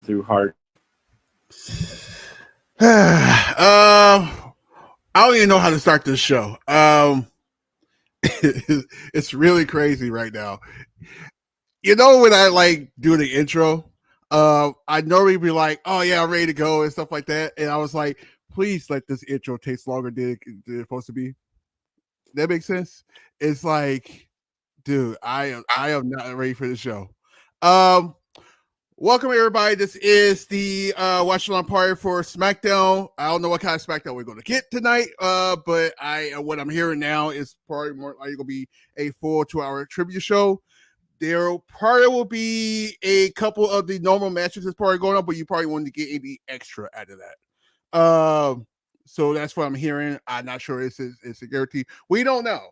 Through heart. I don't even know how to start this show. It's really crazy right now. You know, when I like do the intro, I normally be like, "Oh yeah, I'm ready to go" and stuff like that. And I was like, "Please let this intro take longer than it's supposed to be." That makes sense. It's like, dude, I am not ready for the show. Welcome everybody. This is the watch along party for Smackdown. I don't know what kind of Smackdown we're going to get tonight, but what I'm hearing now is probably more likely going to be a full 2-hour trivia show. There probably will be a couple of the normal matches that's probably going on, but you probably want to get any extra out of that. So that's what I'm hearing. I'm not sure it's a guarantee. We don't know.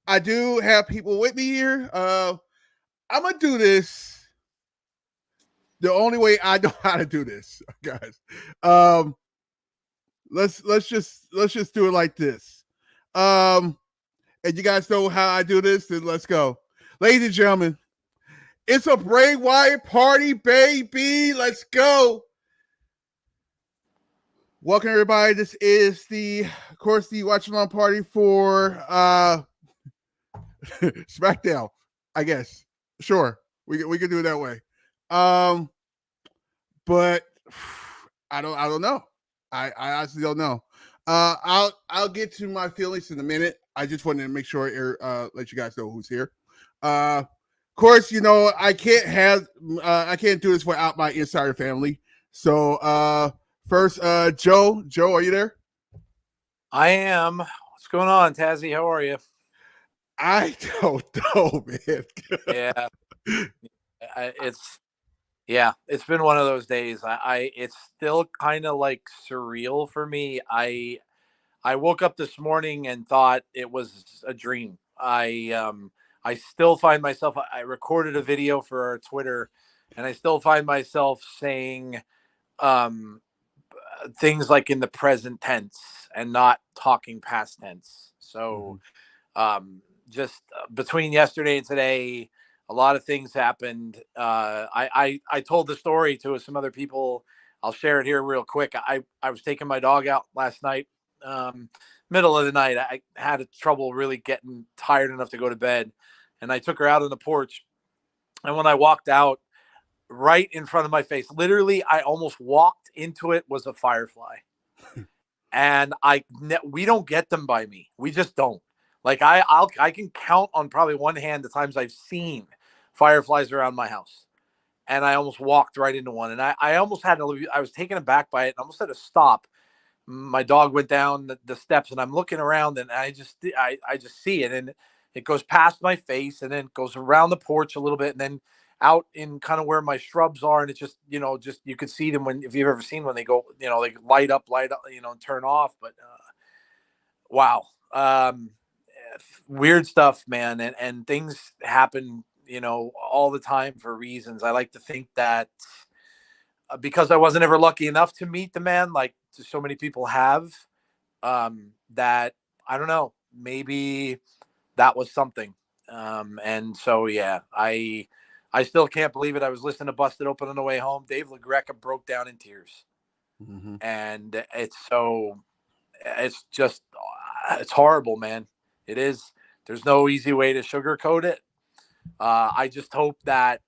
I do have people with me here. I'm gonna do this the only way I know how to do this, guys. Let's just do it like this. And you guys know how I do this, then let's go. Ladies and gentlemen, it's a Bray Wyatt party, baby. Let's go. Welcome everybody. This is of course, the watch along party for Smackdown, I guess. Sure, we can do it that way. But I don't know. I honestly don't know. I'll get to my feelings in a minute. I just wanted to make sure let you guys know who's here. Of course, you know I can't do this without my insider family. So first, Joe, are you there? I am. What's going on, Tazzy? How are you? I don't know, man. It's been one of those days. It's still kind of like surreal for me. I I woke up this morning and thought it was a dream. I still find myself. I recorded a video for our Twitter, and I still find myself saying um, things like in the present tense and not talking past tense. So just between yesterday and today, a lot of things happened. I told the story to some other people. I'll share it here real quick. I was taking my dog out last night, middle of the night. I had trouble really getting tired enough to go to bed, and I took her out on the porch. And when I walked out, right in front of my face, literally, I almost walked into it, was a firefly. And we don't get them by me. We just don't. Like I can count on probably one hand the times I've seen fireflies around my house, and I almost walked right into one. And I almost had to. I was taken aback by it, and almost had to stop. My dog went down the steps, and I'm looking around, and I just see it, and it goes past my face, and then goes around the porch a little bit, and then out in kind of where my shrubs are, and it's just just you could see them if you've ever seen when they go, they light up, and turn off. But wow, weird stuff, man, and things happen, all the time for reasons. I like to think that because I wasn't ever lucky enough to meet the man, like so many people have, that I don't know, maybe that was something. And so, yeah, I still can't believe it. I was listening to Busted Open on the way home. Dave LaGreca broke down in tears. And it's just, it's horrible, man. It is. There's no easy way to sugarcoat it. I just hope that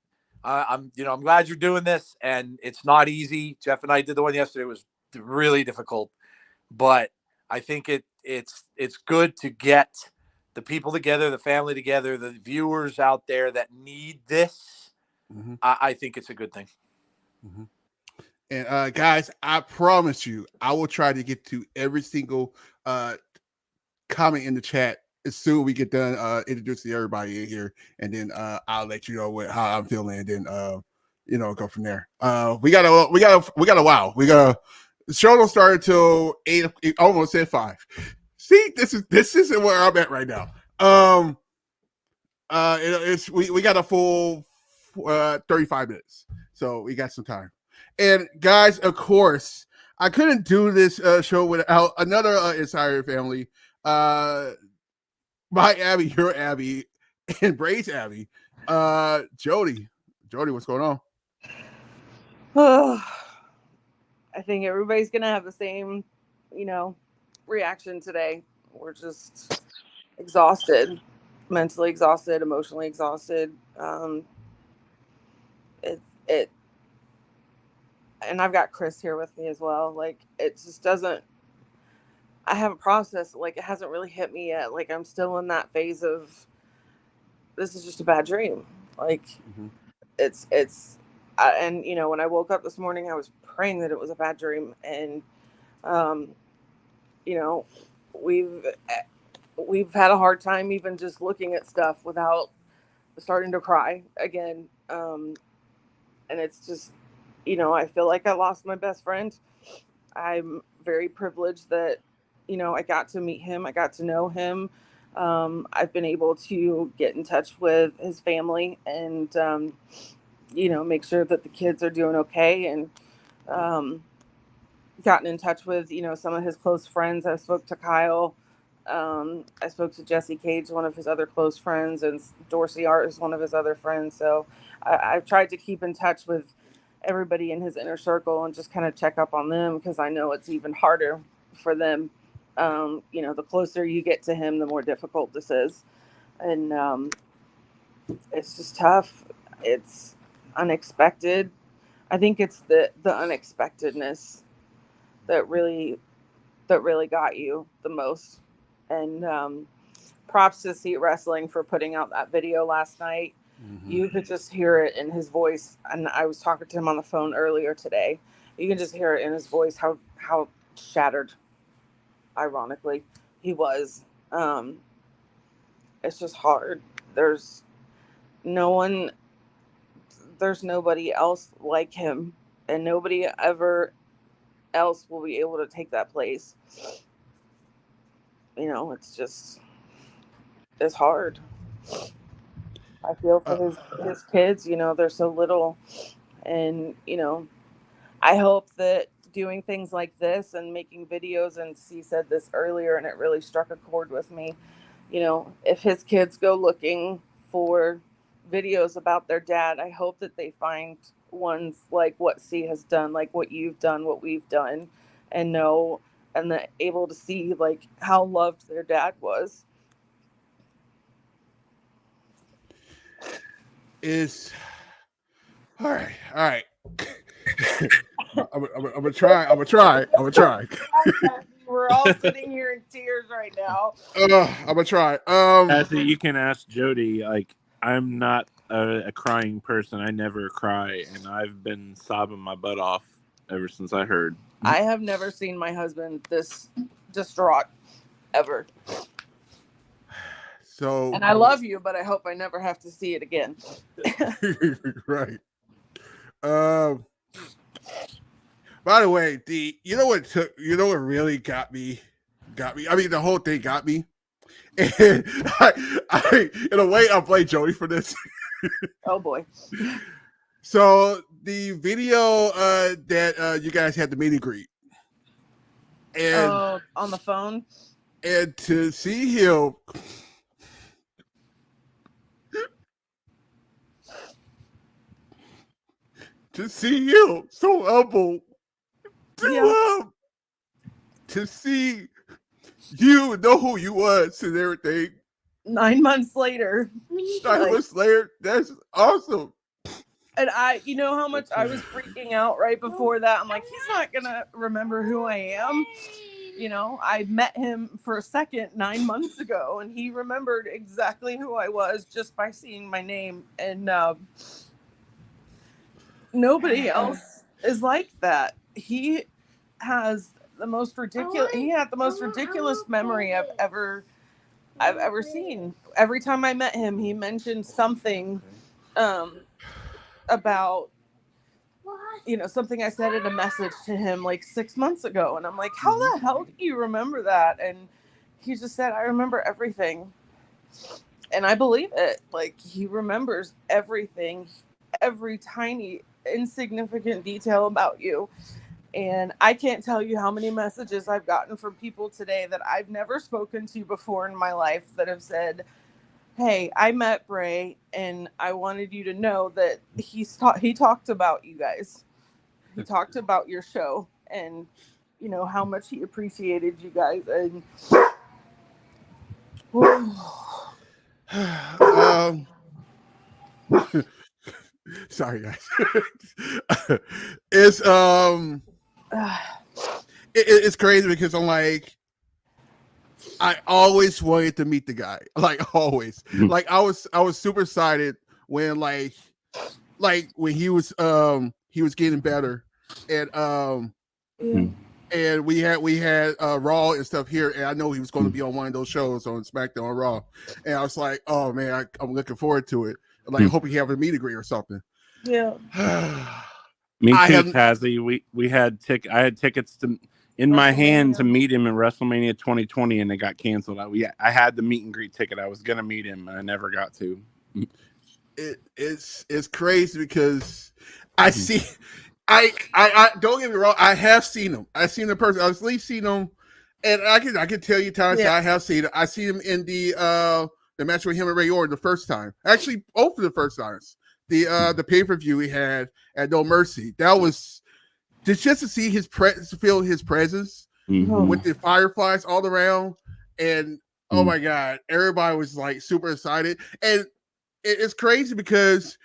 I'm glad you're doing this, and it's not easy. Jeff and I did the one yesterday. It was really difficult, but I think it's good to get the people together, the family together, the viewers out there that need this. I think it's a good thing. And guys, I promise you, I will try to get to every single comment in the chat as soon as we get done introducing everybody in here, and then I'll let you know how I'm feeling, and then go from there. We got a while. The show don't start until 8, almost at 5. See, this isn't where I'm at right now. We got a full 35 minutes, so we got some time. And guys, of course, I couldn't do this show without another Insider family. My Abby, your Abby, and Bray's Abby. Jody, what's going on? I think everybody's gonna have the same, reaction today. We're just exhausted, mentally exhausted, emotionally exhausted. And I've got Chris here with me as well. Like, it just doesn't. I haven't processed. Like, it hasn't really hit me yet. Like, I'm still in that phase of this is just a bad dream. Like, and when I woke up this morning, I was praying that it was a bad dream. And we've had a hard time even just looking at stuff without starting to cry again. And it's just, I feel like I lost my best friend. I'm very privileged that, I got to meet him. I got to know him. I've been able to get in touch with his family and, make sure that the kids are doing okay. And gotten in touch with, some of his close friends. I spoke to Kyle. I spoke to Jesse Cage, one of his other close friends, and Dorsey Art is one of his other friends. So I've tried to keep in touch with everybody in his inner circle and just kind of check up on them, because I know it's even harder for them. The closer you get to him, the more difficult this is. And it's just tough. It's unexpected. I think it's the unexpectedness that really got you the most. And props to Seat Wrestling for putting out that video last night. You could just hear it in his voice. And I was talking to him on the phone earlier today. You can just hear it in his voice how shattered, ironically, he was. It's just hard. There's nobody else like him, and nobody ever else will be able to take that place. it's hard. I feel for his kids, they're so little. And, I hope that doing things like this and making videos, and C said this earlier and it really struck a chord with me, if his kids go looking for videos about their dad, I hope that they find ones like what C has done, like what you've done, what we've done, and they're able to see like how loved their dad was. Is all right. I'm gonna try. We're all sitting here in tears right now. I'm gonna try. Actually, you can ask Jody. Like, I'm not a crying person. I never cry, and I've been sobbing my butt off ever since I heard. I have never seen my husband this distraught ever. So, and I love you, but I hope I never have to see it again. Right. By the way, you know what really got me? I mean, the whole thing got me. And I in a way, I'll blame Jody for this. Oh boy. So the video that you guys had the meet and greet, and on the phone, and to see him. To see you so humble, to see you know who you was and everything. 9 months later. 9 months later, that's awesome. And you know how much I was freaking out right before that. I'm like, he's not gonna remember who I am. I met him for a second 9 months ago, and he remembered exactly who I was just by seeing my name. And nobody else is like that. He has the most ridiculous. He had the most ridiculous memory I've ever seen. Every time I met him, he mentioned something about something I said in a message to him like 6 months ago, and I'm like, how the hell do you remember that? And he just said, I remember everything. And I believe it. Like, he remembers everything, every tiny insignificant detail about you. And I can't tell you how many messages I've gotten from people today that I've never spoken to before in my life that have said, hey, I met Bray and I wanted you to know that he talked about you guys. He talked about your show and how much he appreciated you guys. And sorry guys. It's crazy because I'm like, I always wanted to meet the guy. Like, always. Like, I was super excited when when he was getting better, and and we had Raw and stuff here, and I know he was going to be on one of those shows on SmackDown or Raw, and I was like, oh man, I'm looking forward to it. Like, hoping he have a meet and greet or something. Yeah. Me too, Tazzy. I had tickets in my hand to meet him in WrestleMania 2020, and they got canceled. I had the meet and greet ticket. I was gonna meet him, and I never got to. It's crazy because I see. I don't get me wrong. I have seen him. I've seen the person. I've at least seen him, and I can tell you times that I have seen him. I see him in the match with him and Ray Orton the first time. Actually, both of the first times. The pay-per-view we had at No Mercy. That was just to see his feel his presence with the fireflies all around, and oh my god, everybody was like super excited. And it's crazy because,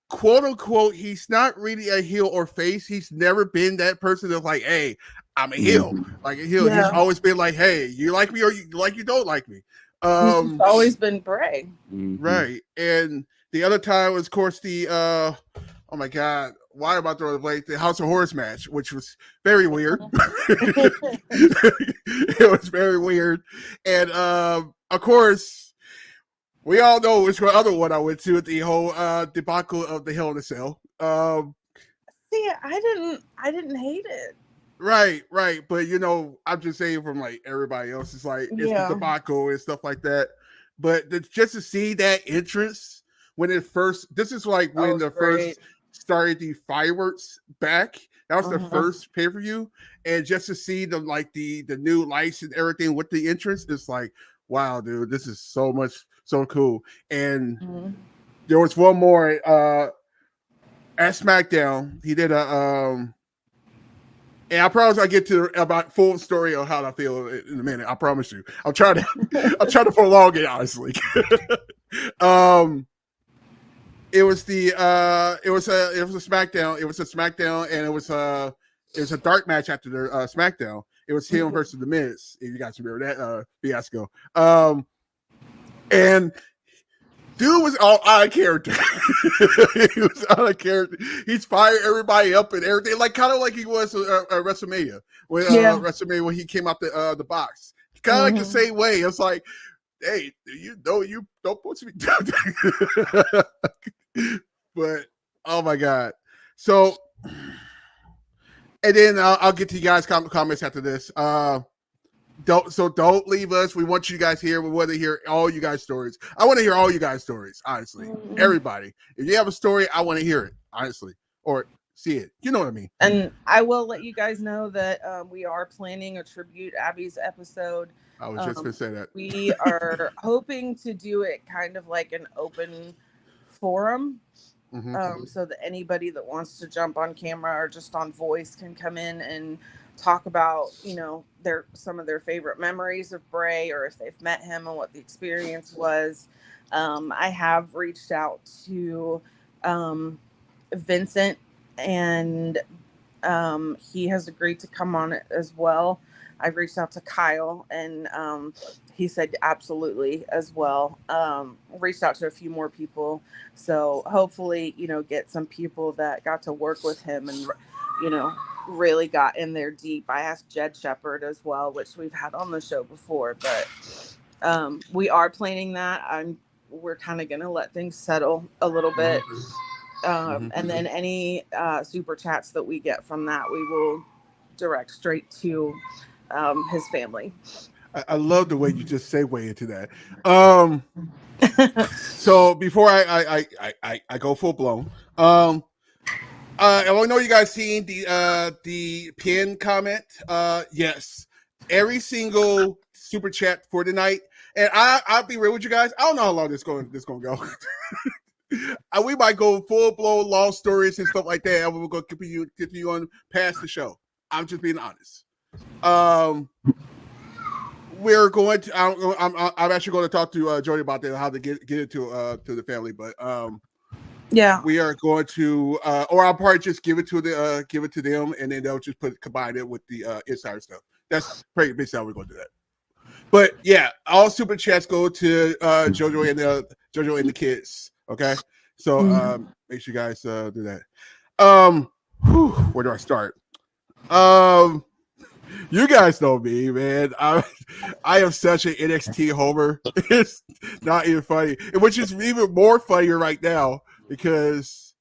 quote unquote, he's not really a heel or face. He's never been that person that's like, hey, I'm a heel. Like a heel. He's always been like, hey, you like me or you don't like me. He's always been Bray. Right. And the other time was, of course, the oh my god, why am I throwing the blade? The House of Horrors match, which was very weird. It was very weird. And of course, we all know which other one I went to, the whole debacle of the Hell in a Cell. See, I didn't hate it. Right. But I'm just saying from like everybody else, it's like it's the debacle and stuff like that. But just to see that entrance when it first, this is like when the first started the fireworks back. That was the first pay-per-view, and just to see the new lights and everything with the entrance, it's like, wow, dude, this is so cool. And there was one more at SmackDown. He did a and I promise I'll get to about full story of how I feel in a minute. I promise you. I'll try to prolong it, honestly. It was a SmackDown. It was a SmackDown, and it was a dark match after the SmackDown. It was him versus The Miz. If you guys remember that fiasco. And dude was all out of character. He was out of character. He's fired everybody up and everything, like kind of like he was at WrestleMania when WrestleMania when he came out the box. Kind of like the same way. It's like, hey, you don't supposed to be doing that. But oh my god. So, and then I'll get to you guys' comments after this. Don't leave us. We want you guys here. We want to hear all you guys' stories. I want to hear all you guys' stories, honestly. Everybody. If you have a story, I want to hear it, honestly. Or see it. You know what I mean? And I will let you guys know that we are planning a tribute Abby's episode. I was just going to say that. We are hoping to do it kind of like an open forum. So that anybody that wants to jump on camera or just on voice can come in and talk about, some of their favorite memories of Bray, or if they've met him and what the experience was. I have reached out to Vincent, and he has agreed to come on it as well. I've reached out to Kyle, and he said absolutely as well. Reached out to a few more people. So hopefully, get some people that got to work with him and, really got in there deep. I asked Jed Shepard as well, which we've had on the show before, but we are planning that. We're kind of going to let things settle a little bit. And then any super chats that we get from that, we will direct straight to his family. I love the way you just segue into that. So before I go full blown, I know you guys seen the pin comment. Yes, every single super chat for tonight, and I'll be real with you guys. I don't know how long this going go. We might go full blown long stories and stuff like that. We're going to continue on past the show. I'm just being honest. We're going to. I'm actually going to talk to Jody about that, how to get it to the family, but we are going to, or I'll probably just give it to them, and then they'll just combine it with the insider stuff. That's pretty basically how we're going to do that. But yeah, all super chats go to JoJo and the kids. Okay, so make sure you guys do that. Where do I start? You guys know me, man. I am such an NXT homer. It's not even funny, which is even more funnier right now because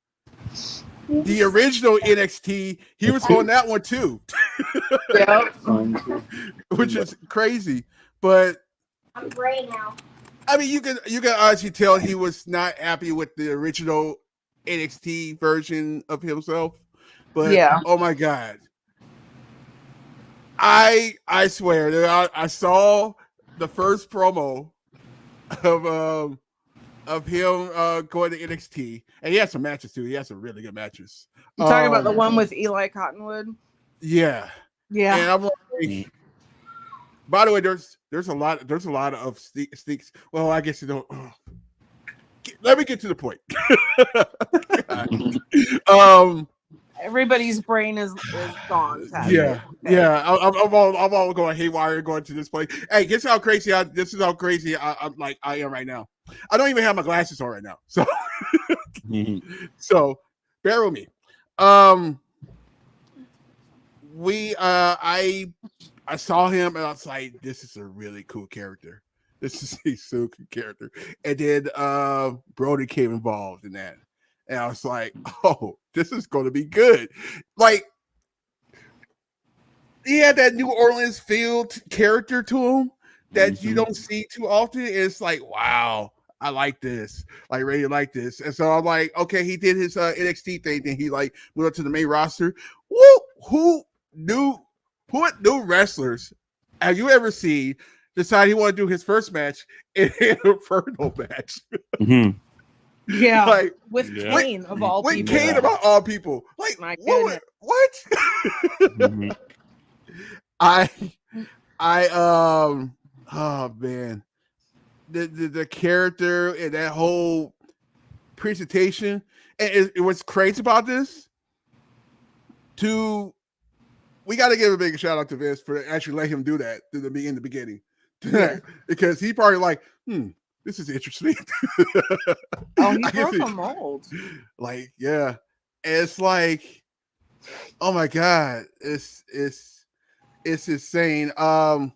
the original NXT, he was on that one too. Yeah, which is crazy. But I'm Bray now. I mean, you can honestly tell he was not happy with the original NXT version of himself. But oh my god. I swear, I saw the first promo of him going to NXT, and he had some matches too. He had some really good matches. You talking about the one with Eli Cottonwood? Yeah. And I'm like, by the way, there's a lot of sneaks. Well, I guess you don't. Let me get to the point. Everybody's brain is gone. Yeah. I'm all going haywire going to this place. Hey, guess how crazy I am right now. I don't even have my glasses on right now. So so bear with me. I saw him and I was like, this is a really cool character. This is a so cool character. And then Brody came involved in that. And I was like, oh, this is going to be good. Like, he had that New Orleans field character to him that you don't see too often. It's like, wow, I like this. Like, really like this. And so I'm like, okay, he did his NXT thing, then he like moved up to the main roster. Who new wrestlers have you ever seen decide he want to do his first match in an Inferno match? Mm-hmm. Yeah, like, with Kane of all with people. Kane about all people. Like, My what? Mm-hmm. Oh man, the character and that whole presentation. And what's crazy about this? We got to give a big shout out to Vince for actually letting him do that in the beginning, because he probably like, this is interesting. Oh, he broke a mold. Like, yeah, it's like, oh my god, it's insane. And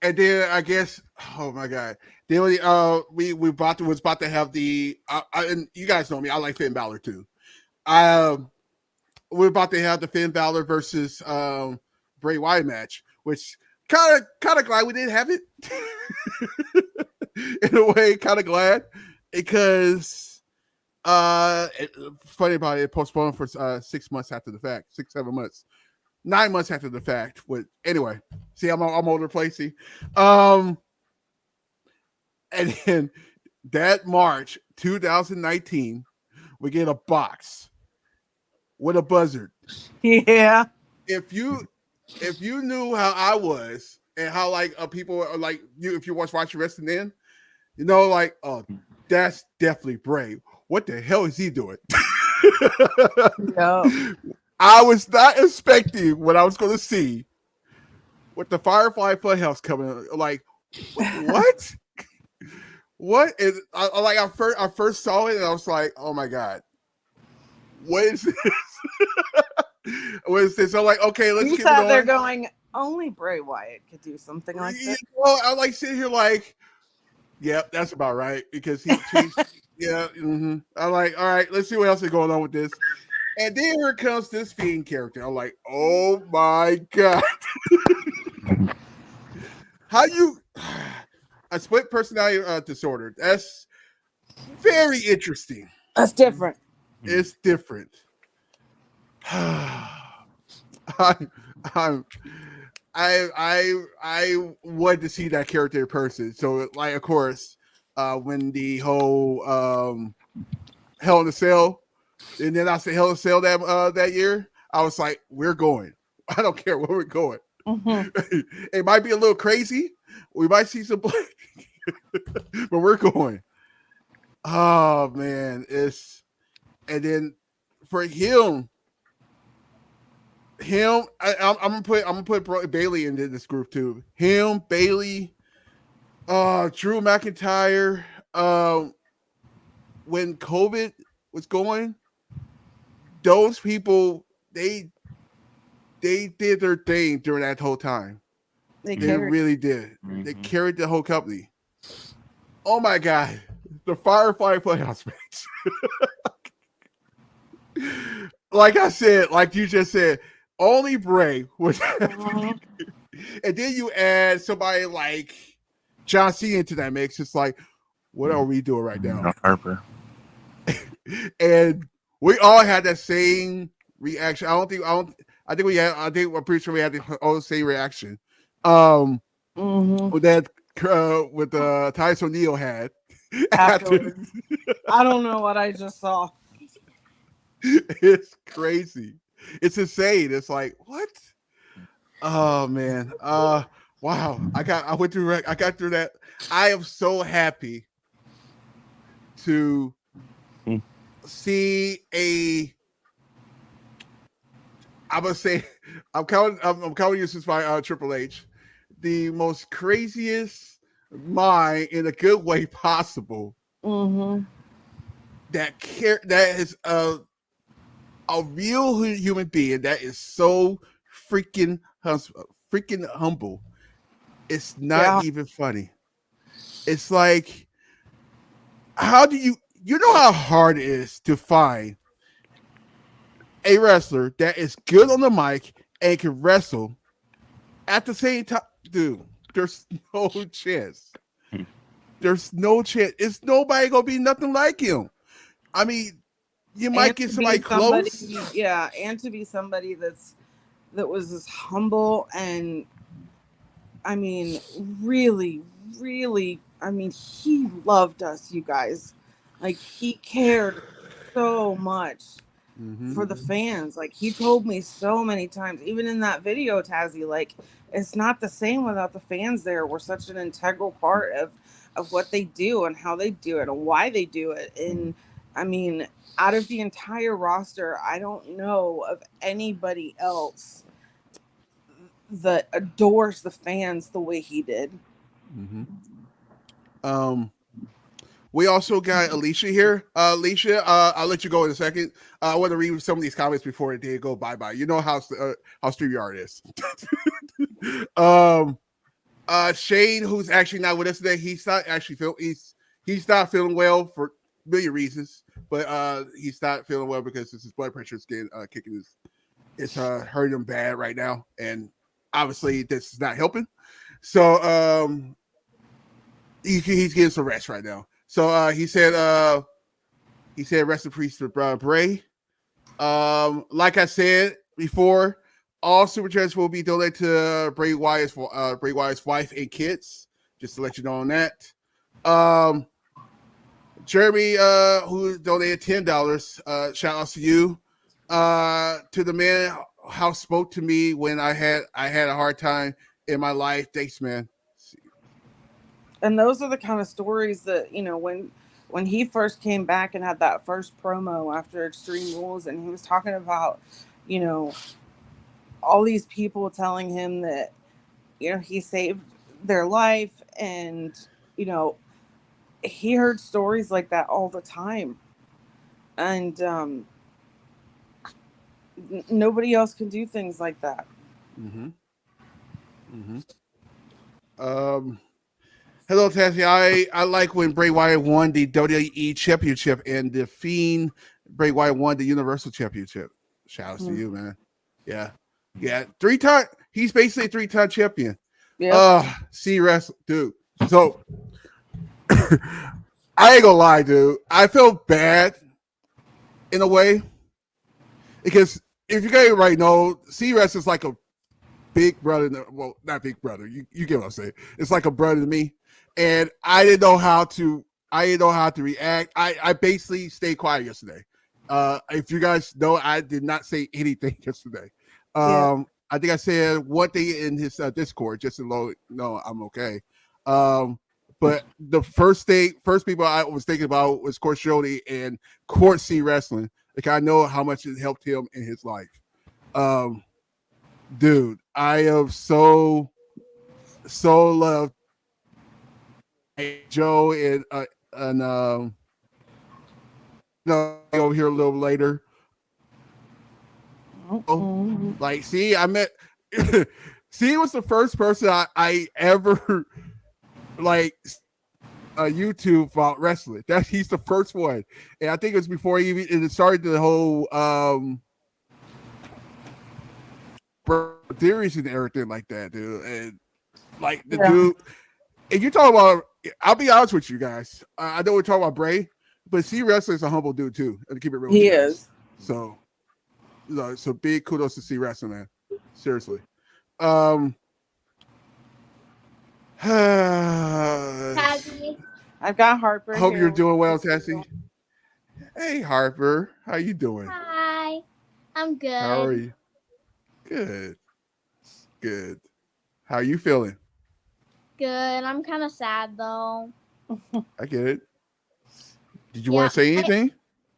then I guess, oh my god, then we was about to have the and you guys know me, I like Finn Balor too. We're about to have the Finn Balor versus Bray Wyatt match, which kind of glad we didn't have it. In a way, kind of glad, because funny about it postponed for 6 months after the fact, 6-7 months, 9 months after the fact. But anyway, see, I'm older placey. And then that March 2019, we get a box with a buzzard. Yeah. If you knew how I was and how like people are like you, if you was watching wrestling then, you know, like, oh, that's definitely Bray. What the hell is he doing? No. I was not expecting what I was going to see with the Firefly Funhouse coming. Like, what? What is? I first saw it and I was like, oh my god, what is this? What is this? I'm like, okay, let's keep it on. They're going, only Bray Wyatt could do something like this. Well, I like sitting here like, yep, that's about right, because he yeah. I'm like, all right, let's see what else is going on with this. And then here comes this Fiend character. I'm like, oh my god. How you a split personality disorder? That's very interesting. That's different. It's different. I wanted to see that character in person. So, like, of course, when the whole Hell in a Cell, and then I said Hell in a Cell that year, I was like, we're going. I don't care where we're going. Mm-hmm. It might be a little crazy. We might see some blood, but we're going. Oh man, and then for him, I'm gonna put Bailey into this group too. Him, Bailey, Drew McIntyre. When COVID was going, those people they did their thing during that whole time. They really did. Mm-hmm. They carried the whole company. Oh my god, the Firefly Playhouse match. Like I said, like you just said, only Bray was. And then you add somebody like John Cena into that mix. It's like, what are we doing right now? Harper. And we all had that same reaction. I'm pretty sure we had the same reaction. With that, with Titus O'Neil had. After, I don't know what I just saw. It's crazy. It's insane. It's like, what? Oh man. Wow. I got through that. I am so happy to see I'm calling you since my Triple H, the most craziest mind in a good way possible. Mm-hmm. That is a real human being that is so freaking humble. It's not even funny. It's like, how do you know how hard it is to find a wrestler that is good on the mic and can wrestle at the same time, dude, there's no chance. There's no chance. It's nobody gonna be nothing like him. I mean, you might get somebody close. Yeah, and to be somebody that was as humble and, I mean, really, really, I mean, he loved us, you guys. Like, he cared so much for the fans. Like, he told me so many times, even in that video, Tazzy, like, it's not the same without the fans there. We're such an integral part of what they do and how they do it and why they do it. And I mean, out of the entire roster, I don't know of anybody else that adores the fans the way he did. We also got Alicia here. Alicia, I'll let you go in a second. I want to read some of these comments before they go bye-bye. You know how StreamYard is. Shane, who's actually not with us today, he's not actually he's not feeling well for a million reasons, but he's not feeling well because his blood pressure is getting kicking it's hurting him bad right now, and obviously this is not helping. So he's getting some rest right now. So he said rest in peace to Bray. Like I said before, all super chats will be donated to Bray Wyatt's wife and kids. Just to let you know on that. Jeremy, who donated $10, shout out to you. To the man how spoke to me when I had a hard time in my life. Thanks, man. And those are the kind of stories that, you know, when he first came back and had that first promo after Extreme Rules, and he was talking about, you know, all these people telling him that, you know, he saved their life, and, you know, he heard stories like that all the time. And nobody else can do things like that. Hello, Tassie. I like when Bray Wyatt won the WWE Championship and the Fiend Bray Wyatt won the Universal Championship. Shout out to you, man. Yeah. 3-time. He's basically a 3-time champion. Yeah. See wrestle, dude. So I ain't gonna lie, dude. I feel bad in a way because if you guys right know, C-Rest is like a big brother. Well, not big brother. You get what I'm saying. It's like a brother to me. And I didn't know how to react. I basically stayed quiet yesterday. If you guys know, I did not say anything yesterday. I think I said one thing in his Discord just to know I'm okay. But the first people I was thinking about was Court Shody and Court C Wrestling. Like, I know how much it helped him in his life. Dude, I am so loved Joe and over here a little later. Like, see, I met see, was the first person I ever like YouTube about wrestling. He's the first one, and I think it was before it started the whole theories and everything like that, dude. And like the dude, if you talk about, I'll be honest with you guys. I know we're talking about Bray, but C Wrestling is a humble dude too. And to keep it real, he is. So big kudos to C Wrestling, man. Seriously. Tazzy. I've got Harper. Hope you're doing well, Tessie. Hey, Harper, how you doing? Hi, I'm good. How are you? Good. How are you feeling? Good. I'm kind of sad though. I get it. Did you want to say anything?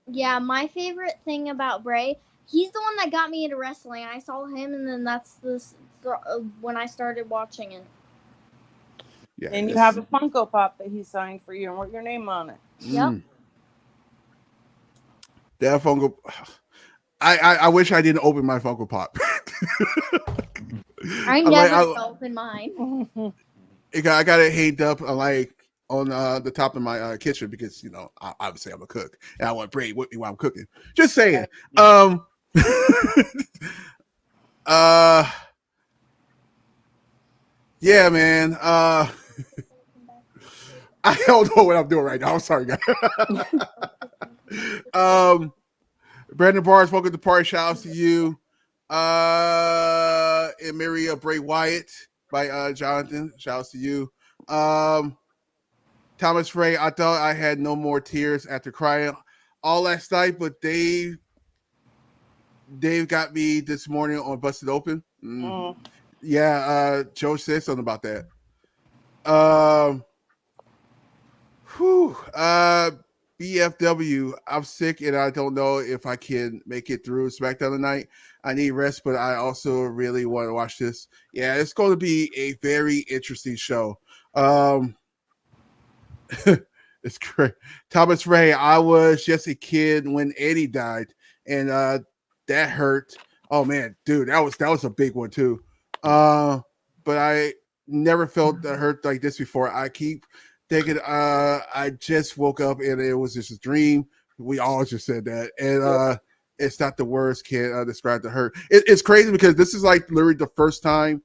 My favorite thing about Bray, he's the one that got me into wrestling. I saw him, and then that's when I started watching it. Yeah, and you have a Funko Pop that he signed for you and wrote your name on it. Yep. That Funko. I wish I didn't open my Funko Pop. I never open mine. I got it hanged up on the top of my kitchen because, you know, obviously I'm a cook and I want Bray with me while I'm cooking. Just saying. Yeah, man. I don't know what I'm doing right now. I'm sorry, guys. Brandon Barnes, welcome to the party. Shout out to you. And Mary Bray Wyatt by Jonathan. Shout out to you. Thomas Ray, I thought I had no more tears after crying all last night, but Dave got me this morning on Busted Open. Yeah, Joe said something about that. BFW, I'm sick and I don't know if I can make it through SmackDown tonight. I need rest, but I also really want to watch this. Yeah, it's going to be a very interesting show. It's great. Thomas Ray, I was just a kid when Eddie died, and that hurt. Oh man, dude, that was a big one too. But I never felt the hurt like this before. I keep thinking I just woke up and it was just a dream. We all just said that, and it's not the words can describe the hurt. It's crazy because this is like literally the first time.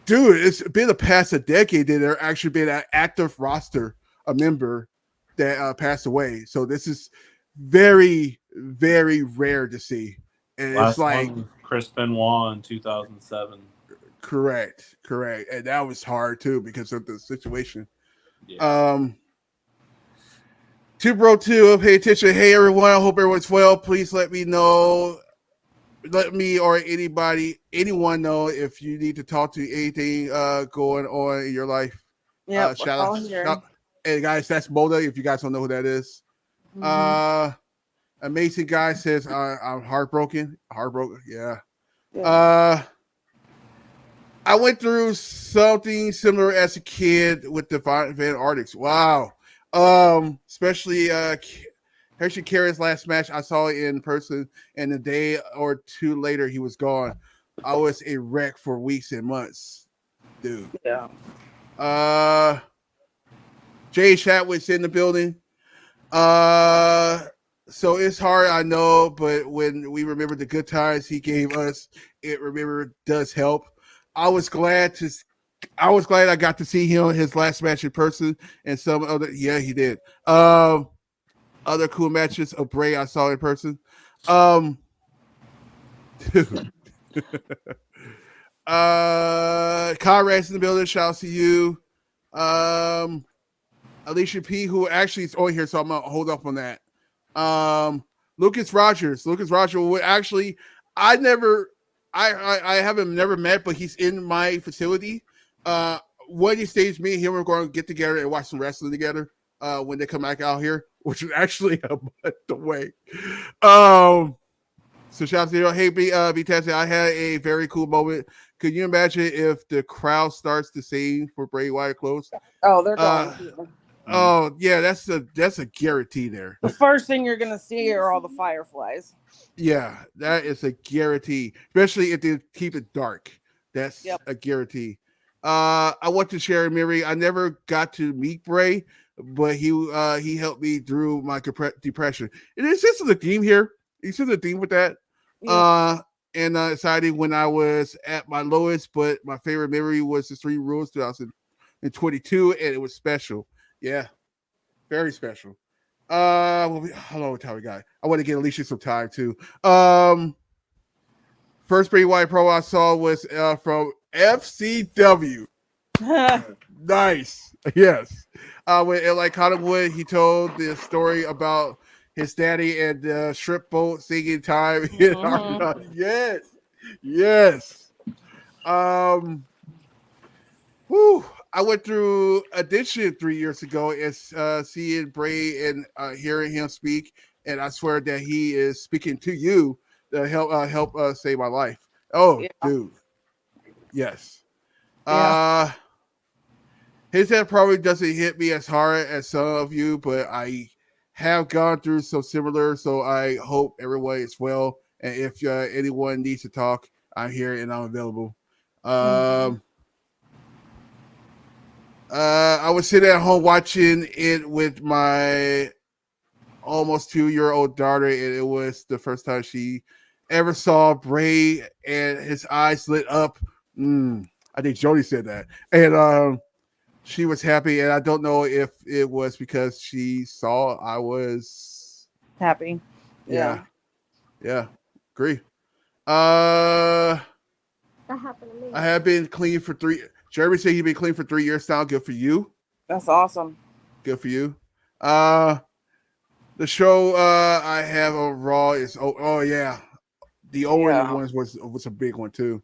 Dude, it's been past a decade that there actually been an active roster, a member that passed away. So this is very, very rare to see. And Last it's like one, Chris Benoit in 2007. Correct. And that was hard too because of the situation. Yeah. 2Bro2, pay attention. Hey everyone, I hope everyone's well. Please let me know. Let me or anyone know if you need to talk to anything going on in your life. Yeah, shout out. Hey guys, that's Moda. If you guys don't know who that is. Amazing guy says I'm heartbroken. Yeah. I went through something similar as a kid with the Van Arctics. Wow. Especially Hershey Carey's last match, I saw it in person, and a day or two later, he was gone. I was a wreck for weeks and months, dude. Yeah. Jay Chatwit's in the building. So it's hard, I know, but when we remember the good times he gave us, it does help. I was glad I got to see him his last match in person, and some other. Yeah, he did. Other cool matches of Bray I saw in person. Conrad's in the building. Shout out to you. Alicia P, who actually is on here, so I'm gonna hold up on that. Lucas Rogers would actually, I haven't never met, but he's in my facility. One of these days, me and him are going to get together and watch some wrestling together when they come back out here, which is actually a month away. So shout out to you. Hey, B-TAZZY, I had a very cool moment. Could you imagine if the crowd starts to sing for Bray Wyatt close? Oh, they're going. Oh yeah, that's a guarantee there. The first thing you're gonna see are all the fireflies. Yeah, that is a guarantee, especially if they keep it dark. That's a guarantee. I went to Sharon Miri. I never got to meet Bray, but he helped me through my depression. And it's just a theme here. It's just a theme with that. Yeah. And exciting when I was at my lowest, but my favorite memory was the 3 Rules 2022, and it was special. Yeah, very special. How long time we got? I want to get Alicia some time too. First Bray Wyatt pro I saw was from FCW. Nice. Yes. When like Cottonwood, he told the story about his daddy and the shrimp boat singing time. Yes. I went through Audition 3 years ago and seeing Bray and hearing him speak, and I swear that he is speaking to you to help save my life. Oh, dude. Yes. His head probably doesn't hit me as hard as some of you, but I have gone through some similar, so I hope everyone is well. And if anyone needs to talk, I'm here and I'm available. I was sitting at home watching it with my almost 2-year-old daughter, and it was the first time she ever saw Bray, and his eyes lit up. I think Jody said that, and she was happy. And I don't know if it was because she saw I was happy. Yeah, agree. That happened to me. I have been clean for 3. Jeremy said he'd been clean for 3 years now. Good for you. That's awesome. Good for you. The show I have on Raw is yeah, the Owen ones was a big one too.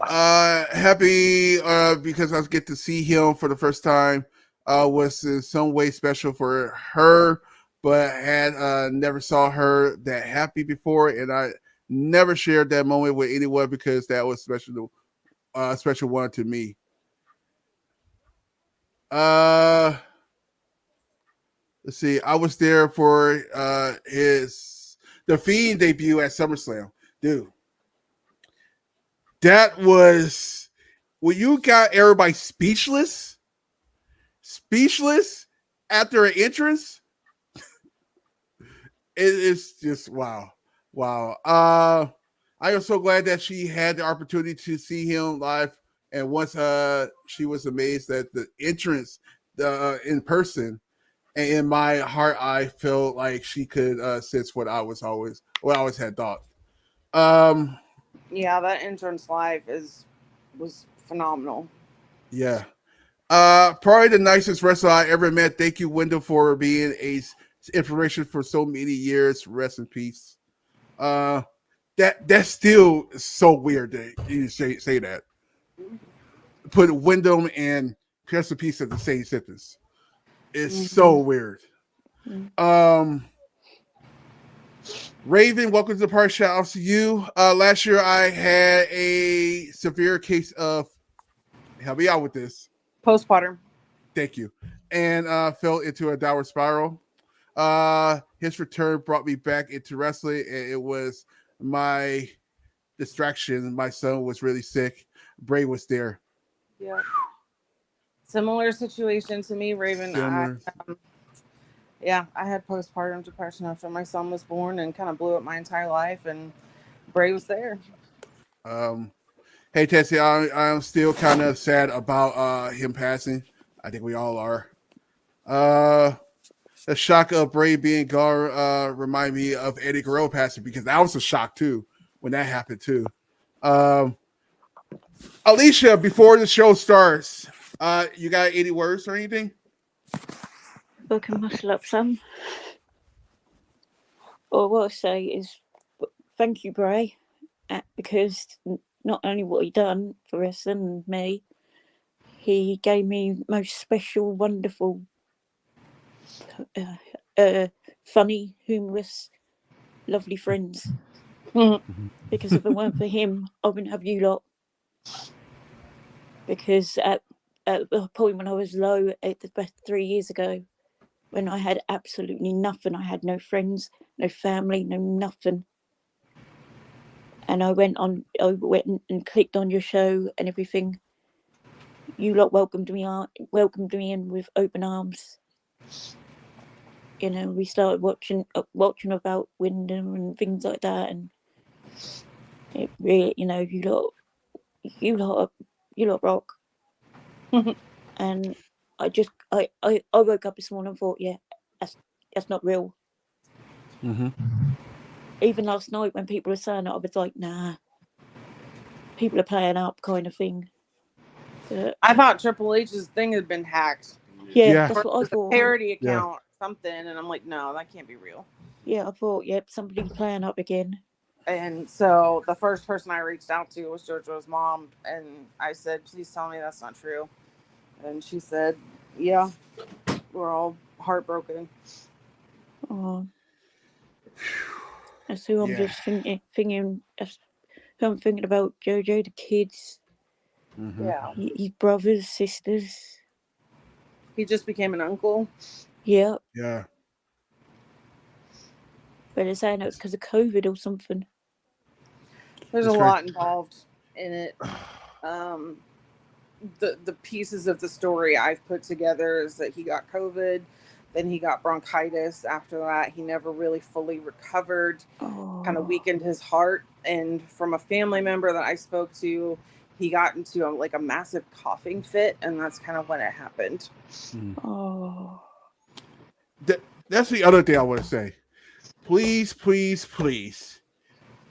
Happy because I get to see him for the first time. Was in some way special for her, but had never saw her that happy before, and I never shared that moment with anyone because that was special one to me. Let's see. I was there for the Fiend debut at SummerSlam, dude. That was when you got everybody speechless after an entrance. It's just wow. I am so glad that she had the opportunity to see him live, and once she was amazed at the entrance in person. And in my heart, I felt like she could sense what I always had thought. Yeah, that entrance live was phenomenal. Yeah. Probably the nicest wrestler I ever met. Thank you, Windham, for being a inspiration for so many years. Rest in peace. That's still so weird that you say that. Put Windham and rest in peace at the same sentence. It's so weird. Raven, welcome to the party. Shout out to you. Last year I had a severe case of, help me out with this, postpartum. Thank you. And fell into a downward spiral. His return brought me back into wrestling, and it was my distraction. My son was really sick. Bray was there. Yeah. Similar situation to me, Raven. I had postpartum depression after my son was born and kind of blew up my entire life, and Bray was there. Hey, Tessie, I'm still kind of sad about him passing. I think we all are. The shock of Bray being gone remind me of Eddie Guerrero passing, because that was a shock too when that happened too. Alicia, before the show starts, you got any words or anything? I can muscle up some. Or what I say is, thank you, Bray, because not only what he done for wrestling and me, he gave me most special, wonderful, funny, humorous, lovely friends. Because if it weren't for him, I wouldn't have you lot. Because at the point when I was low, about 3 years ago, when I had absolutely nothing, I had no friends, no family, no nothing. And I went and clicked on your show and everything. You lot welcomed me in with open arms. You know, we started watching about Windham and things like that, and it really, you know, you lot rock. And I woke up this morning and thought, yeah, that's not real. Mm-hmm. Even last night when people were saying it, I was like, nah, people are playing up, kind of thing. But I thought Triple H's thing had been hacked. Yeah. That's what I thought. A parody account or something, and I'm like, no, that can't be real. Yeah, I thought, somebody's playing up again. And so the first person I reached out to was JoJo's mom, and I said, please tell me that's not true. And she said, yeah, we're all heartbroken. Oh, that's who I'm just thinking. That's who I'm thinking about. JoJo, the kids, his brothers, sisters. He just became an uncle. Yeah. Yeah. But they're saying it's because of COVID or something. There's a lot involved in it. the pieces of the story I've put together is that he got COVID, then he got bronchitis. After that, he never really fully recovered, kind of weakened his heart. And from a family member that I spoke to, he got into a massive coughing fit, and that's kind of when it happened. Oh. That's the other thing I want to say. Please, please, please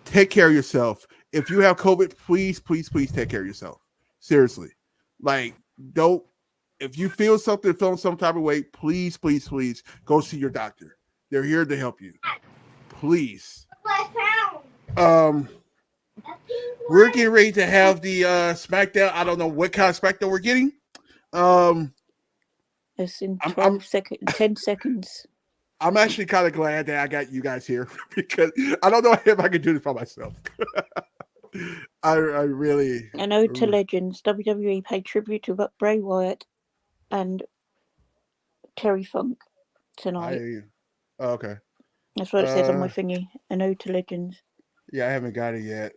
take care of yourself. If you have COVID, please, please, please take care of yourself. Seriously. Like, don't, if you feel something, feeling some type of way, please, please, please go see your doctor. They're here to help you. Please. We're getting ready to have the Smackdown. I don't know what kind of Smackdown we're getting. It's in 10 seconds. I'm actually kind of glad that I got you guys here because I don't know if I can do this by myself. I really. An ode to legends. WWE paid tribute to Bray Wyatt and Terry Funk tonight. Okay. That's what it says on my thingy. An ode to legends. Yeah, I haven't got it yet.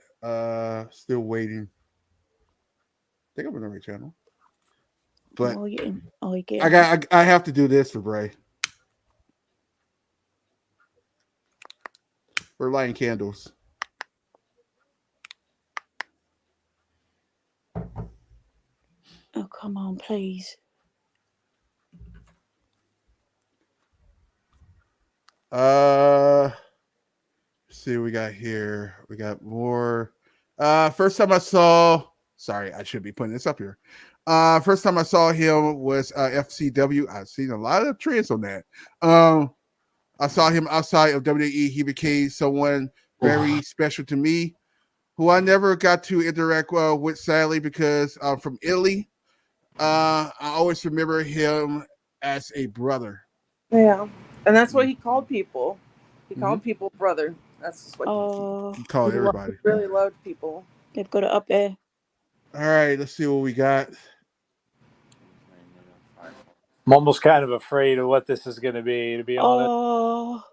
Still waiting. I think I'm on the right channel. But I have to do this for Bray. We're lighting candles. Oh, come on, please. Let's see what we got here. We got more. First time I saw. Sorry, I should be putting this up here. First time I saw him was FCW. I've seen a lot of trends on that. I saw him outside of WWE. He became someone very special to me, who I never got to interact with, sadly, because I'm from Italy. I always remember him as a brother. Yeah, and that's what he called people. He called people brother. That's just what he called everybody. He really loved people. They've got it up there. All right, let's see what we got. I'm almost kind of afraid of what this is going to be honest.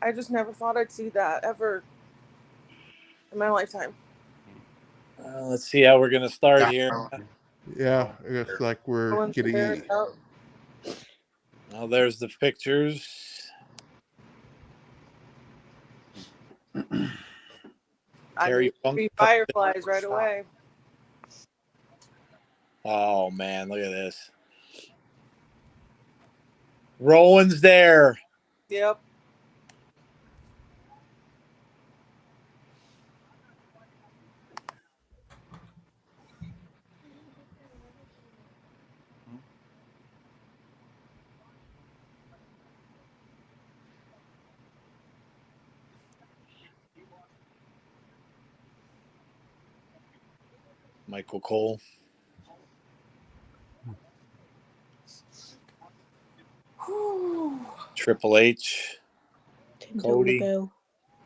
I just never thought I'd see that ever in my lifetime. Let's see how we're going to start here. Yeah, it looks like we're getting. Well, there's the pictures. I see fireflies right away. Oh, man, look at this. Rowan's there. Yep. Michael Cole. Triple H. Cody.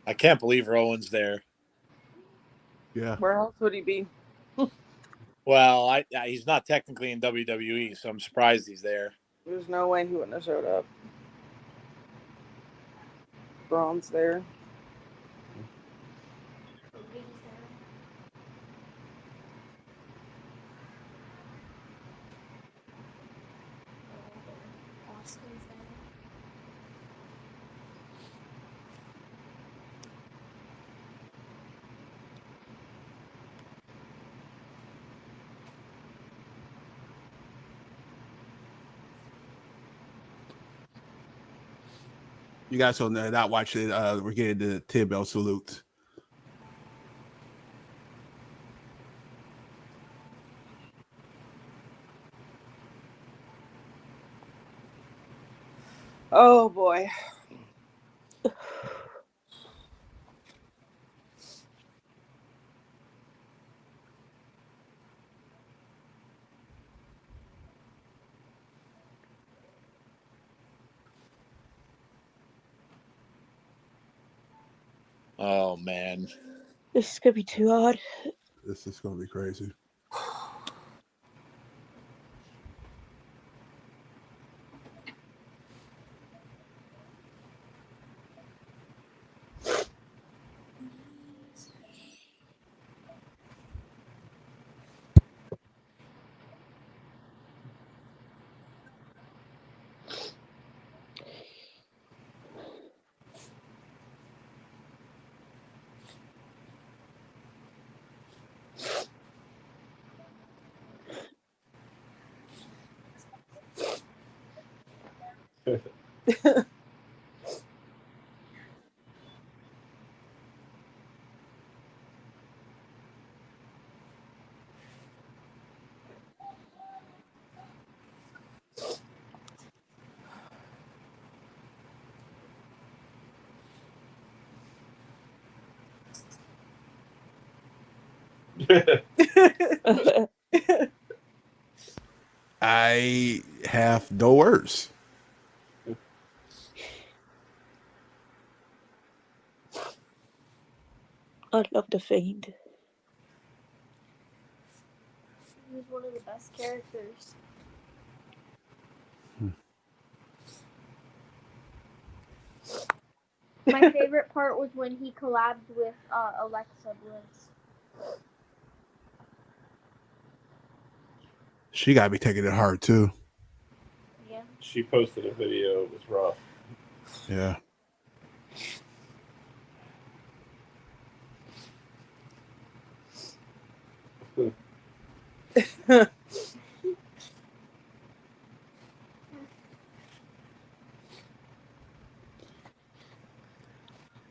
I can't believe Rowan's there. Yeah. Where else would he be? Well, he's not technically in WWE, so I'm surprised he's there. There's no way he wouldn't have showed up. Braun's there. You guys don't not watch it. We're getting the 10 bell salute. Oh boy. Oh, man. This is going to be too hard. This is going to be crazy. I have no words. I love the Fiend. He was one of the best characters. My favorite part was when he collabed with Alexa Bliss. She got to be taking it hard too. Yeah. She posted a video. It was rough. Yeah.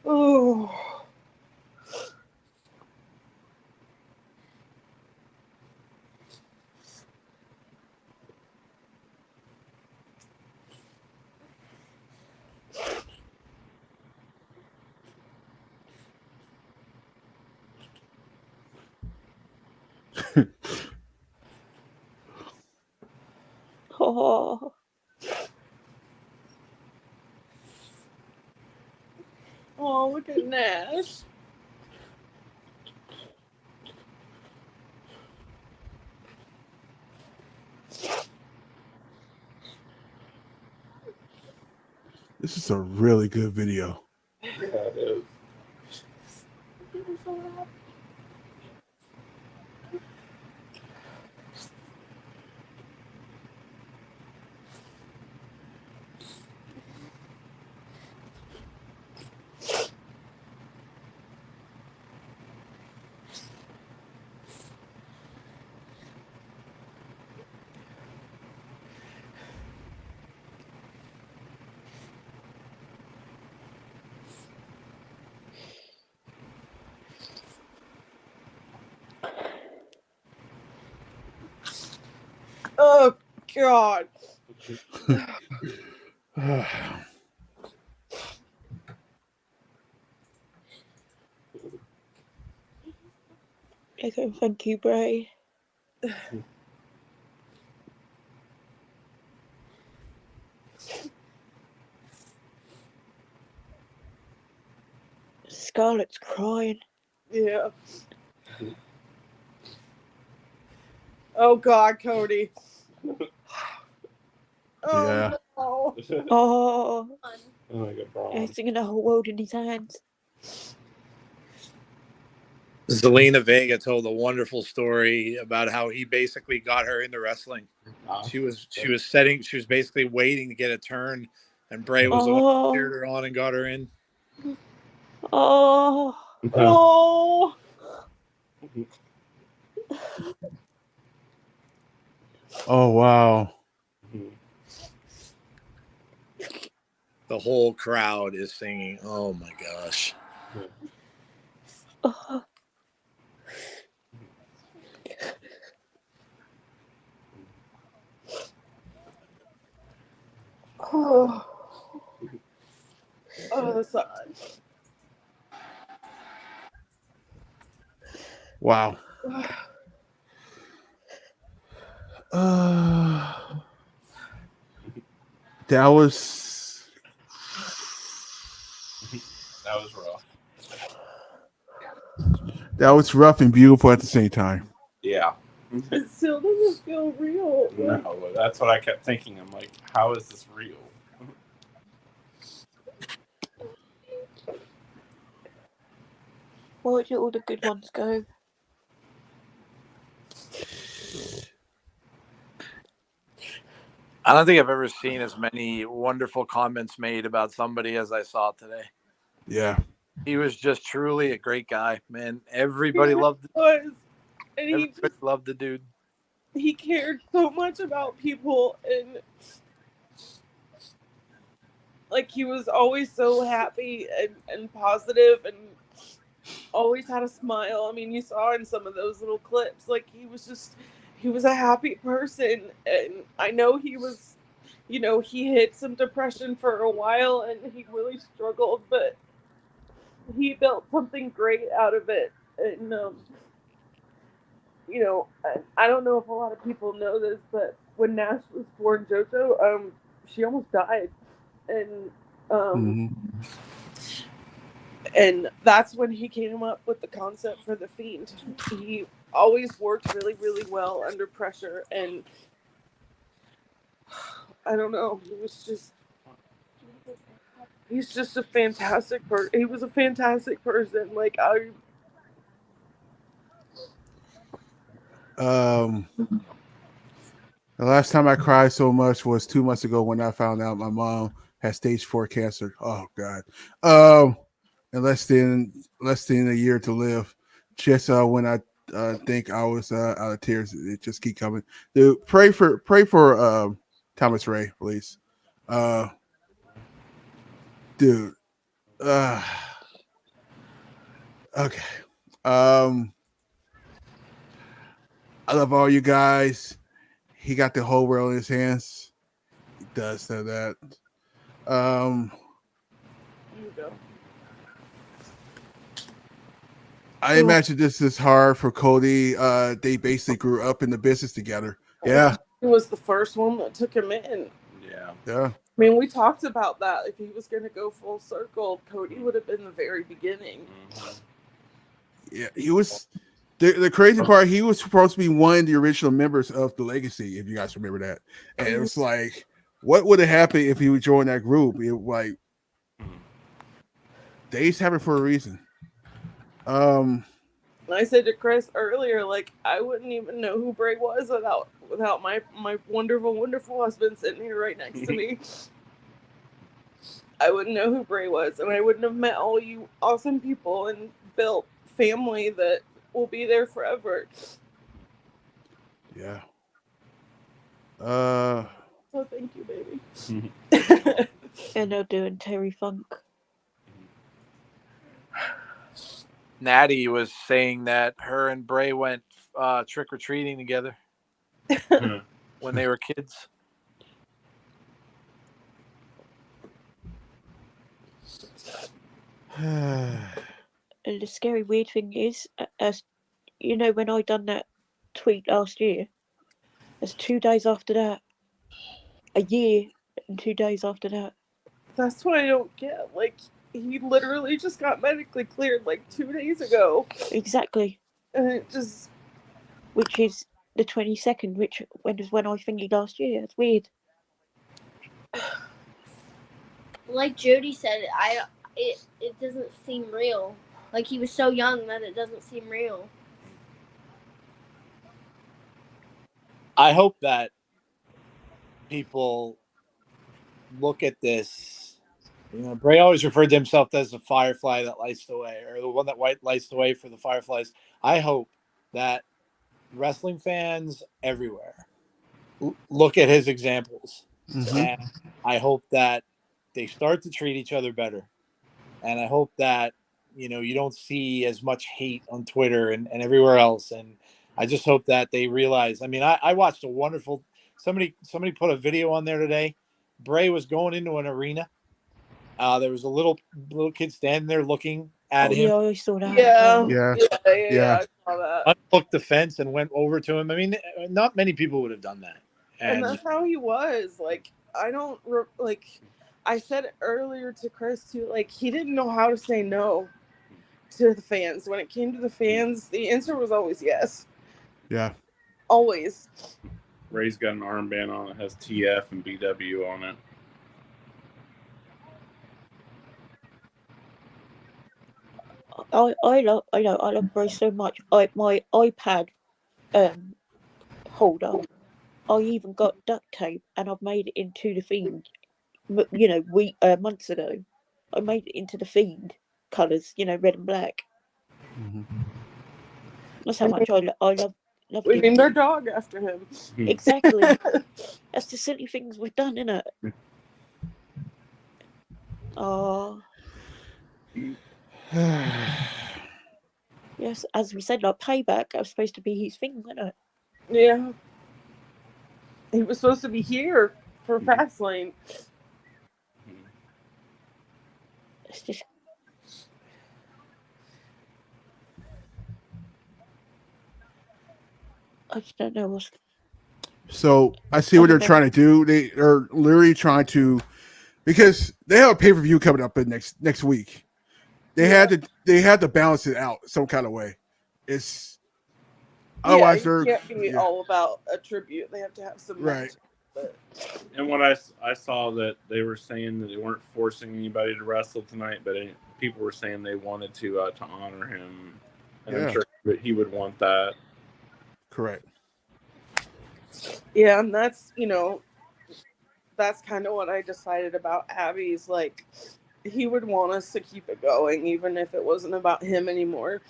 Oh. Oh, Oh, look at Nash. This is a really good video. Yeah, it is. Oh, God. okay, thank you, Bray. Scarlett's crying. Yeah. Oh, God, Cody. Oh, Yeah. no. Oh, Oh my God, he's singing the whole world in his hands. Zelina Vega told a wonderful story about how he basically got her into wrestling. She was basically waiting to get a turn, and Bray was the one who cheered her on and got her in. Oh, Oh. Oh, wow. The whole crowd is singing. Oh my gosh. oh. Oh. Oh, that sucks. Wow. That was rough. That was rough and beautiful at the same time. Yeah. It still doesn't feel real. No, that's what I kept thinking. I'm like, how is this real? Where did all the good ones go? I don't think I've ever seen as many wonderful comments made about somebody as I saw today. Yeah. He was just truly a great guy, man. Everybody loved And everybody loved the dude. He cared so much about people, and Like, he was always so happy and positive and always had a smile. I mean, you saw in some of those little clips, like, he was a happy person. And I know he was, he hit some depression for a while and he really struggled, but he built something great out of it. And, I don't know if a lot of people know this, but when Nash was born, JoJo, she almost died. And, and that's when he came up with the concept for The Fiend. He always worked really, really well under pressure, and I don't know, he's just a fantastic person. He was a fantastic person. Like, the last time I cried so much was 2 months ago when I found out my mom had stage 4 cancer. Oh God. And less than a year to live. Just when I think I was out of tears, it just keep coming. Dude, pray for Thomas Ray, please. Dude. Okay. I love all you guys. He got the whole world in his hands. He does know that. Here you go. I imagine this is hard for Cody. They basically grew up in the business together. Yeah. He was the first one that took him in. Yeah. I mean, we talked about that. If he was going to go full circle, Cody would have been the very beginning. Yeah, he was. The crazy part, he was supposed to be one of the original members of the Legacy, if you guys remember that. And it was like, what would have happened if he would join that group? It like, days happen for a reason. I said to Chris earlier, like, I wouldn't even know who Bray was without my wonderful, wonderful husband sitting here right next to me. I wouldn't know who Bray was, and I wouldn't have met all you awesome people and built family that will be there forever. Yeah. So thank you, baby. And they're doing Terry Funk. Natty was saying that her and Bray went trick-or-treating together when they were kids. And the scary weird thing is, as you know, when I done that tweet last year, it's 2 days after that, a year and 2 days after that. That's what I don't get. Like, he literally just got medically cleared like 2 days ago. Exactly. And it just... Which is the 22nd, which was when I thingied last year. It's weird. Like Jody said, it doesn't seem real. Like, he was so young that it doesn't seem real. I hope that people look at this. You know, Bray always referred to himself as the firefly that lights the way, or the one that lights the way for the fireflies. I hope that wrestling fans everywhere look at his examples. And I hope that they start to treat each other better. And I hope that, you know, you don't see as much hate on Twitter and everywhere else. And I just hope that they realize, I mean, I watched a wonderful, somebody put a video on there today. Bray was going into an arena. There was a little kid standing there looking at him. Yeah, I saw that. Yeah. I saw that. Unhooked the fence and went over to him. I mean, not many people would have done that. And that's how he was. Like, I said it earlier to Chris too, like, he didn't know how to say no to the fans. When it came to the fans, the answer was always yes. Yeah. Always. Ray's got an armband on it, has TF and BW on it. I love Bray so much. My iPad holder, I even got duct tape and I've made it into the Fiend. You know, months ago, I made it into the Fiend colours. You know, red and black. That's how much I love. We named our dog after him. Exactly. That's the silly things we've done, isn't it? Oh. Yes, as we said, like Payback, that was supposed to be his thing, wasn't it? Yeah. He was supposed to be here for Fastlane. It's just. I just don't know what's. So I see what they're trying to do. They are literally trying to, because they have a pay-per-view coming up in next week. They had to balance it out some kind of way. It's otherwise it can't be all about a tribute. They have to have some right. But. And what I saw that they were saying that they weren't forcing anybody to wrestle tonight, but people were saying they wanted to honor him, and I'm sure that he would want that. Correct. Yeah, and that's that's kind of what I decided about Abby's. Like, he would want us to keep it going, even if it wasn't about him anymore.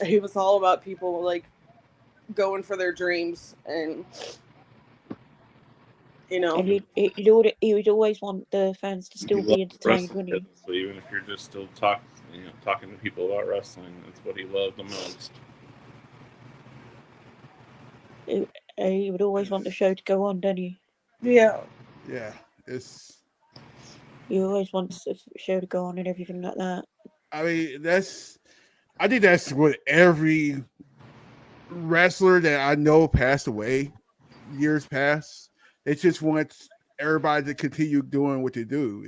He was all about people like going for their dreams, and And he would always want the fans to still be entertained, wouldn't he? So even if you're just still talking to people about wrestling, that's what he loved the most. He would always want the show to go on, don't he? Yeah. Yeah. He always wants the show to go on and everything like that. I mean, I think that's what every wrestler that I know passed away years past. They just want everybody to continue doing what they do.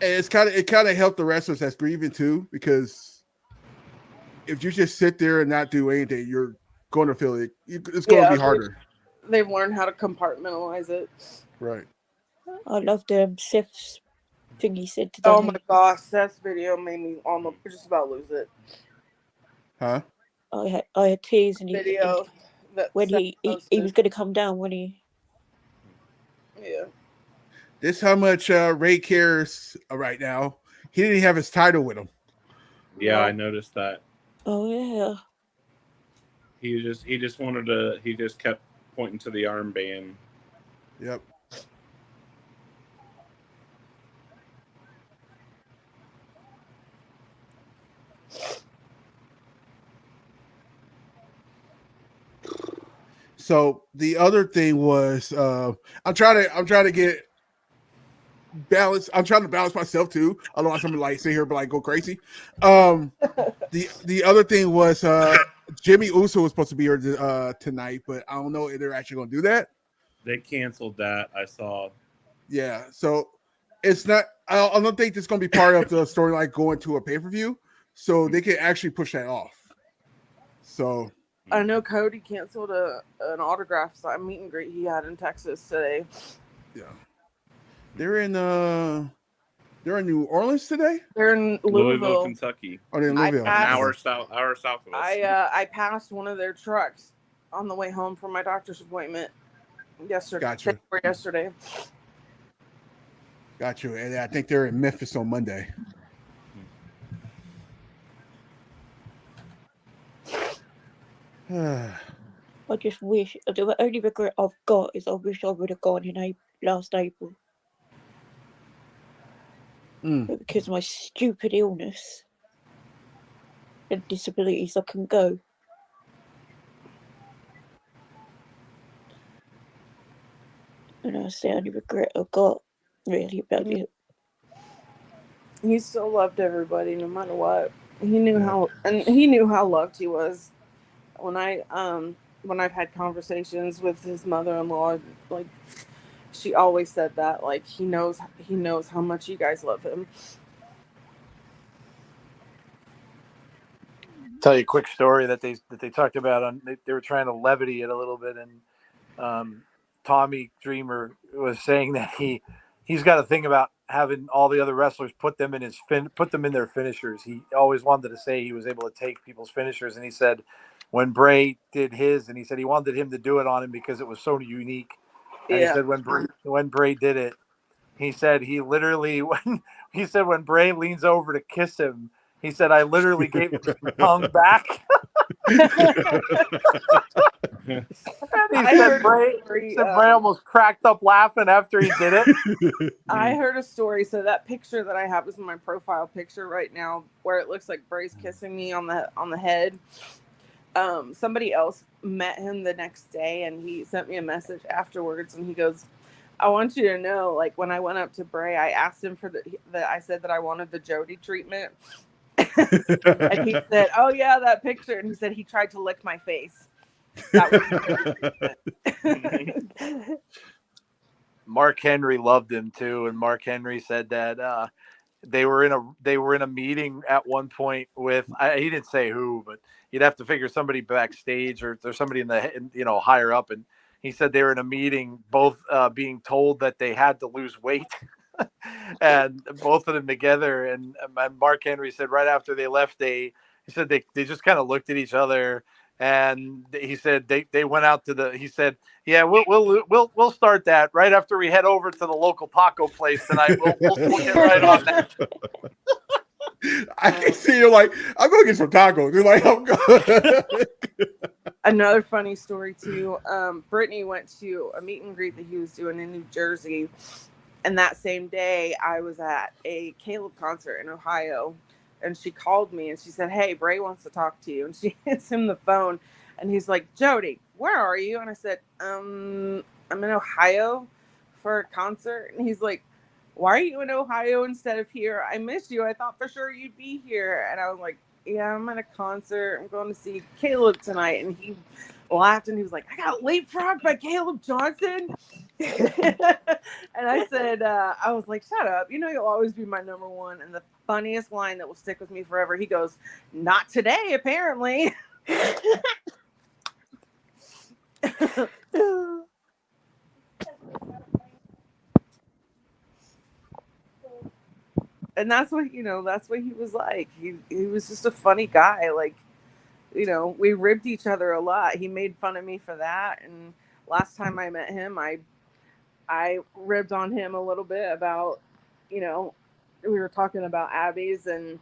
It kind of helped the wrestlers that's grieving too, because if you just sit there and not do anything, you're going to feel it. It's going to be harder. They've learned how to compartmentalize it. Right. I loved Seth's thing he said today. Oh my gosh, Seth's video made me almost just about lose it. Huh? I had tears in video when he was going to come down when he. Yeah. This how much Ray cares right now. He didn't have his title with him. Yeah, I noticed that. Oh yeah. He just wanted to. He just kept pointing to the armband. Yep. So the other thing was, I'm trying to get balance. I'm trying to balance myself too. Otherwise, I'm gonna like sit here and like go crazy. The other thing was, Jimmy Uso was supposed to be here tonight, but I don't know if they're actually gonna do that. They canceled that. I saw. Yeah, so it's not. I don't think it's gonna be part of the storyline going to a pay-per-view, so they can actually push that off. So. I know Cody canceled an autograph meet and greet he had in Texas today. Yeah, they're in New Orleans today. They're in Louisville, Kentucky. Oh, they're in Louisville. An hour south of us. I passed one of their trucks on the way home from my doctor's appointment yesterday. Gotcha. Yesterday. Got you. And I think they're in Memphis on Monday. I just wish the only regret I've got is I wish I would have gone in last April. But because of my stupid illness and disabilities, I couldn't go. And that's the only regret I've got really about it. He still loved everybody no matter what. He knew how loved he was. When I've had conversations with his mother-in-law, like she always said that, like he knows how much you guys love him. Tell you a quick story that they talked about on. They were trying to levity it a little bit, and Tommy Dreamer was saying that he's got a thing about having all the other wrestlers put them in their finishers. He always wanted to say he was able to take people's finishers, and he said when Bray did his, and he said he wanted him to do it on him because it was so unique. And he said when Bray did it, he said he literally when Bray leans over to kiss him, he said I literally gave him his tongue back. Bray almost cracked up laughing after he did it. I heard a story. So that picture that I have is my profile picture right now, where it looks like Bray's kissing me on the head. Somebody else met him the next day, and he sent me a message afterwards, and he goes, I want you to know, like, when I went up to Bray, I asked him for I said that I wanted the Jody treatment. And he said, oh yeah, that picture. And he said he tried to lick my face. That was Mark Henry loved him too, and Mark Henry said that they were in a meeting at one point with he didn't say who, but you'd have to figure somebody backstage or there's somebody in the higher up, and he said they were in a meeting, both being told that they had to lose weight. And both of them together, and Mark Henry said right after they left, he said they just kind of looked at each other, and he said they went out to he said, yeah, we'll start that right after we head over to the local taco place tonight. We'll get right on that. I can see you like, I'm gonna get some tacos. You're like, I'm good. Another funny story too. Brittany went to a meet and greet that he was doing in New Jersey. And that same day, I was at a Caleb concert in Ohio, and she called me and she said, hey, Bray wants to talk to you. And she hands him the phone, and he's like, Jody, where are you? And I said, I'm in Ohio for a concert. And he's like, why are you in Ohio instead of here? I miss you. I thought for sure you'd be here. And I was like, yeah, I'm at a concert. I'm going to see Caleb tonight. And he laughed and he was like, I got leapfrogged by Caleb Johnson. And I said, I was like, shut up. You know, you'll always be my number one. And the funniest line that will stick with me forever, he goes, not today, apparently. And that's what he was like. He was just a funny guy. Like, you know, we ribbed each other a lot. He made fun of me for that. And last time I met him, I ribbed on him a little bit about, you know, we were talking about Abby's, and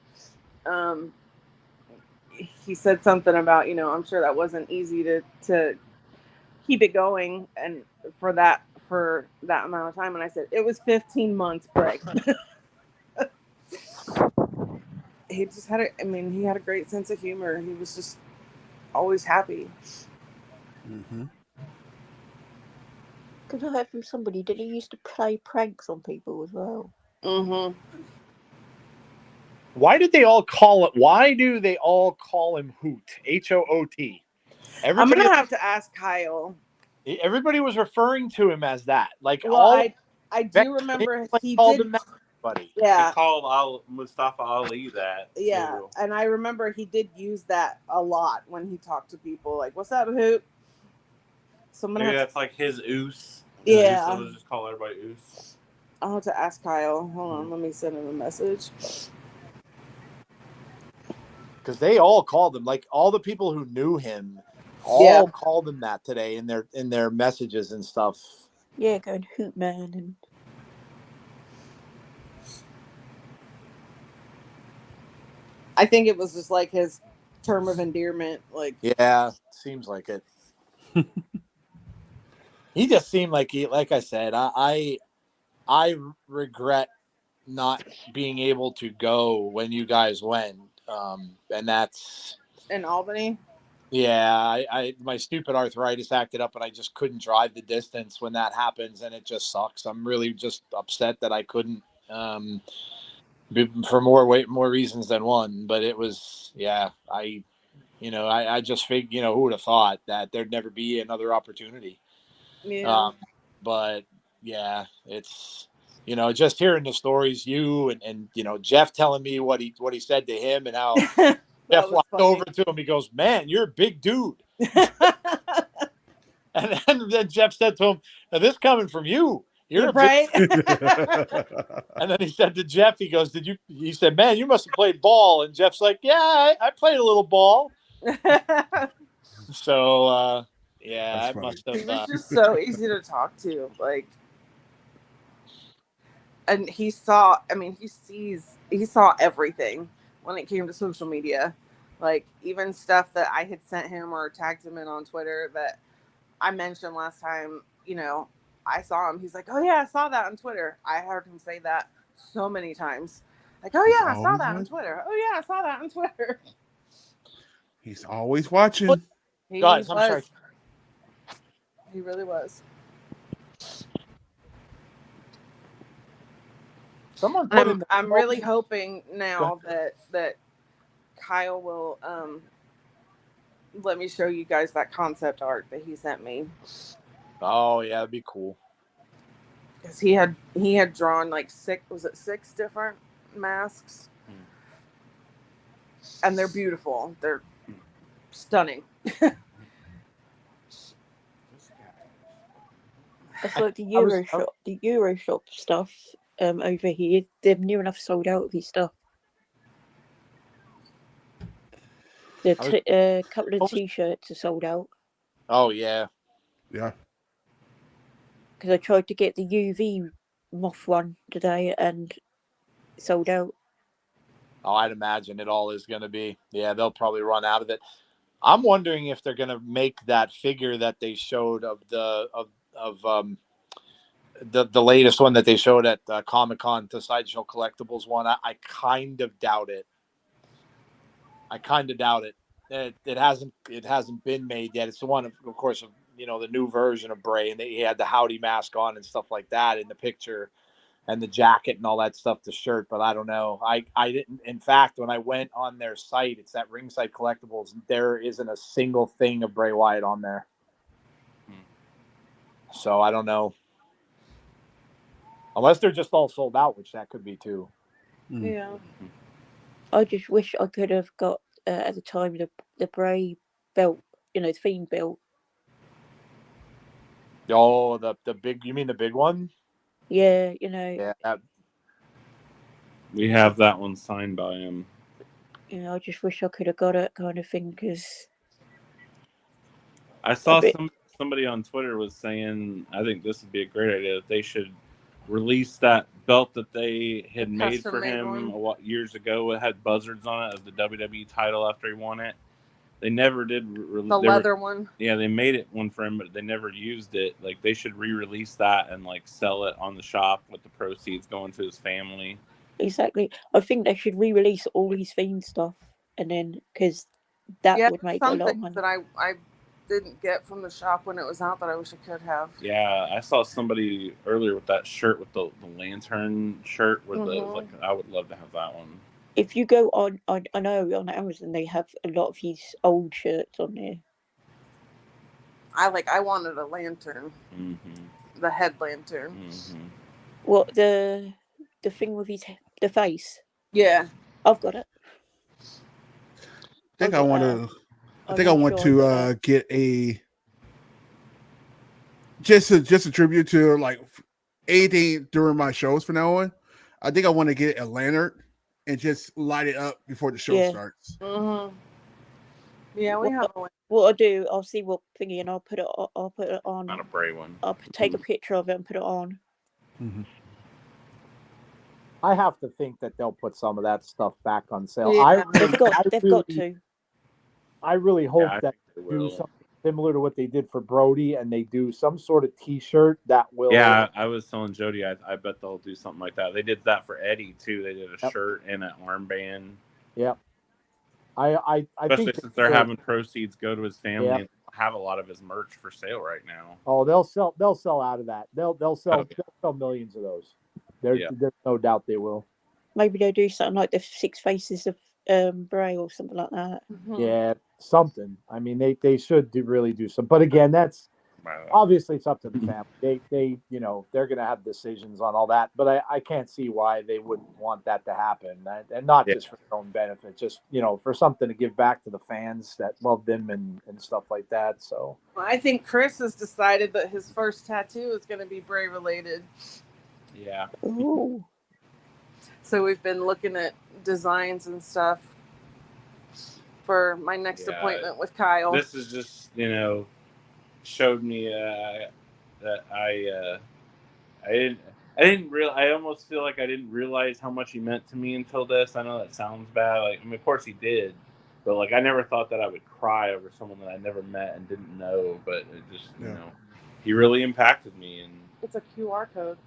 he said something about, you know, I'm sure that wasn't easy to keep it going and for that amount of time. And I said, it was 15 months, Greg. He just had he had a great sense of humor. He was just always happy. Mm-hmm. Because I heard from somebody that he used to play pranks on people as well. Mm-hmm. Why do they all call him Hoot? Hoot. I'm gonna have to ask Kyle. Everybody was referring to him as that. Like, well, I do remember he called did. Him that, buddy. Yeah, he called Mustafa Ali that. Yeah, too. And I remember he did use that a lot when he talked to people. Like, "What's up, Hoot?" So I'm gonna maybe that's like his oos. Yeah, so just call everybody oos. I'll have to ask Kyle. Hold on, let me send him a message. Because they all called him, like all the people who knew him, all called him that today in their messages and stuff. Yeah, going Hoot Man and. I think it was just like his term of endearment. Like, yeah, seems like it. He just seemed like like I said, I regret not being able to go when you guys went. And that's in Albany. Yeah, I my stupid arthritis acted up and I just couldn't drive the distance when that happens, and it just sucks. I'm really just upset that I couldn't, for more reasons than one. But it was, I just figured, who would have thought that there'd never be another opportunity. Yeah. But yeah, it's, just hearing the stories, you and Jeff telling me what he said to him and how Jeff walked over to him. He goes, "Man, you're a big dude." and then Jeff said to him, "Now this coming from you, you're right." And then he said to Jeff, he goes, he said, "Man, you must have played ball." And Jeff's like, "Yeah, I played a little ball." So, yeah, I must have. He was just so easy to talk to, like. And he saw everything when it came to social media. Like even stuff that I had sent him or tagged him in on Twitter that I mentioned last time, you know, I saw him. He's like, "Oh yeah, I saw that on Twitter." I heard him say that so many times. Like, "Oh He's yeah, I saw that on always Twitter. Oh yeah, I saw that on Twitter." he's always watching. He Guys, I'm was. sorry. He really was. Someone put in I'm the really hoping now that Kyle will let me show you guys that concept art that he sent me. Oh yeah, that'd be cool. Because he had drawn like six different masks, and they're beautiful. They're stunning. It's like the Euroshop stuff over here. They've near enough sold out of his stuff. The couple of T-shirts are sold out. Oh yeah. Yeah. Because I tried to get the UV moth one today and sold out. Oh, I'd imagine it all is going to be. Yeah, they'll probably run out of it. I'm wondering if they're going to make that figure that they showed of the latest one that they showed at Comic-Con, the Sideshow Collectibles one. I kind of doubt it. It hasn't been made yet. It's the one, of course, of the new version of Bray, and he had the Howdy mask on and stuff like that in the picture, and the jacket and all that stuff, the shirt. But I don't know. I didn't. In fact, when I went on their site, it's at Ringside Collectibles. There isn't a single thing of Bray Wyatt on there. So I don't know. Unless they're just all sold out, which that could be too. Yeah. I just wish I could have got at the time the Bray belt, the Fiend belt. Oh, the big. You mean the big one? Yeah, Yeah. We have that one signed by him. I just wish I could have got it, kind of thing. Because I saw somebody on Twitter was saying, I think this would be a great idea, that they should release that belt that they had made for him years ago. It had buzzards on it of the WWE title after he won it. They never did the leather one. Yeah, they made it one for him, but they never used it. Like, they should re-release that and like sell it on the shop with the proceeds going to his family. Exactly. I think they should re-release all his Fiend stuff, and then because that would make a lot of money. That I didn't get from the shop when it was out that I wish I could have. Yeah, I saw somebody earlier with that shirt with the lantern shirt with I would love to have that one. If you go on I know on Amazon they have a lot of his old shirts on there. I wanted a lantern. Mm-hmm. The head lantern. Mm-hmm. What, the thing with the face? Yeah. I've got it. I want to get a just a tribute to like anything during my shows from now on. I think I want to get a lantern and just light it up before the show starts. Mm-hmm. Yeah, we have one. What I'll do, I'll see what thingy, and I'll put it on. Not a Bray one. I'll take a picture of it and put it on. Mm-hmm. I have to think that they'll put some of that stuff back on sale. Yeah, they've got to. I really hope that they do something similar to what they did for Brody, and they do some sort of T-shirt that will. Yeah, I was telling Jody, I bet they'll do something like that. They did that for Eddie too. They did a shirt and an armband. Yep. I especially think since they're having proceeds go to his family and have a lot of his merch for sale right now. Oh, they'll sell out of that. They'll sell millions of those. There's no doubt they will. Maybe they'll do something like the 6 Faces of Bray or something like that. Mm-hmm. Yeah, something. I mean, they should really do some. But again, that's obviously it's up to the family. They they're going to have decisions on all that. But I can't see why they wouldn't want that to happen, and not just for their own benefit, just for something to give back to the fans that love them and stuff like that. So I think Chris has decided that his first tattoo is going to be Bray related. Yeah. Ooh. So we've been looking at designs and stuff for my next appointment with Kyle. This is just, showed me that I almost feel like I didn't realize how much he meant to me until this. I know that sounds bad. Of course he did, But like, I never thought that I would cry over someone that I never met and didn't know. But it just, you know, he really impacted me. And it's a QR code.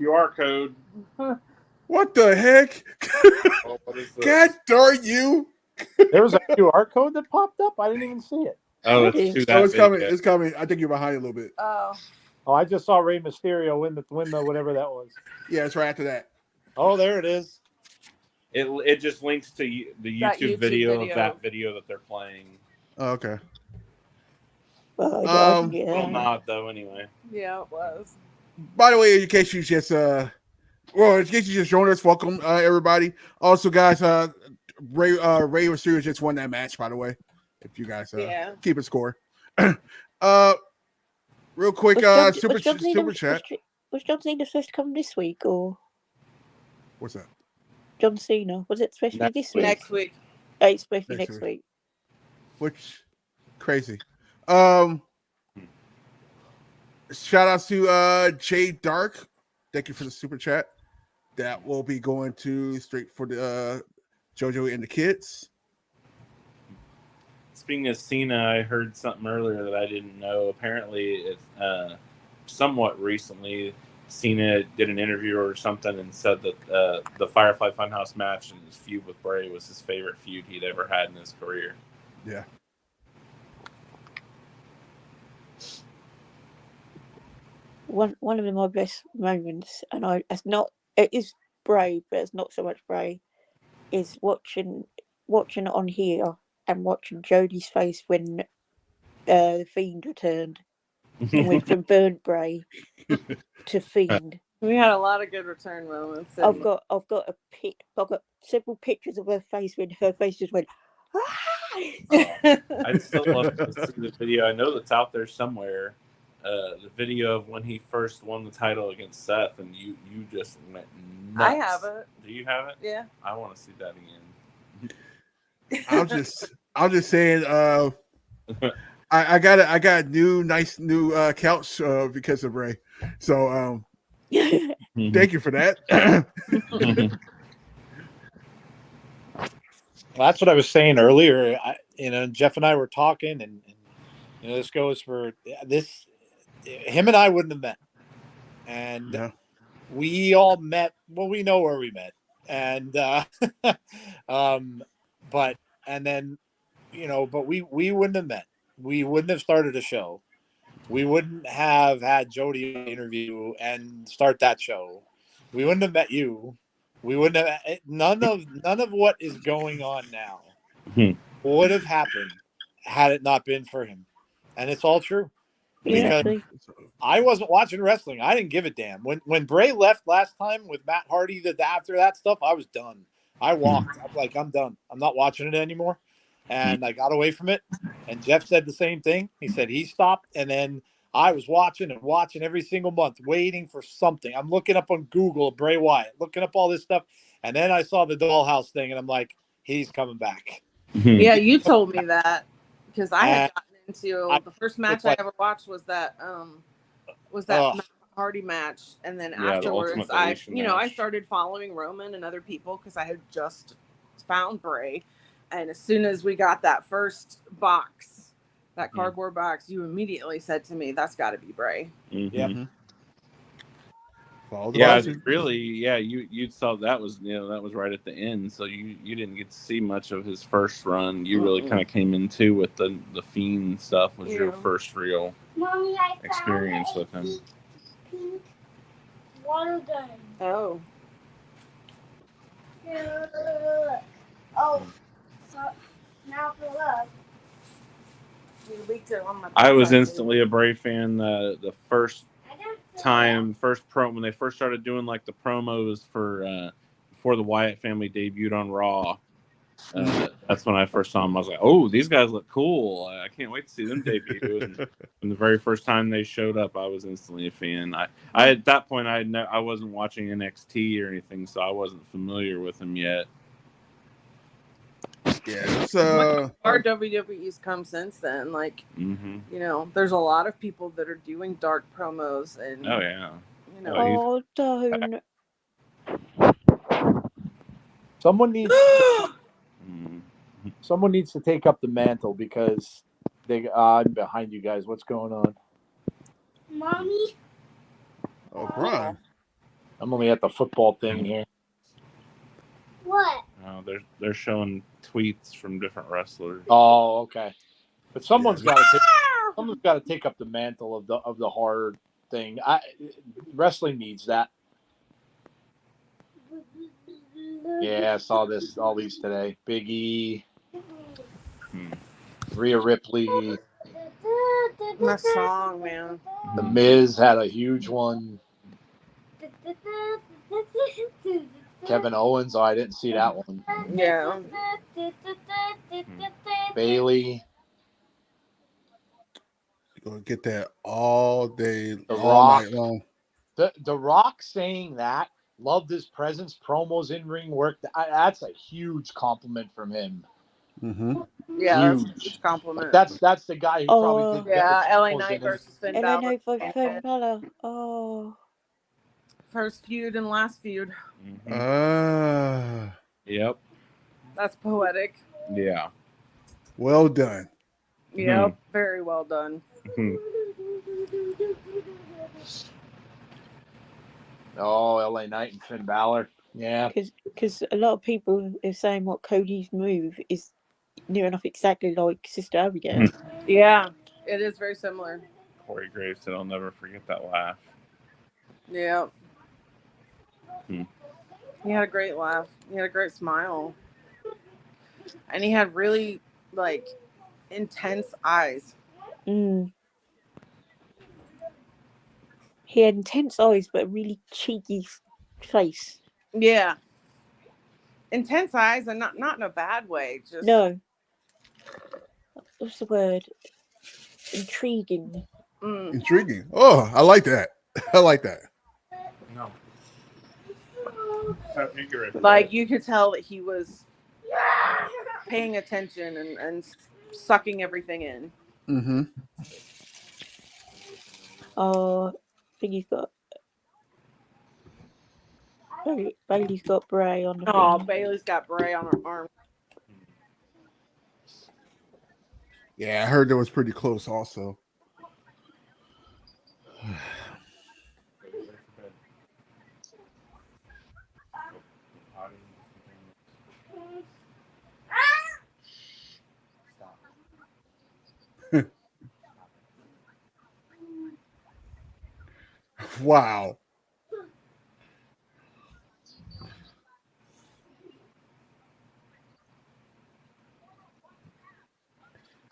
QR code. What the heck? Oh, what is this? God darn you! There was a QR code that popped up. I didn't even see it. Oh, What it's is- to that Oh, it's coming. video. It's coming. I think you're behind a little bit. Oh, Oh, I just saw Rey Mysterio win the whatever that was. Yeah, it's right after that. Oh, there it is. It just links to the That YouTube YouTube video of video. that video that they're playing. Oh, okay. Well, Yeah. Well, not though. Anyway. yeah, it was. By the way, in case you just in case you just joined us, welcome everybody. Also, guys, Ray Mysterio just won that match. By the way, if you guys keep it score. Real quick, super chat. Was John Cena supposed to come this week, or What's that? John Cena? Was it supposed to be this week? Next week. Oh, it's supposed to be Next next week. Which crazy. Shout out to Jay Dark. Thank you for the super chat. That will be going to straight for the JoJo and the kids. Speaking of Cena, I heard something earlier that I didn't know. Apparently, it's somewhat recently, Cena did an interview or something and said that the Firefly Funhouse match and his feud with Bray was his favorite feud he'd ever had in his career. Yeah. One of my best moments, and it is Bray, but it's not so much Bray, is watching it on here and watching Jodie's face when the Fiend returned and went from burnt Bray to Fiend. We had a lot of good return moments. I've got several pictures of her face when her face just went. I'd still love to see the video. I know that's out there somewhere. The video of when he first won the title against Seth, and you just went nuts. I have it. Do you have it? Yeah. I want to see that again. I'm just saying. I got nice new couch because of Ray. So thank you for that. Well, that's what I was saying earlier. Jeff and I were talking, and this goes for this. Him and I wouldn't have met, and we all met. Well, we know where we met, and but we wouldn't have met. We wouldn't have started a show. We wouldn't have had Jody interview and start that show. We wouldn't have met you. We wouldn't have none of what is going on now would have happened had it not been for him. And it's all true. Because I wasn't watching wrestling. I didn't give a damn. When Bray left last time with Matt Hardy, after that stuff, I was done. I walked. I'm like, I'm done. I'm not watching it anymore. And I got away from it. And Jeff said the same thing. He said he stopped. And then I was watching every single month, waiting for something. I'm looking up on Google Bray Wyatt, looking up all this stuff. And then I saw the Dollhouse thing, and I'm like, he's coming back. Yeah, you told me that because I had gotten into the first match I ever watched was that Matt Hardy match, and then afterwards I started following Roman and other people because I had just found Bray, and as soon as we got that first box, that cardboard box, you immediately said to me, "That's got to be Bray." Mm-hmm. Yeah. You saw that was right at the end, so you didn't get to see much of his first run. You really kind of came into with the Fiend stuff was your first real experience with him. Pink water gun. Oh. So now for love. I was instantly a Bray fan. The first time, when they first started doing like the promos for before the Wyatt family debuted on Raw. That's when I first saw them. I was like, "Oh, these guys look cool! I can't wait to see them debut." And the very first time they showed up, I was instantly a fan. I at that point I wasn't watching NXT or anything, so I wasn't familiar with them yet. Yeah, so our WWE's come since then. Like, there's a lot of people that are doing dark promos, and don't. Someone needs. Someone needs to take up the mantle because I'm behind you guys. What's going on? Mommy. Oh, Brian. I'm only at the football thing here. What? Oh, they're showing tweets from different wrestlers. Oh, okay. But someone's got to take up the mantle of the horror thing. Wrestling needs that. Yeah, I saw all these today. Big E, Rhea Ripley. That song, man. The Miz had a huge one. Kevin Owens. Oh, I didn't see that one. Yeah. Bailey. Gonna get that all day, The all Rock. night long. The Rock saying that, loved his presence, promos, in-ring work. That's a huge compliment from him. Mm-hmm. Yeah, Huge. that's a huge compliment. That's the guy who probably did. Yeah, the LA promos Knight in his- versus Finn LA Balor. Knight Finn Balor. Oh. First feud and last feud. Yep. That's poetic. Yeah. Well done. Yep, very well done. Oh, LA Knight and Finn Balor. Yeah. Because a lot of people are saying what Cody's move is near enough exactly like Sister Abigail. Yeah, it is very similar. Corey Graves said, "I'll never forget that laugh." Yeah. He had a great laugh. He had a great smile. And he had really, intense eyes. He had intense eyes, but a really cheeky face. Yeah. Intense eyes, and not in a bad way. Just No. What's the word? Intriguing. Intriguing. Oh, I like that. I like that. No. Like, you could tell that he was paying attention and sucking everything in. Mm-hmm. Oh, I think he's got... Bailey's got Bray on the thing. Bailey's got Bray on her arm. Yeah, I heard that was pretty close also. Wow.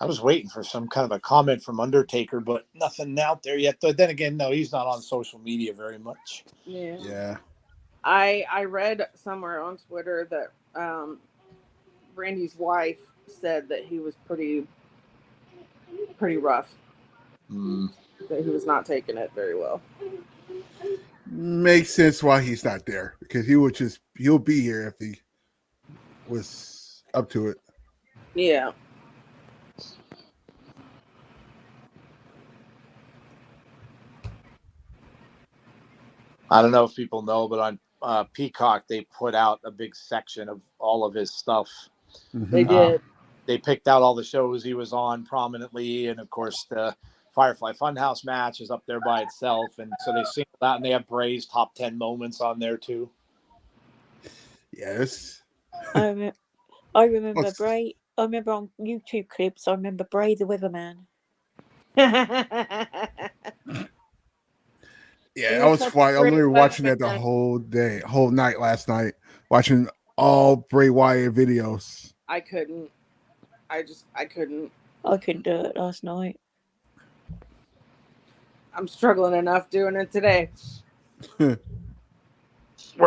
I was waiting for some kind of a comment from Undertaker, but nothing out there yet. But then again, no, he's not on social media very much. Yeah. I read somewhere on Twitter that Randy's wife said that he was pretty rough. That he was not taking it very well. Makes sense why he's not there, because he'll be here if he was up to it. Yeah. I don't know if people know, but on Peacock, they put out a big section of all of his stuff. They did. They picked out all the shows he was on prominently. And, of course, the Firefly Funhouse match is up there by itself. And so they singled out, and they have Bray's top 10 moments on there, too. Yes. I remember Bray. I remember on YouTube clips, I remember Bray the Weatherman. Yeah, I was fine. I literally watching that the whole night last night, watching all Bray Wyatt videos. I couldn't. I couldn't. I couldn't do it last night. I'm struggling enough doing it today. We're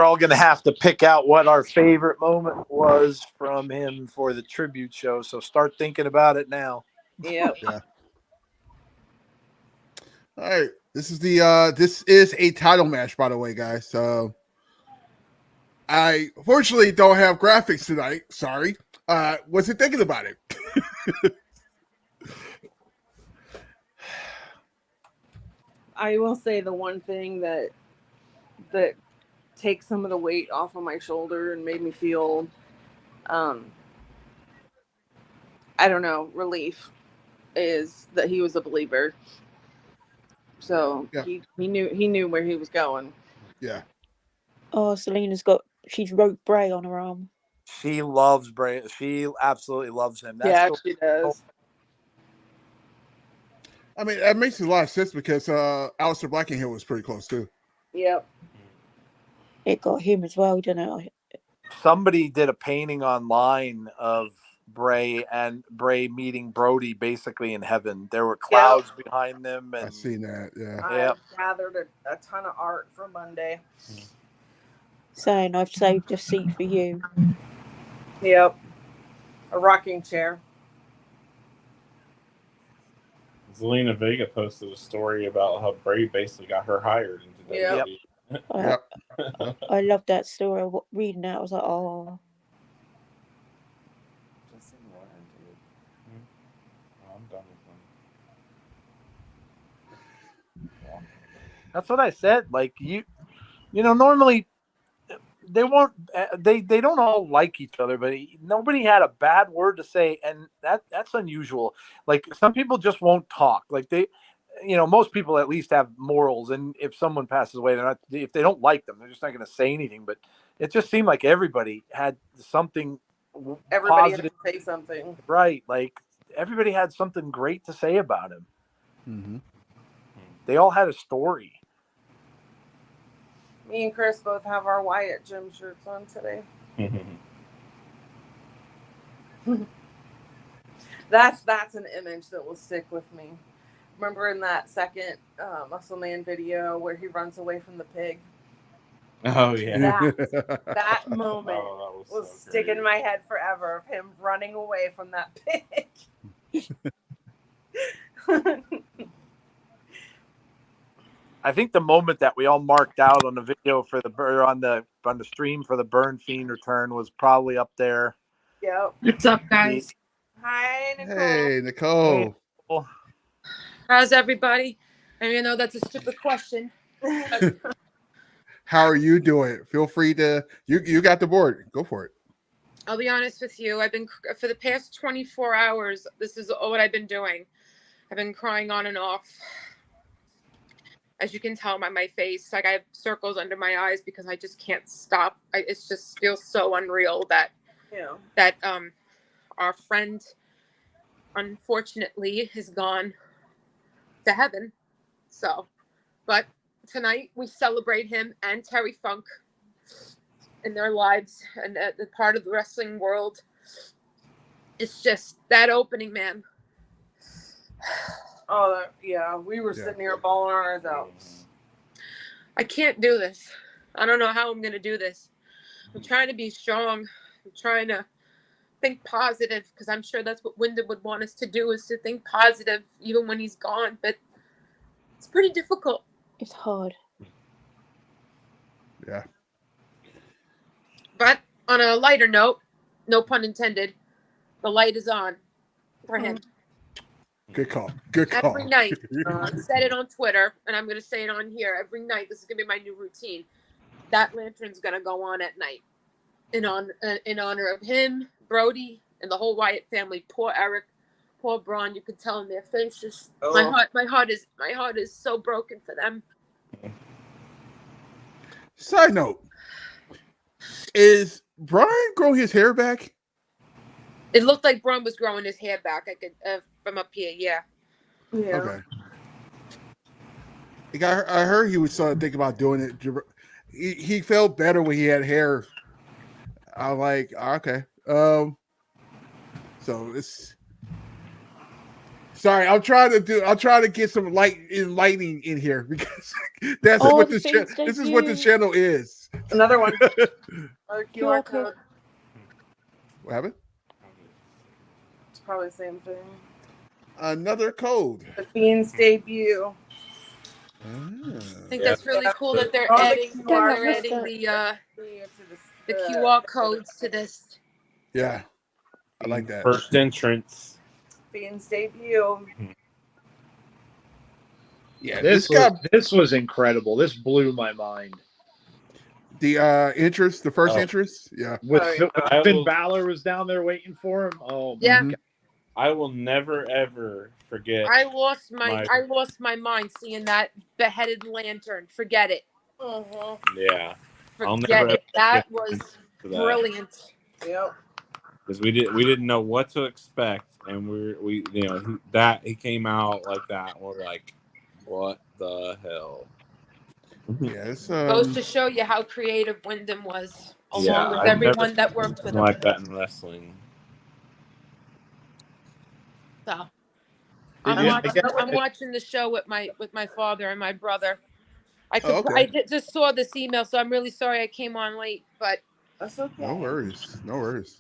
all going to have to pick out what our favorite moment was from him for the tribute show. So start thinking about it now. Yep. Yeah. All right. This is a title match, by the way, guys. So I fortunately don't have graphics tonight. Sorry. Wasn't thinking about it. I will say the one thing that takes some of the weight off of my shoulder and made me feel I don't know, relief is that he was a believer. So he knew where he was going. Yeah. Oh, she's wrote Bray on her arm. She loves Bray. She absolutely loves him. She does. I mean, that makes a lot of sense because Aleister Black in here was pretty close too. Yep. It got him as well, didn't it? Somebody did a painting online of Bray and Bray meeting Brody basically in heaven. There were clouds behind them. And I've seen that. Yeah. I gathered a ton of art for Monday. Saying I've saved a seat for you. Yep. A rocking chair. Zelina Vega posted a story about how Bray basically got her hired into WWE. I love that story. Reading that, I was like, oh. I'm done with them. That's what I said. Like you know, normally they won't. They don't all like each other, but nobody had a bad word to say, and that's unusual. Like some people just won't talk. Like they, you know, most people at least have morals, and if someone passes away, they're not. If they don't like them, they're just not going to say anything. But it just seemed like everybody had something. Everybody positive. had to say something, right? Like everybody had something great to say about him. Mm-hmm. They all had a story. Me and Chris both have our Wyatt gym shirts on today. That's an image that will stick with me. Remember in that second Muscle Man video where he runs away from the pig? Oh yeah. That moment will so stick great. in my head forever of him running away from that pig. I think the moment that we all marked out on the video for on the stream for the Burn Fiend return was probably up there. Yep. What's up, guys? Hi, Nicole. Hey, Nicole. Hey, Nicole. How's everybody? I know that's a stupid question. How are you doing? Feel free to. You got the board. Go for it. I'll be honest with you. I've been for the past 24 hours. This is what I've been doing. I've been crying on and off. As you can tell by my face, like I have circles under my eyes because I just can't stop. It just feels so unreal that our friend unfortunately has gone to heaven. So, but tonight we celebrate him and Terry Funk in their lives and the part of the wrestling world. It's just that opening, man. Oh, yeah. We were sitting here bawling our eyes out. I can't do this. I don't know how I'm going to do this. I'm trying to be strong. I'm trying to think positive because I'm sure that's what Windham would want us to do is to think positive even when he's gone. But it's pretty difficult. It's hard. Yeah. But on a lighter note, no pun intended, the light is on for him. Good call. Good call. Every night, I said it on Twitter, and I'm going to say it on here. Every night, this is going to be my new routine. That lantern's going to go on at night in honor of him, Brody, and the whole Wyatt family. Poor Eric, poor Braun. You could tell in their faces. Oh. My heart is so broken for them. Side note: is Brian growing his hair back? It looked like Braun was growing his hair back. I could from up here, yeah. Okay. I heard he was thinking about doing it. He felt better when he had hair. I'm like, okay. So it's. Sorry, I'll try to get some enlightening in here because this is what the channel is. Another one. QR code. What happened? It's probably the same thing. Another code. The Fiend's debut. I think that's really cool that they're adding the QR codes to this. Yeah, I like that. First entrance. Fiend's debut. Yeah, this was incredible. This blew my mind. The the first entrance, yeah. With Finn Balor was down there waiting for him. Oh, yeah. God. I will never ever forget. I lost my mind seeing that beheaded lantern. Forget it. Yeah, I'll Forget never ever it. That forget was that. brilliant. Yep. Because we didn't know what to expect, and he came out like that. And we're like, what the hell? Yeah, it's Goes to show you how creative Windham was, along Yeah, with I've everyone never that worked with seen him. like that in wrestling. So Yeah, I'm watching the show with my father and my brother. okay. I just saw this email, so I'm really sorry I came on late, but That's okay. No worries. No worries.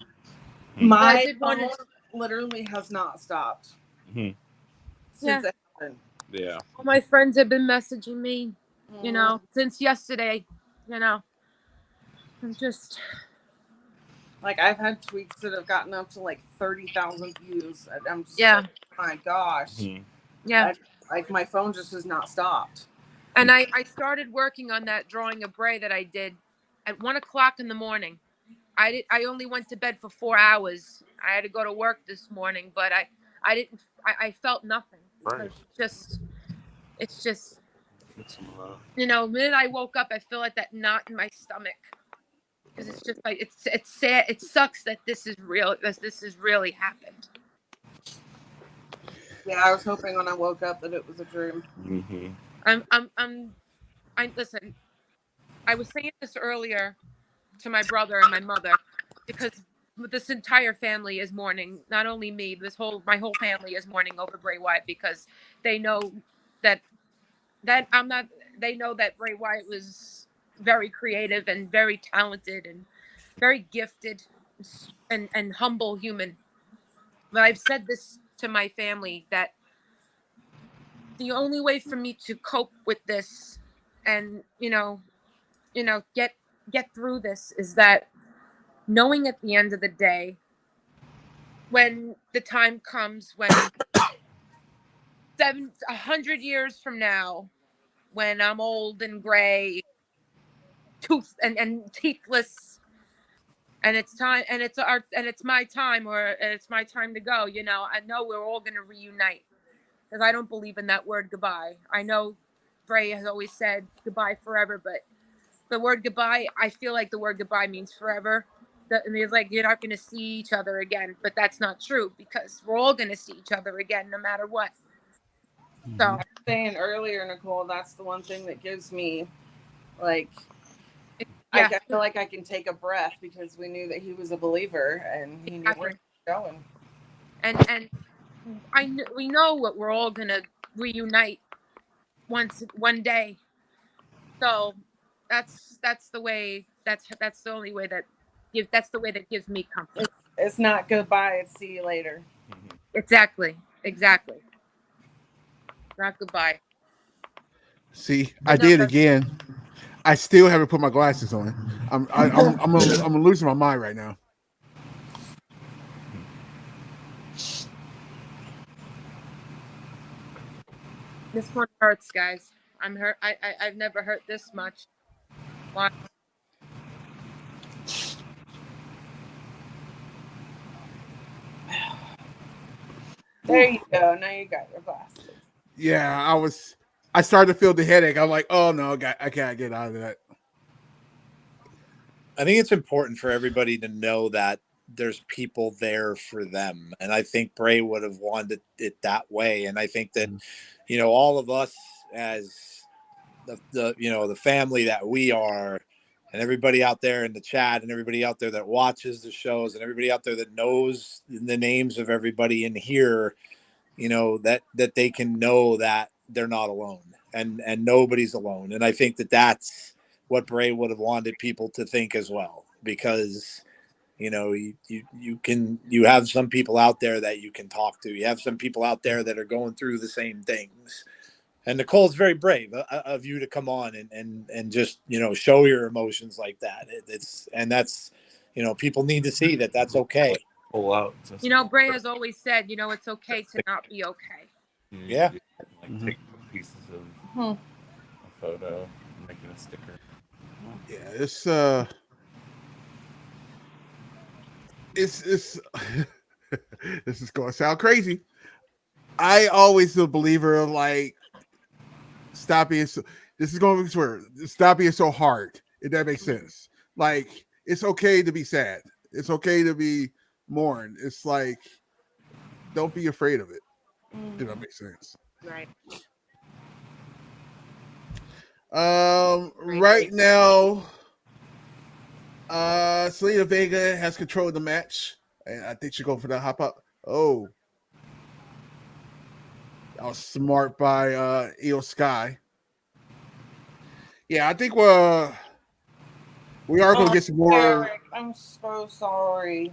My I did want phone to. literally has not stopped Mhm. since it happened. Yeah. All my friends have been messaging me, since yesterday. I'm just Like, I've had tweets that have gotten up to like 30,000 views. I'm just yeah, like, oh my gosh. Mhm. yeah. Like, my phone just has not stopped. And I started working on that drawing of Bray that I did at 1:00 in the morning. I only went to bed for 4 hours. I had to go to work this morning, but I didn't. I felt nothing. Right. It's just the minute I woke up, I feel like that knot in my stomach because it's just like it's sad. It sucks that this is real. This has really happened. Yeah, I was hoping when I woke up that it was a dream. Mm-hmm. Listen. I was saying this earlier to my brother and my mother because this entire family is mourning. Not only me, my whole family is mourning over Bray Wyatt because they know that I'm not. They know that Bray Wyatt was very creative and very talented and very gifted and humble human. But I've said this to my family that the only way for me to cope with this and get through this is that knowing at the end of the day when the time comes when 100 years from now when I'm old and gray tooth and teethless and it's time and it's my time or it's my time to go, I know we're all going to reunite because I don't believe in that word goodbye. I know Bray has always said goodbye forever, but the word goodbye, I feel like the word goodbye means forever. And it's like you're not going to see each other again, but that's not true because we're all going to see each other again no matter what. So I was saying earlier, Nicole, that's the one thing that gives me, like, yeah, I feel like I can take a breath because we knew that he was a believer and he knew where he was going. And we know what we're all going to reunite one day. So that's the way. That's the only way that's the way that gives me comfort. It's not goodbye. It's see you later. Exactly. Not goodbye. See, I did again. I still haven't put my glasses on. I'm losing my mind right now. This one hurts, guys. I'm hurt. I've never hurt this much. Why? There you go. Now you got your glasses. Yeah, I started to feel the headache. I'm like, oh no, I can't get out of that. I think it's important for everybody to know that there's people there for them. And I think Bray would have wanted it that way. And I think that, all of us as the family that we are, and everybody out there in the chat and everybody out there that watches the shows and everybody out there that knows the names of everybody in here, that they can know that they're not alone and nobody's alone. And I think that that's what Bray would have wanted people to think as well, because, you have some people out there that you can talk to. You have some people out there that are going through the same things. And Nicole's very brave of you to come on and just, show your emotions like that. That's, people need to see that that's okay. Pull out. Bray has always said, it's okay to not be okay. Yeah. Like take pieces of a photo, making a sticker. Yeah, it's this is going to sound crazy. I always a believer of like, stop being so. This is going to be swear. Stop being so hard. If that makes sense. Like, it's okay to be sad. It's okay to be mourn. It's like, don't be afraid of it. If that makes sense. Right. Right now, Selena Vega has control of the match, and I think she'll go for the hop up. Oh, that was smart by Io Sky. Yeah, I think we are going to get some more. Eric, I'm so sorry.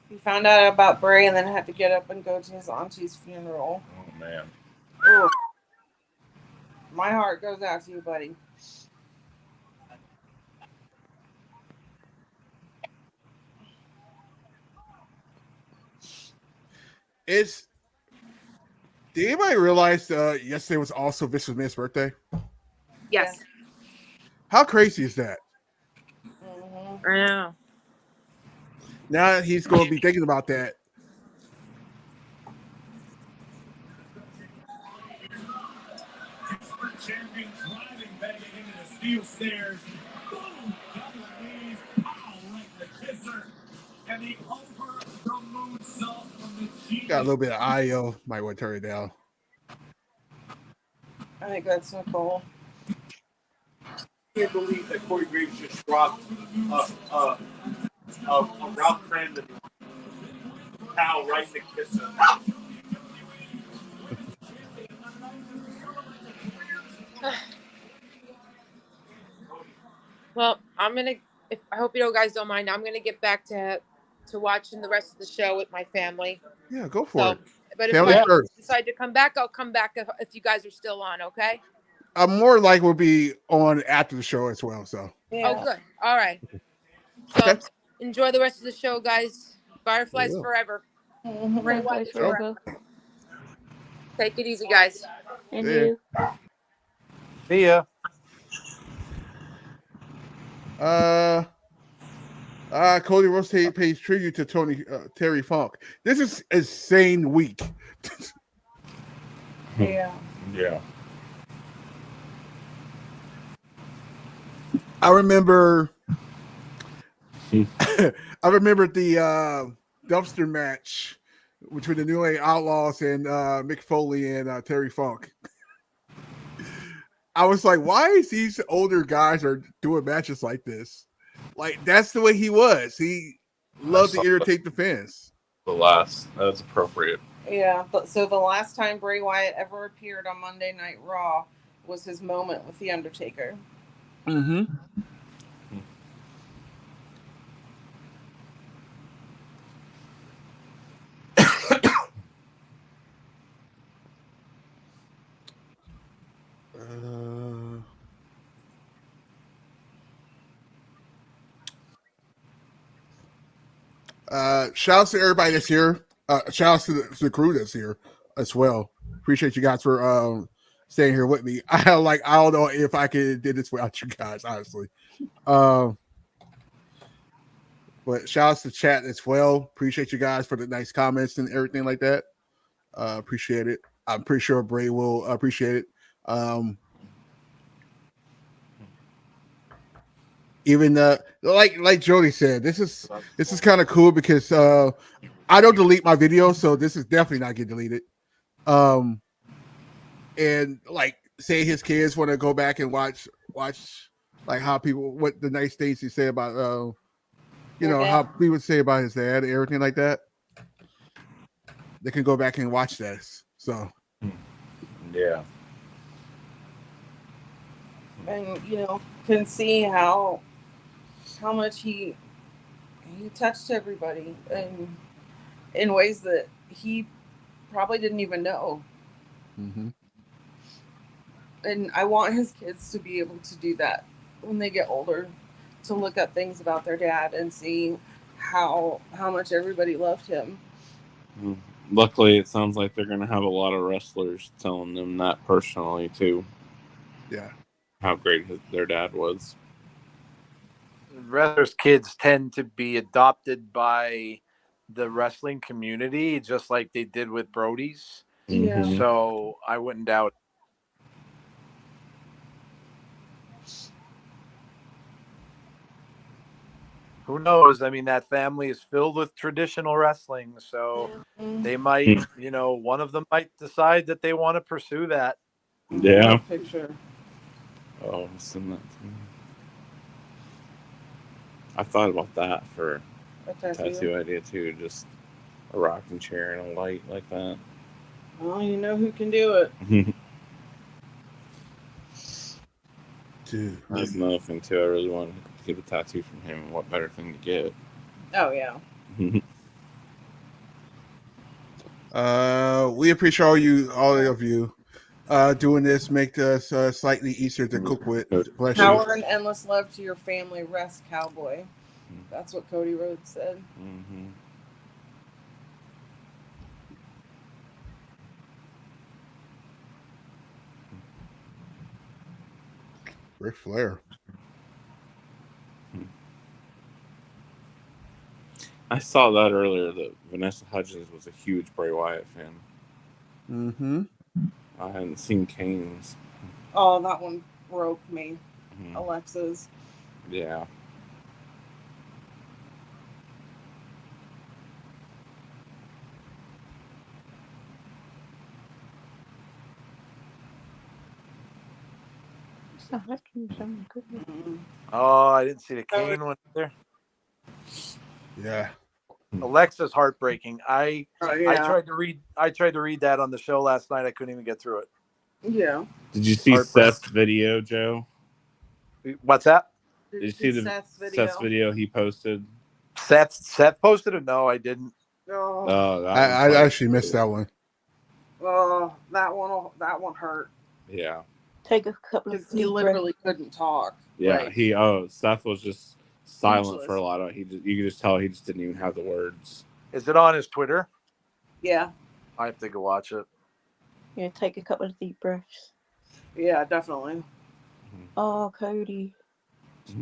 He found out about Bray and then had to get up and go to his auntie's funeral. Oh man. Ugh. My heart goes out to you, buddy. Did anybody realize yesterday was also Vince McMahon's birthday? Yes. How crazy is that? I know. Now he's going to be thinking about that. Got a little bit of IO. Might want to turn it down. I think that's so cool. I can't believe that Corey Graves just dropped a Ralph Brandon towel right in the kisser. Well, I'm gonna. I hope you guys don't mind. I'm gonna get back to watching the rest of the show with my family. Yeah, go for it. But Family if I first. decide to come back, I'll come back if you guys are still on. Okay. I'm more like will be on after the show as well. So. Yeah. Oh, good. All right. So Okay. enjoy the rest of the show, guys. Fireflies forever. Fireflies forever. Take it easy, guys. And you. See ya. Cody Rose pays tribute to Terry Funk. This is a insane week. Yeah. Yeah. I remember the dumpster match between the New Age Outlaws and Mick Foley and Terry Funk. I was like, why is these older guys are doing matches like this? Like, that's the way he was. He loved to irritate the fans. That's appropriate. Yeah. So the last time Bray Wyatt ever appeared on Monday Night Raw was his moment with The Undertaker. Mm-hmm. Shouts to everybody that's here. Shouts to the crew that's here as well. Appreciate you guys for staying here with me. I don't know if I could did this without you guys, honestly. But shouts to chat as well. Appreciate you guys for the nice comments and everything like that. Appreciate it. I'm pretty sure Bray will appreciate it. Even like Jody said, this is kind of cool because I don't delete my videos, so this is definitely not getting deleted. And like say his kids want to go back and watch like how people what the nice things he say about how people say about his dad and everything like that. They can go back and watch this. So yeah. And can see how much he touched everybody and in ways that he probably didn't even know. Mm-hmm. And I want his kids to be able to do that when they get older, to look up things about their dad and see how much everybody loved him. Luckily, it sounds like they're going to have a lot of wrestlers telling them that personally too. Yeah. How great their dad was. Wrestlers' kids tend to be adopted by the wrestling community, just like they did with Brody's. Yeah. Mhm. So I wouldn't doubt. Who knows? I mean, that family is filled with traditional wrestling, so they might, one of them might decide that they want to pursue that. Yeah. Picture. Oh, I'll send that to me. I thought about that for A a tattoo idea too. Just a rocking chair and a light like that. Well, you know who can do it. Dude. That's another thing too. I really want to get a tattoo from him. What better thing to get? Oh yeah. We appreciate all of you doing this. Make us slightly easier to cook with. Bless you. Power and endless love to your family. Rest, cowboy. That's what Cody Rhodes said. Mm-hmm. Ric Flair. I saw that earlier that Vanessa Hudgens was a huge Bray Wyatt fan. Mm-hmm. I hadn't seen Kane's. Oh, that one broke me. Mhm. Alexa's. Yeah. Oh, I didn't see the Kane one there. Yeah. Alexa's heartbreaking. I yeah. tried to read that on the show last night. I couldn't even get through it. Yeah. Did you see Seth's video, Joe? What's that? Did you see the Seth's video he posted? Seth posted it? No, I didn't. Oh, I actually missed that one. Oh, that one hurt. Yeah. Take a couple of Because he literally couldn't talk. Yeah, Like, Seth was just silent Speechless. for a lot of. You could just tell he just didn't even have the words. Is it on his Twitter? Yeah. I have to go watch it. Yeah, take a couple of deep breaths. Yeah, definitely. Oh, Cody.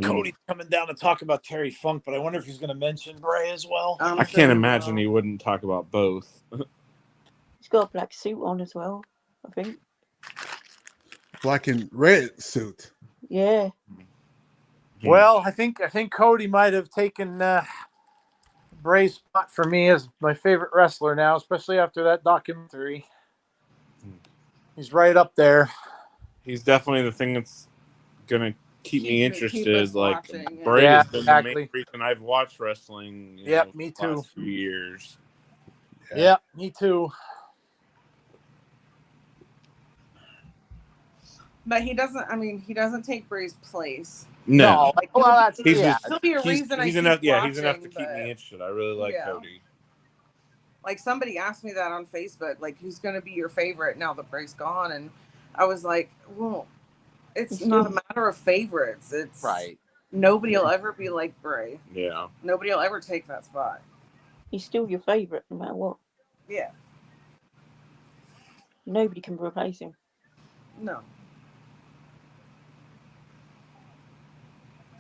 Cody's coming down to talk about Terry Funk, but I wonder if he's going to mention Bray as well. I can't imagine he wouldn't talk about both. He's got a black suit on as well, I think. Black and red suit. Yeah. Well, I think Cody might have taken Bray's spot for me as my favorite wrestler now, especially after that documentary. He's right up there. He's definitely the thing that's gonna keep me interested. Like watching, Bray yeah, has been the main reason I've watched wrestling. Yep, me the too. last few years. Yeah, me too. But he doesn't. I mean, he doesn't take Bray's place. No, like, well, that's he's just There'll be a reason he's I enough. keep Yeah, he's enough to watching, keep me but- interested. I really like Yeah. Cody. Like somebody asked me that on Facebook, like who's going to be your favorite now that Bray's gone, and I was like, well, it's not a matter of favorites. It's right. Nobody will ever be like Bray. Yeah. Nobody will ever take that spot. He's still your favorite no matter what. Yeah. Nobody can replace him. No.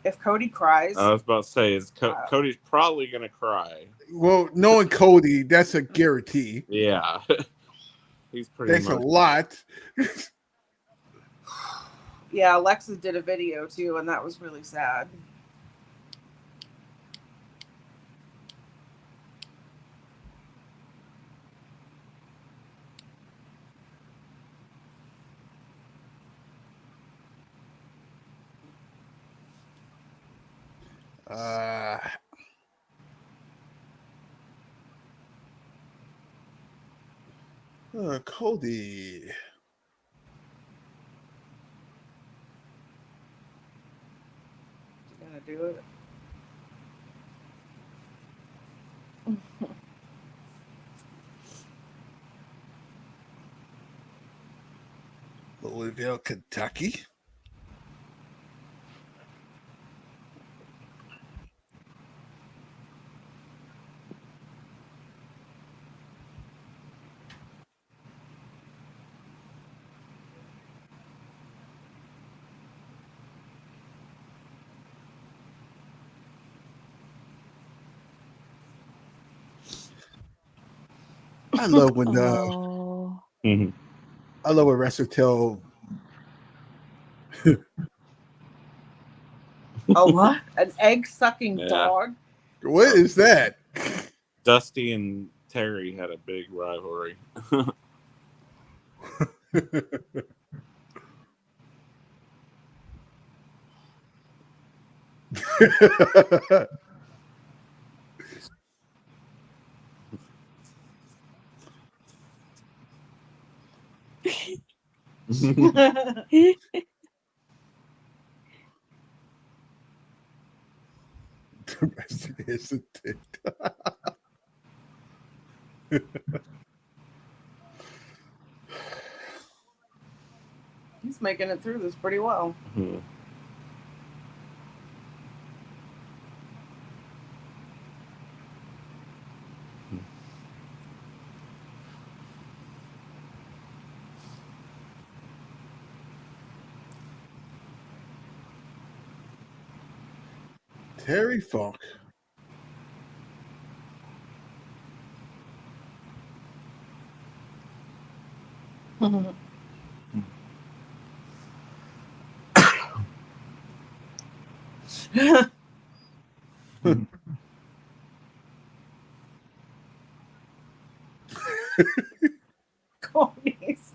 If Cody cries, I was about to say, Cody's probably gonna cry. Well, knowing Cody, that's a guarantee. Yeah. He's pretty. That's a lot. yeah, Alexis did a video too, and that was really sad. Cody. You gonna do it? Louisville, Kentucky. I love when I love when wrestlers tell. Oh, what? An egg sucking dog? What is that? Dusty and Terry had a big rivalry. The rest of it is a dick. He's making it through this pretty well. 'Terry Funk. Conies.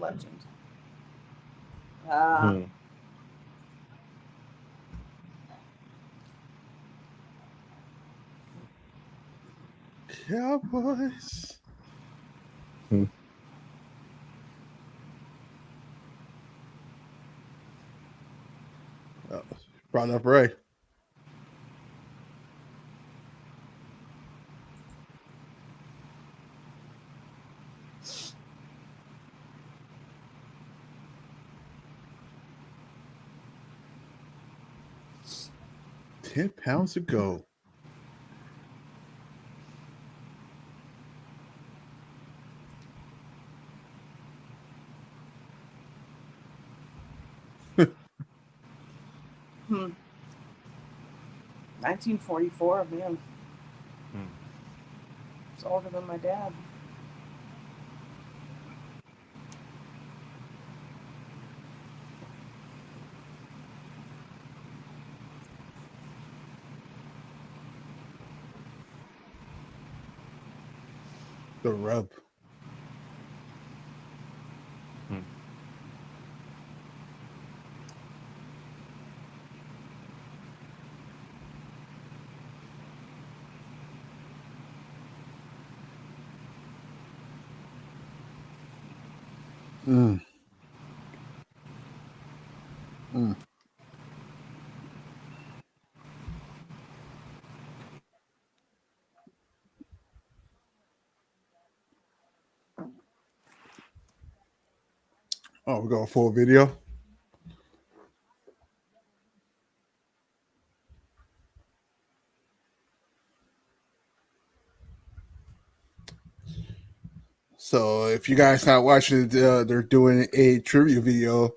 Legend. Cowboys. Oh, brought up Ray. £10 to go. Hmm. 1944, man. It's older than my dad. The rub. Mm. Mm. Oh, we're going full video. So if you guys not watching, they're doing a tribute video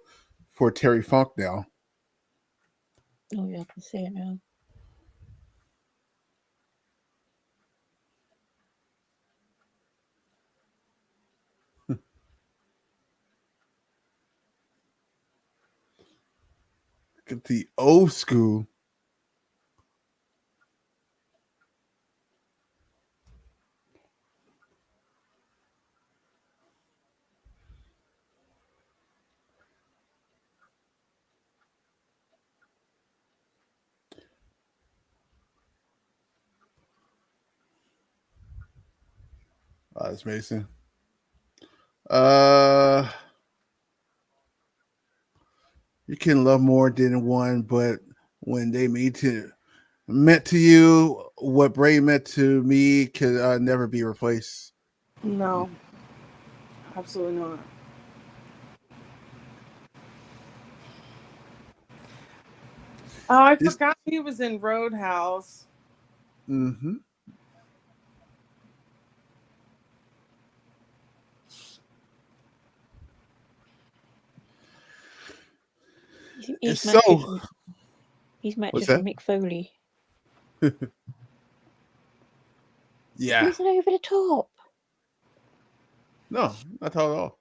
for Terry Funk now. Oh yeah, I can see it now. Look at the old school. That's Mason. You can love more than one, but when they meant to you, what Bray meant to me can never be replaced. No, absolutely not. Oh, I forgot he was in Roadhouse. Mm-hmm. He's making His matches What's with that? Mick Foley. Yeah. He's over the top. No, not at all.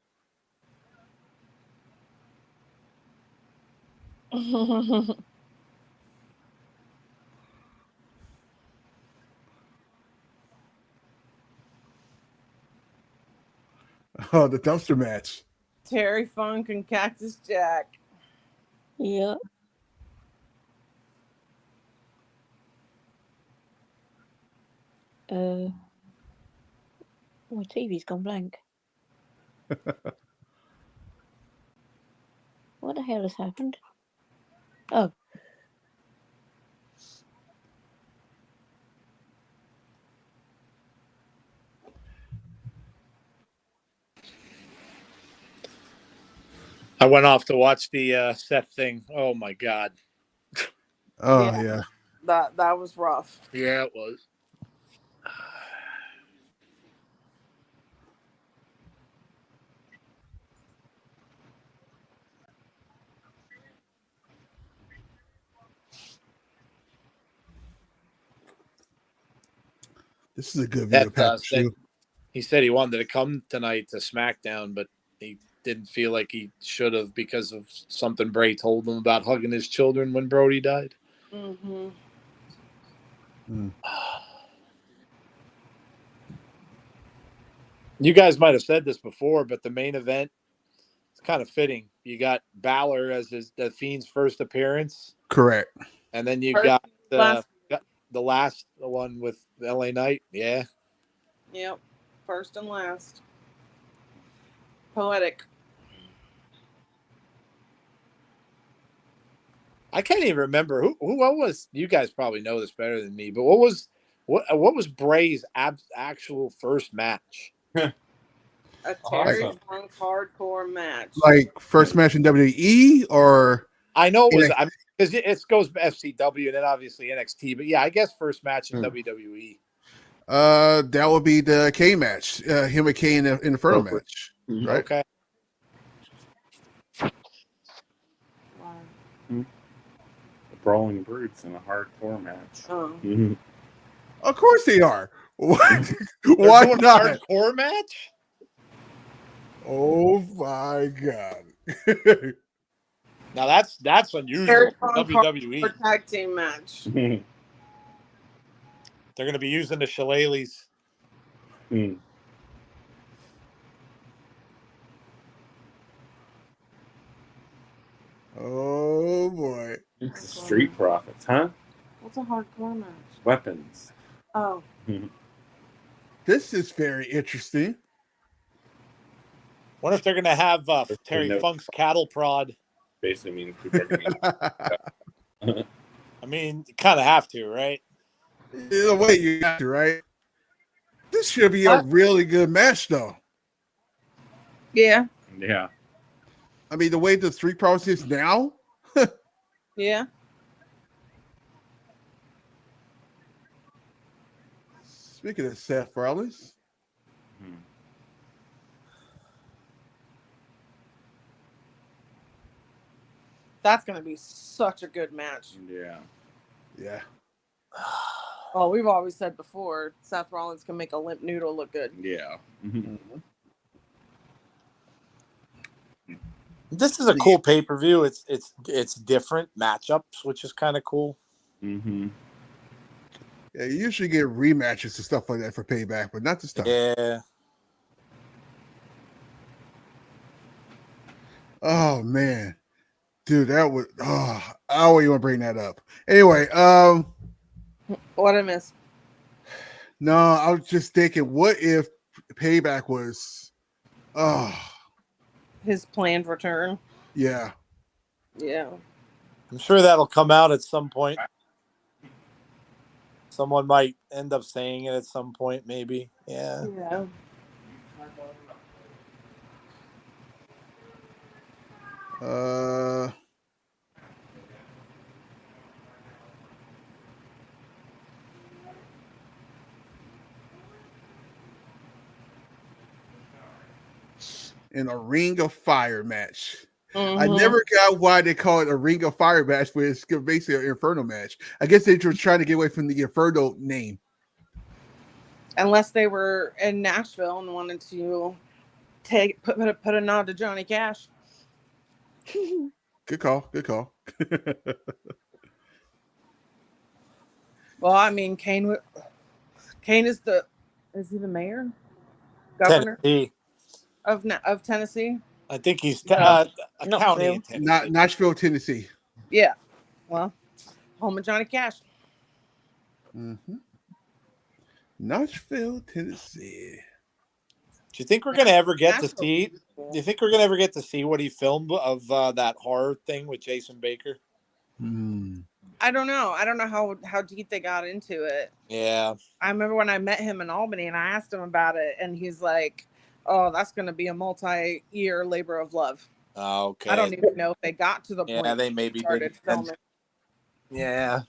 Oh, the dumpster match. Terry Funk and Cactus Jack. Yeah. My TV's gone blank. What the hell has happened? Oh. I went off to watch the Seth thing. Oh my god. Oh yeah. That was rough. Yeah, it was. This is a good video package. He said he wanted to come tonight to SmackDown, but he didn't feel like he should have because of something Bray told him about hugging his children when Brody died. Mm-hmm. You guys might have said this before, but the main event, it's kind of fitting. You got Balor as the Fiend's first appearance. Correct. And then you got the last one with LA Knight. Yeah. Yep. First and last. Poetic. I can't even remember what was. You guys probably know this better than me, but what was Bray's actual first match? A Terry Funk hardcore match. Like first match in WWE, or I know it was because it goes FCW and then obviously NXT, but yeah, I guess first match in WWE. That would be the K match. Him and K in the Inferno match, right? Okay. The Brawling Brutes in a hardcore match. Oh. Mm-hmm. Of course they are. Why doing not? A hardcore match? Oh my god! Now that's unusual for WWE. Tag team match. They're going to be using the shillelaghs. Oh boy! It's the Street Profits, huh? What's a hardcore match? Weapons. Oh. This is very interesting. Wonder if they're going to have Terry Funk's cattle prod. Basically means people are going I mean, you kind of have to, right? In a way, you have to, right? This should be a really good match, though. Yeah. Yeah. I mean, the way the Street Profits is now. Yeah. Speaking of Seth Rollins. That's going to be such a good match. Yeah. Yeah. Well, we've always said before, Seth Rollins can make a limp noodle look good. Yeah. This is a cool pay-per-view. It's different matchups, which is kind of cool. Yeah, you usually get rematches and stuff like that for Payback, but not this time. Yeah. Oh man, dude, that would. Oh, I always want to bring that up. Anyway, What I miss? No, I was just thinking, what if Payback was, his planned return? Yeah. Yeah. I'm sure that'll come out at some point. Someone might end up saying it at some point, maybe. Yeah. Yeah. In a Ring of Fire match. I never got why they call it a Ring of Fire match, where it's basically an Inferno match. I guess they were trying to get away from the Inferno name. Unless they were in Nashville and wanted to put a nod to Johnny Cash. Good call. Good call. Well, I mean, Kane is he the mayor, governor Tennessee. of Tennessee? I think he's No, a not county Phil. in Tennessee. Nashville, Tennessee. Yeah. Well, home of Johnny Cash. Mm-hmm. Nashville, Tennessee. Do you think we're gonna ever get to Nashville's see? beautiful. Do you think we're gonna ever get to see what he filmed of that horror thing with Jason Baker? I don't know. I don't know how deep they got into it. Yeah. I remember when I met him in Albany and I asked him about it, and he's like, "Oh, that's going to be a multi-year labor of love." Okay. I don't even know if they got to the point. Yeah, they maybe started didn't. filming. Yeah.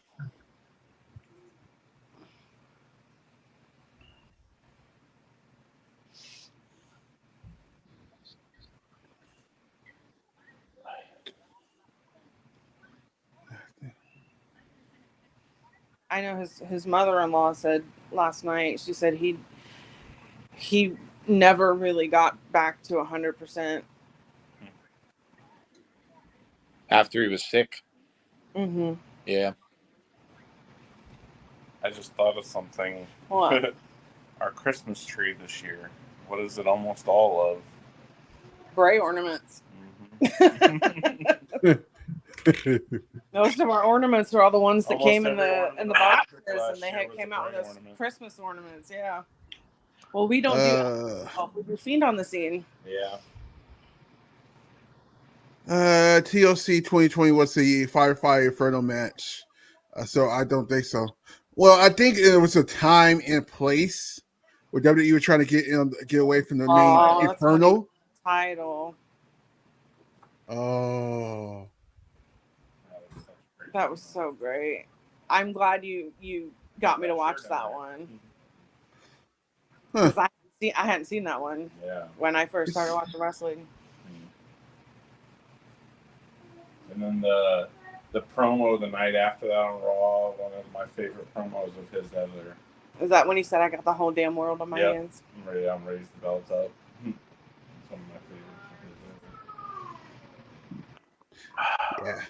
I know his mother-in-law said last night. She said he never really got back to 100%. After he was sick. Mm-hmm. Yeah. I just thought of something. What? Our Christmas tree this year. What is it almost all of? Bray ornaments. Mm-hmm. Most of our ornaments are all the ones that Almost came in the every boxes, ornament and they last year was came a out with Bray those ornament. Christmas ornaments. Yeah. Well, we don't do that. We do Fiend on the Scene. Yeah. TLC 2020 was the Firefly Inferno match, so I don't think so. Well, I think it was a time and place where WWE were trying to get away from the name Inferno title. Oh, that was so great. I'm glad you got me to watch that one. Because I hadn't seen that one when I first started watching wrestling. And then the promo the night after that on Raw, one of my favorite promos of his ever. Is that when he said, "I got the whole damn world on my hands"? I'm raised the belt up. It's one of my favorites of his ever. yeah.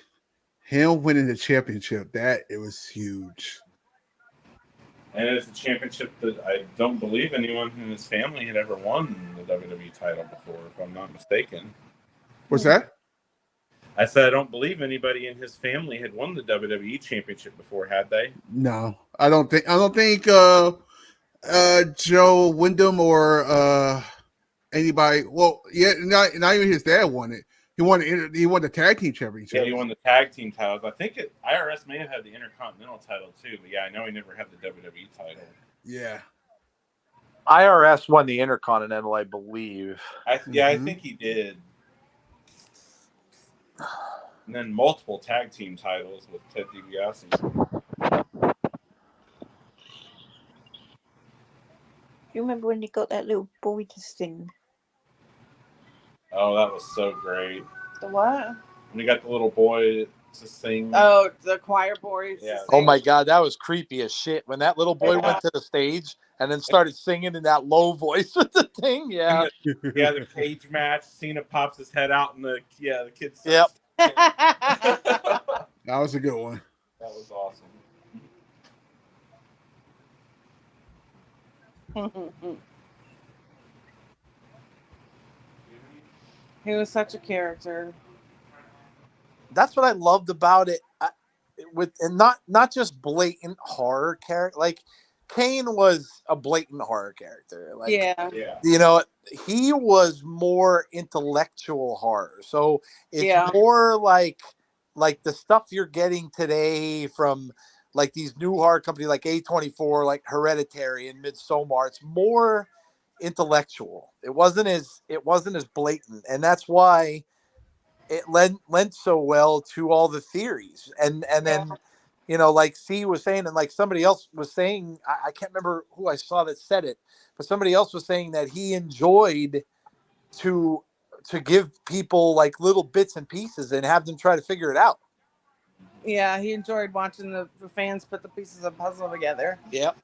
Him winning the championship, it was huge. And it's a championship that I don't believe anyone in his family had ever won the WWE title before, if I'm not mistaken. What's that? I said I don't believe anybody in his family had won the WWE championship before, had they? No, I don't think Joe Windham or anybody. Well, yeah, not even his dad won it. He won the tag team championship. Yeah, he won the tag team titles. I think IRS may have had the Intercontinental title too, but yeah, I know he never had the WWE title. Yeah. IRS won the Intercontinental, I believe. I think he did. And then multiple tag team titles with Ted DiBiase. You remember when you got that little boy to sing? Oh, that was so great. The what? When you got the little boy to sing. Oh, the choir boys. Yeah. Oh my God, that was creepy as shit. When that little boy went to the stage and then started singing in that low voice with the thing. Yeah. The cage match. Cena pops his head out and the kids. Yep. That was a good one. That was awesome. He was such a character. That's what I loved about it. And not just blatant horror character. Like Kane was a blatant horror character. Like, yeah. You know, he was more intellectual horror. So it's more like the stuff you're getting today from like these new horror companies like A24, like Hereditary and Midsommar. It's more intellectual. It wasn't as blatant, and that's why it lent so well to all the theories. And then, you know, like C was saying, and like somebody else was saying, I can't remember who I saw that said it, but somebody else was saying that he enjoyed to to give people like little bits and pieces and have them try to figure it out. Yeah, he enjoyed watching the fans put the pieces of puzzle together. Yep.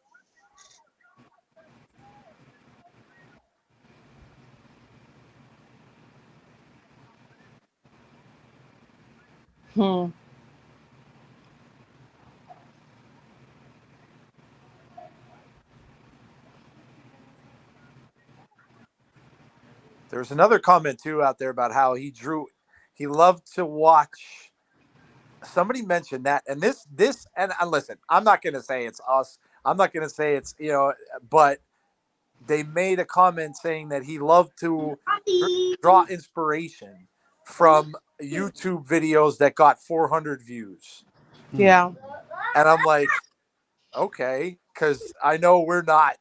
There's another comment too out there about how he loved to watch. Somebody mentioned that, and this, and listen, I'm not going to say it's us. I'm not going to say it's, but they made a comment saying that he loved to draw inspiration from YouTube videos that got 400 views. Yeah. And I'm like, okay, because I know we're not,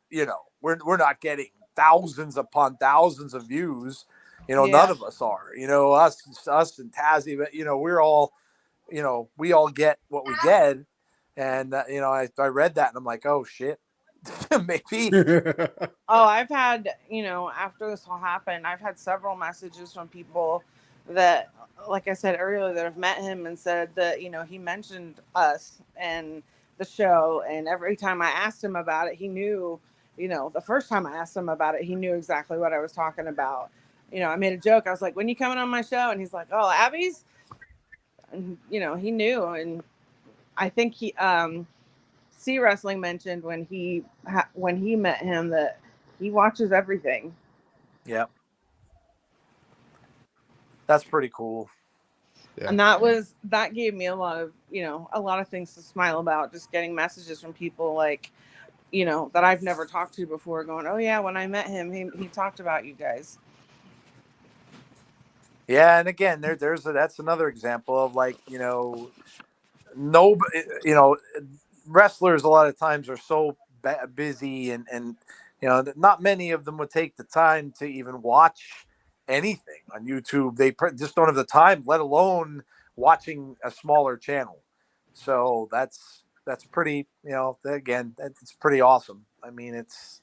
we're not getting thousands upon thousands of views. None of us are. Us and TAZZY, but we're all, we all get what we get. And I read that and I'm like, oh shit, maybe. Oh, I've had, after this all happened, I've had several messages from people that, like I said earlier, that have met him and said that, he mentioned us and the show. And every time I asked him about it, he knew, the first time I asked him about it, he knew exactly what I was talking about. I made a joke. I was like, when you coming on my show? And he's like, oh, Abby's? And, he knew. And I think he, C Wrestling mentioned when he met him that he watches everything. Yep. That's pretty cool. Yeah. And that gave me a lot of things to smile about, just getting messages from people like, that I've never talked to before going, oh yeah, when I met him, he talked about you guys. Yeah. And again, that's another example of like, wrestlers a lot of times are so busy and not many of them would take the time to even watch anything on YouTube. They just don't have the time, let alone watching a smaller channel. So that's pretty, again, it's pretty awesome. I mean, it's.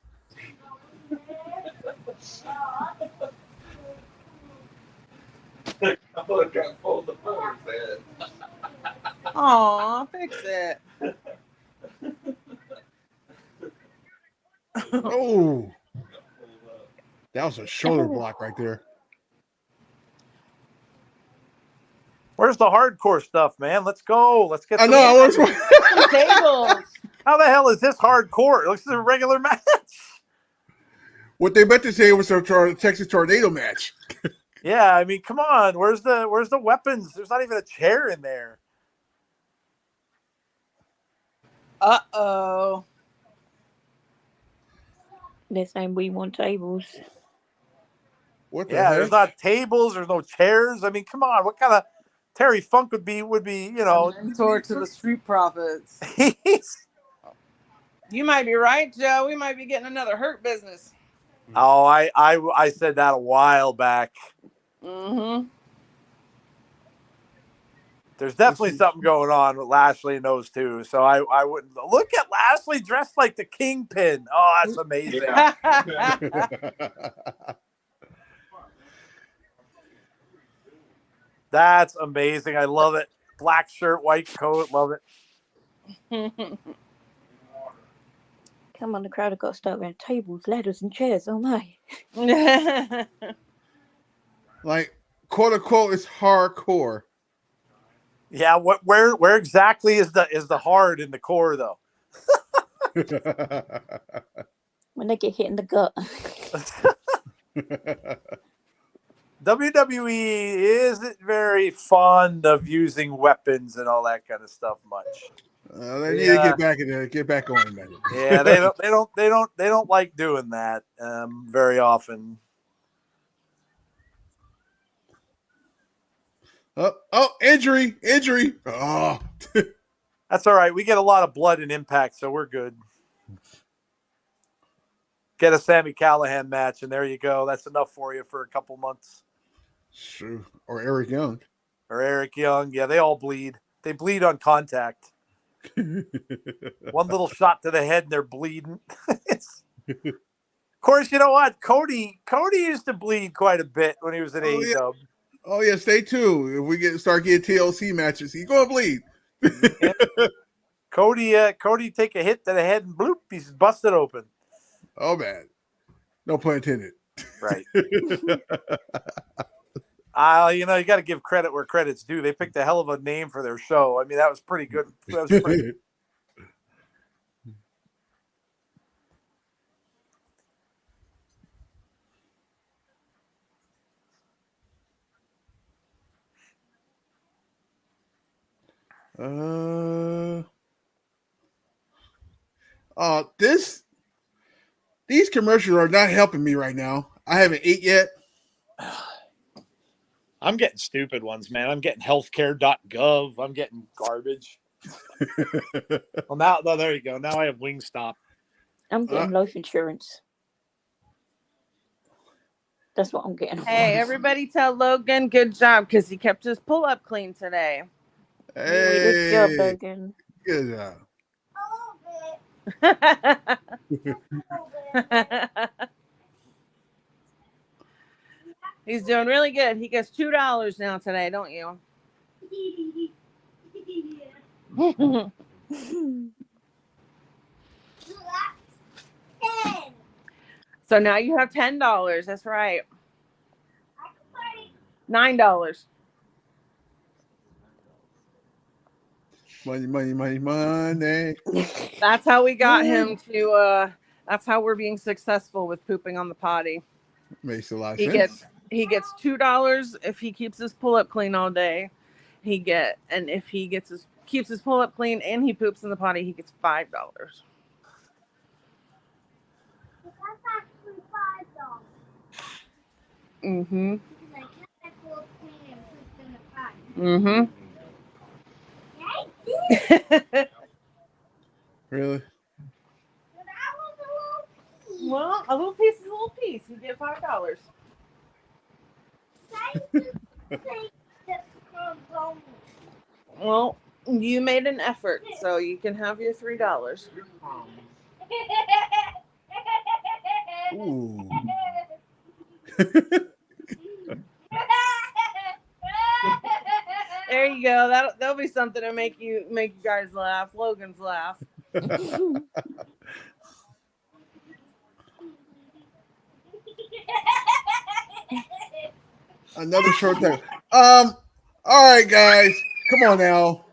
Aw, fix it. Oh, that was a shoulder block right there. Where's the hardcore stuff, man? Let's go. Let's get some tables. How the hell is this hardcore? It looks like a regular match. What they meant to say was a Texas Tornado match. Yeah, I mean, come on. Where's the weapons? There's not even a chair in there. Uh-oh. They're saying we want tables. What the heck? There's not tables. There's no chairs. I mean, come on. What kind of Terry Funk would be, mentor to the Street Profits. You might be right, Joe. We might be getting another Hurt Business. Oh, I said that a while back. Mm-hmm. There's definitely something going on with Lashley and those two. So I wouldn't look at Lashley dressed like the Kingpin. Oh, that's amazing. Yeah. That's amazing. I love it. Black shirt, white coat. Love it. Come on, the crowd have got to start around tables, ladders, and chairs. Oh my! Like, quote unquote, it's hardcore. Yeah, where exactly is the hard in the core though? When they get hit in the gut. WWE isn't very fond of using weapons and all that kind of stuff much. They need to get back on it. Yeah, they don't like doing that very often. Oh, injury. Oh, that's all right. We get a lot of blood in Impact, so we're good. Get a Sami Callihan match, and there you go. That's enough for you for a couple months. True. Or Eric Young. Yeah, they all bleed. They bleed on contact. One little shot to the head and they're bleeding. Of course, you know what? Cody used to bleed quite a bit when he was at AEW. Yeah. Oh yeah, stay tuned. If we start getting TLC matches, he's gonna bleed. Yeah. Cody take a hit to the head and bloop, he's busted open. Oh man, no pun intended. Right. You got to give credit where credit's due. They picked a hell of a name for their show. I mean, that was pretty good. That was pretty. These commercials are not helping me right now. I haven't ate yet. I'm getting stupid ones, man. I'm getting healthcare.gov. I'm getting garbage. Well, there you go. Now I have Wingstop. I'm getting life insurance. That's what I'm getting. Hey, everybody tell Logan good job because he kept his pull-up clean today. Hey, good job, Logan. Good job. He's doing really good. He gets $2 now today, don't you? So now you have $10. That's right. $9. Money. That's how we got him to. That's how we're being successful with pooping on the potty. Makes a lot of sense. He gets $2 if he keeps his pull-up clean all day. And if he keeps his pull-up clean and he poops in the potty, he gets $5. Mm-hmm. Mm-hmm. Really? Well, a little piece is a little piece. You get $5. Well, you made an effort, so you can have your $3. Ooh. There you go. That'll be something to make you guys laugh. Logan's laugh. Another short time. All right, guys. Come on now.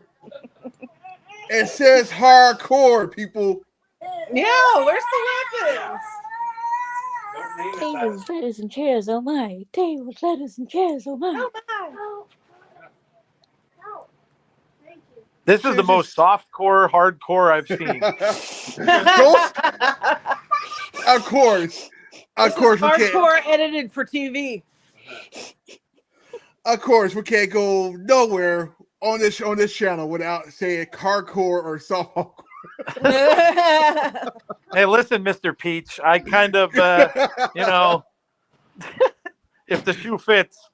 It says hardcore, people. Yeah, where's the weapons? Tables, ladders, and chairs, oh my. Tables, ladders, and chairs, oh my. Oh my. This is the most softcore, hardcore I've seen. Of course. Of course, we can't. Hardcore edited for TV. Of course, we can't go nowhere on this channel without saying hardcore or softcore. Hey, listen, Mr. Peach. I kind of, if the shoe fits.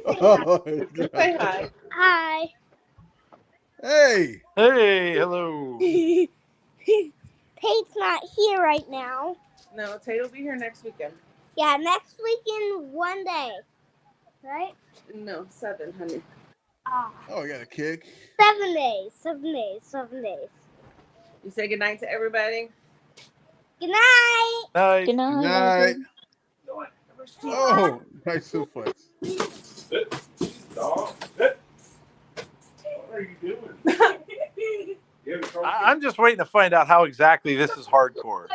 Oh, say hi. Hi. Hey. Hey, hello. Tate's not here right now. No, Tate will be here next weekend. Yeah, next weekend, one day. Right? No, 7, honey. Oh, I got a kick. 7 days. 7 days. 7 days. You say goodnight to everybody? Good night. Night. Good night. Good night. What Oh, nice suplex. Dog. What are you doing? I'm just waiting to find out how exactly this is hardcore.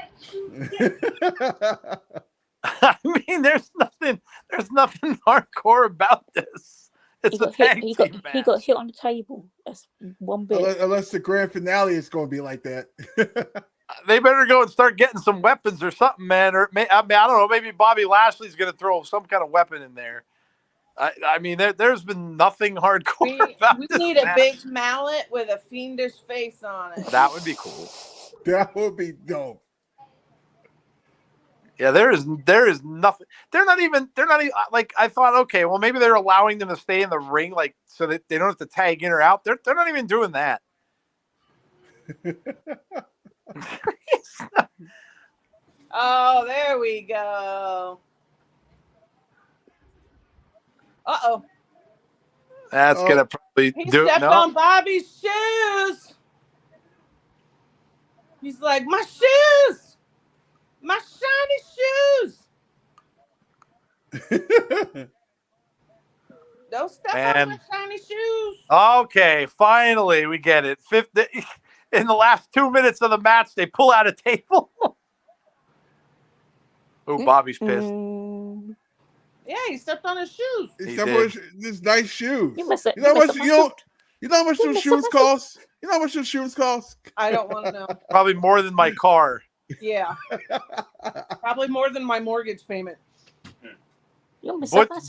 I mean, there's nothing hardcore about this. It's a tag team match. He got hit on the table. That's one bit. Unless the grand finale is going to be like that. They better go and start getting some weapons or something, man. Or I don't know. Maybe Bobby Lashley's going to throw some kind of weapon in there. I mean, there's been nothing hardcore about we this need a match. big mallet with a fiendish face on it. That would be cool. That would be dope. Yeah, there is nothing. They're not even like, I thought, okay, well, maybe they're allowing them to stay in the ring, like, so that they don't have to tag in or out. They're not even doing that. Oh, there we go. Uh-oh. That's gonna probably He do it. stepped No, on Bobby's shoes. He's like, my shoes, my shiny shoes. Don't step on my shiny shoes. Okay, finally we get it. In the last 2 minutes of the match, they pull out a table. Oh, Bobby's pissed. Yeah, he stepped on his shoes. He stepped on his nice shoes. You know how much those shoes cost? You know how much those shoes cost? I don't want to know. Probably more than my car. Yeah. Probably more than my mortgage payment.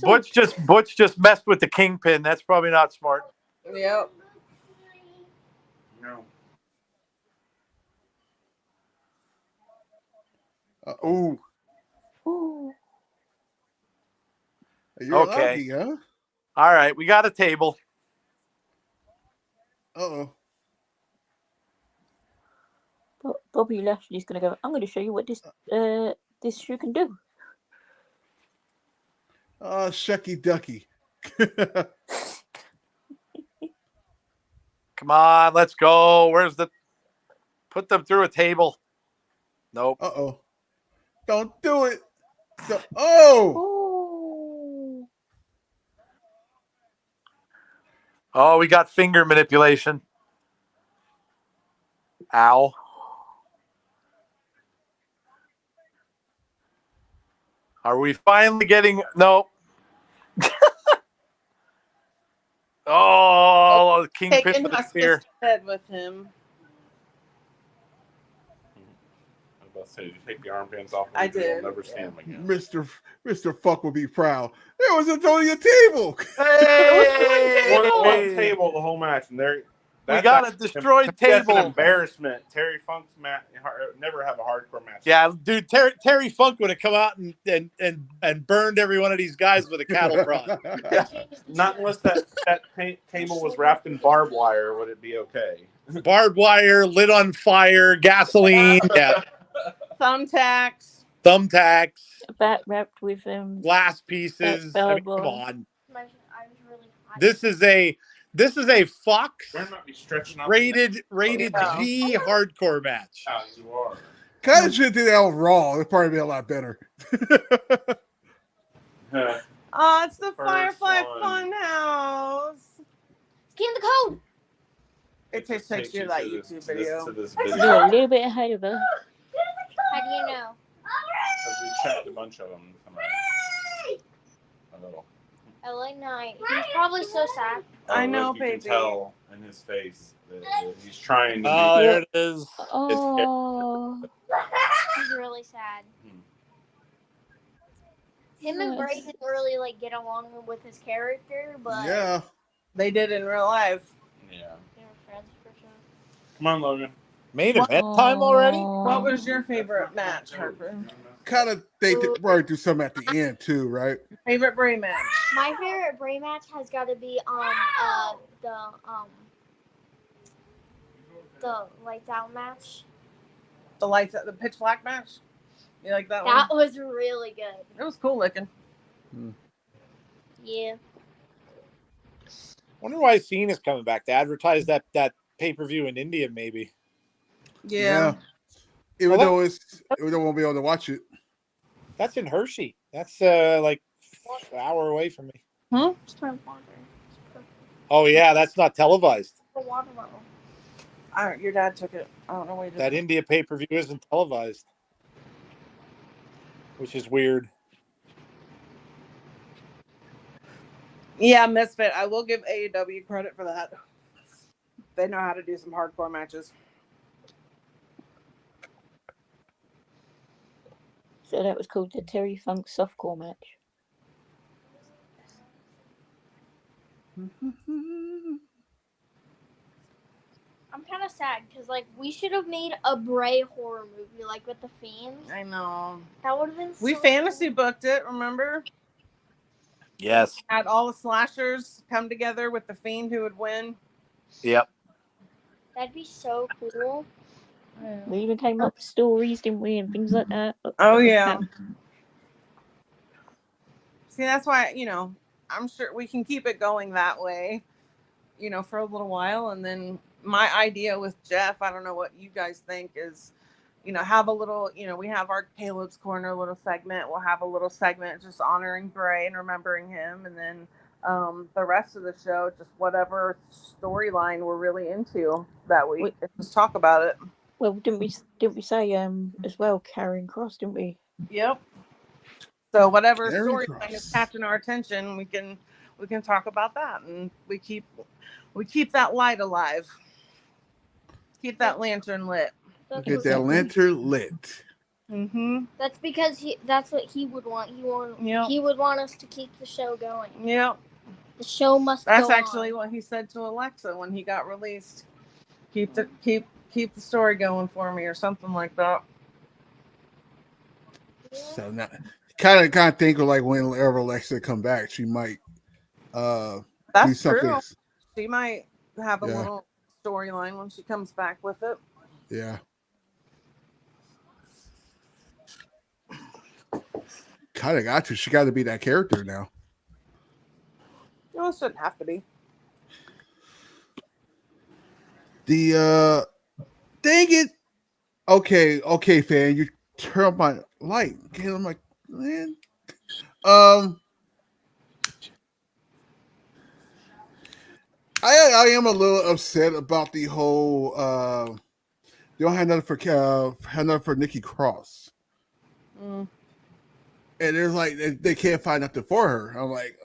Butch just messed with the kingpin. That's probably not smart. Yep. No. Ooh. You're Okay. lucky, huh? All right, we got a table. Uh-oh. Bobby Lashley's going to go, I'm going to show you what this shoe can do. Oh, shucky ducky. Come on, let's go. Put them through a table. Nope. Uh-oh. Don't do it. Oh! Oh, we got finger manipulation. Ow. Are we finally getting... No. Oh, Kingpin Taking with the Husky's spear. head with him. I was about to say, did you take the armbands off? I did. You'll never see him again. Mr. Fuck will be proud. There was only a table. Hey! One table the whole match, and We got a destroyed That's table. an embarrassment. Terry Funk's match never have a hardcore match. Yeah, dude, Terry Funk would have come out and burned every one of these guys with a cattle prod. Yeah. Not unless that table was wrapped in barbed wire, would it be okay? Barbed wire, lit on fire, gasoline, yeah, Thumbtacks. Bat wrapped with glass pieces. I mean, come on. I was really hot. This is a Fox Better not be stretching out rated Yeah. G hardcore match. the- you are. Kind of should do that on Raw. It'd probably be a lot better. Oh, it's the First Firefly one. Scan Funhouse. the code. It just takes you to that YouTube video. To this You're video. a little bit ahead of her. How do you know? Because we checked a bunch of them tonight. A little. LA Knight. He's probably so sad. I know, You baby. can tell in his face that he's trying to Oh, be. there it is. Oh. He's really sad. Him and Bray didn't really get along with his character, but Yeah. They did in real life. Yeah. they were friends for sure. Come on, Logan. Main event time already? What was your favorite match, Harper? Kind of, they did probably do something at the end too, right? Favorite Bray match? My favorite Bray match has got to be the lights out match. The pitch black match? You like that one? That was really good. It was cool looking. Yeah. Wonder why Cena's coming back to advertise that pay-per-view in India, maybe. Yeah. Even though we won't be able to watch it. That's in Hershey. That's like an hour away from me. Hmm? Just my water. Oh yeah, that's not televised. The water bottle. Your dad took it. I don't know what he did. That India pay-per-view isn't televised, which is weird. Yeah, Misfit. I will give AEW credit for that. They know how to do some hardcore matches. So that was called the Terry Funk softcore match. I'm kind of sad because we should have made a Bray horror movie with the Fiends. I know. That would have been. We so fantasy cool. booked it, remember? Yes. Had all the slashers come together with the Fiend who would win. Yep. That'd be so cool. We even came up with stories, didn't we, and things like that. Oh yeah. See, that's why, I'm sure we can keep it going that way, for a little while. And then my idea with Jeff, I don't know what you guys think, is, have a little, we have our Caleb's Corner little segment. We'll have a little segment just honoring Bray and remembering him. And then the rest of the show, just whatever storyline we're really into that week. Just talk about it. Well, didn't we say as well, Karrion Kross, didn't we? Yep. So whatever storyline is catching our attention, we can talk about that, and we keep that light alive. Keep that lantern lit. Get that lantern lit. Mm-hmm. That's because that's what he would want. He would want us to keep the show going. Yep. The show must That's go actually on. what he said to Alexa when he got released. Keep the story going for me, or something like that. So now, kind of think of like whenever Alexa come back, she might do something. True. She might have a little storyline when she comes back with it. Yeah. Kind of got to. She got to be that character now. No, it shouldn't have to be. Dang it. Okay, fan. You turn on my light. Okay, I'm like, man. I am a little upset about the whole they don't have nothing for Nikki Cross. Mm. And there's like they can't find nothing for her. I'm like,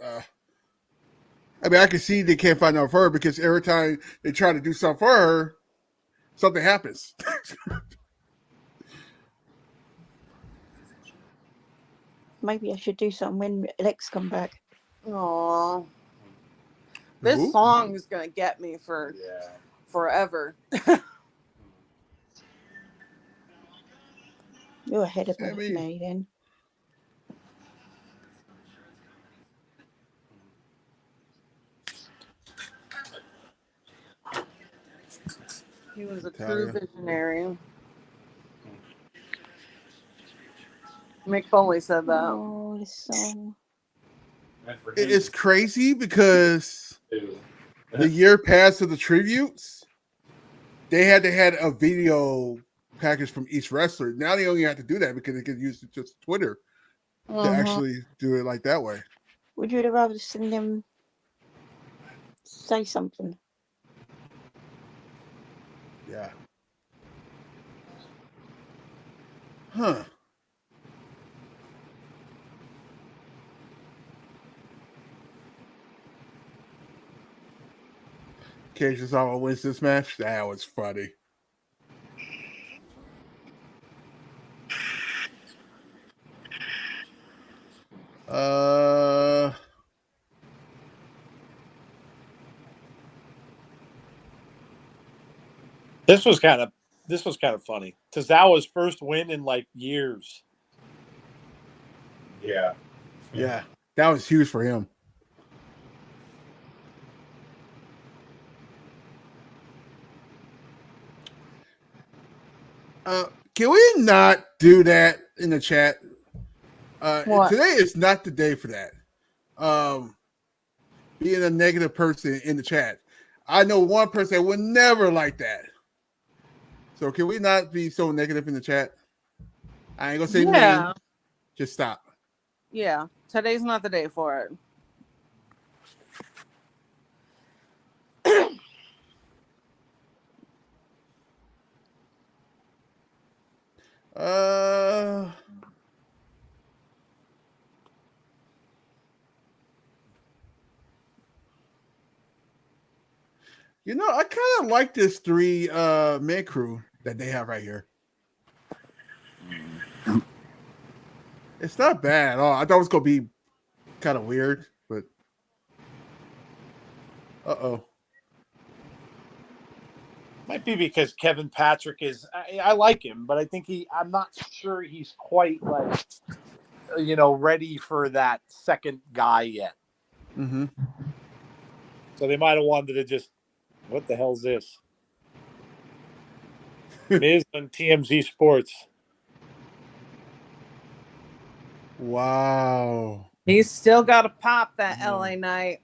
I mean, I can see they can't find nothing for her because every time they try to do something for her, something happens. Maybe I should do something when Lex come back. Aww. This song is gonna get me for forever. You're ahead of me then. He was a true visionary. Mick Foley said that. Oh, this song. It's crazy because the year past of the tributes, they had a video package from each wrestler. Now they only have to do that because they can use just Twitter to actually do it like that way. Would you rather seen them say something? Yeah. Huh. Cage is all wins this match. That was funny. This was kind of funny. Tozawa's first win in like years. Yeah. Yeah. That was huge for him. Can we not do that in the chat? Today is not the day for that. Being a negative person in the chat. I know one person that would never like that. So can we not be so negative in the chat? I ain't gonna say name. Just stop. Yeah, today's not the day for it. You know, I kind of like this 3-man crew that they have right here. It's not bad at all. I thought it was gonna be kind of weird, but Might be because Kevin Patrick is. I like him, but I think I'm not sure he's quite like, ready for that second guy yet. Mm-hmm. So they might have wanted to just, what the hell's this? Miz on TMZ Sports. Wow. He's still got to pop that LA Knight.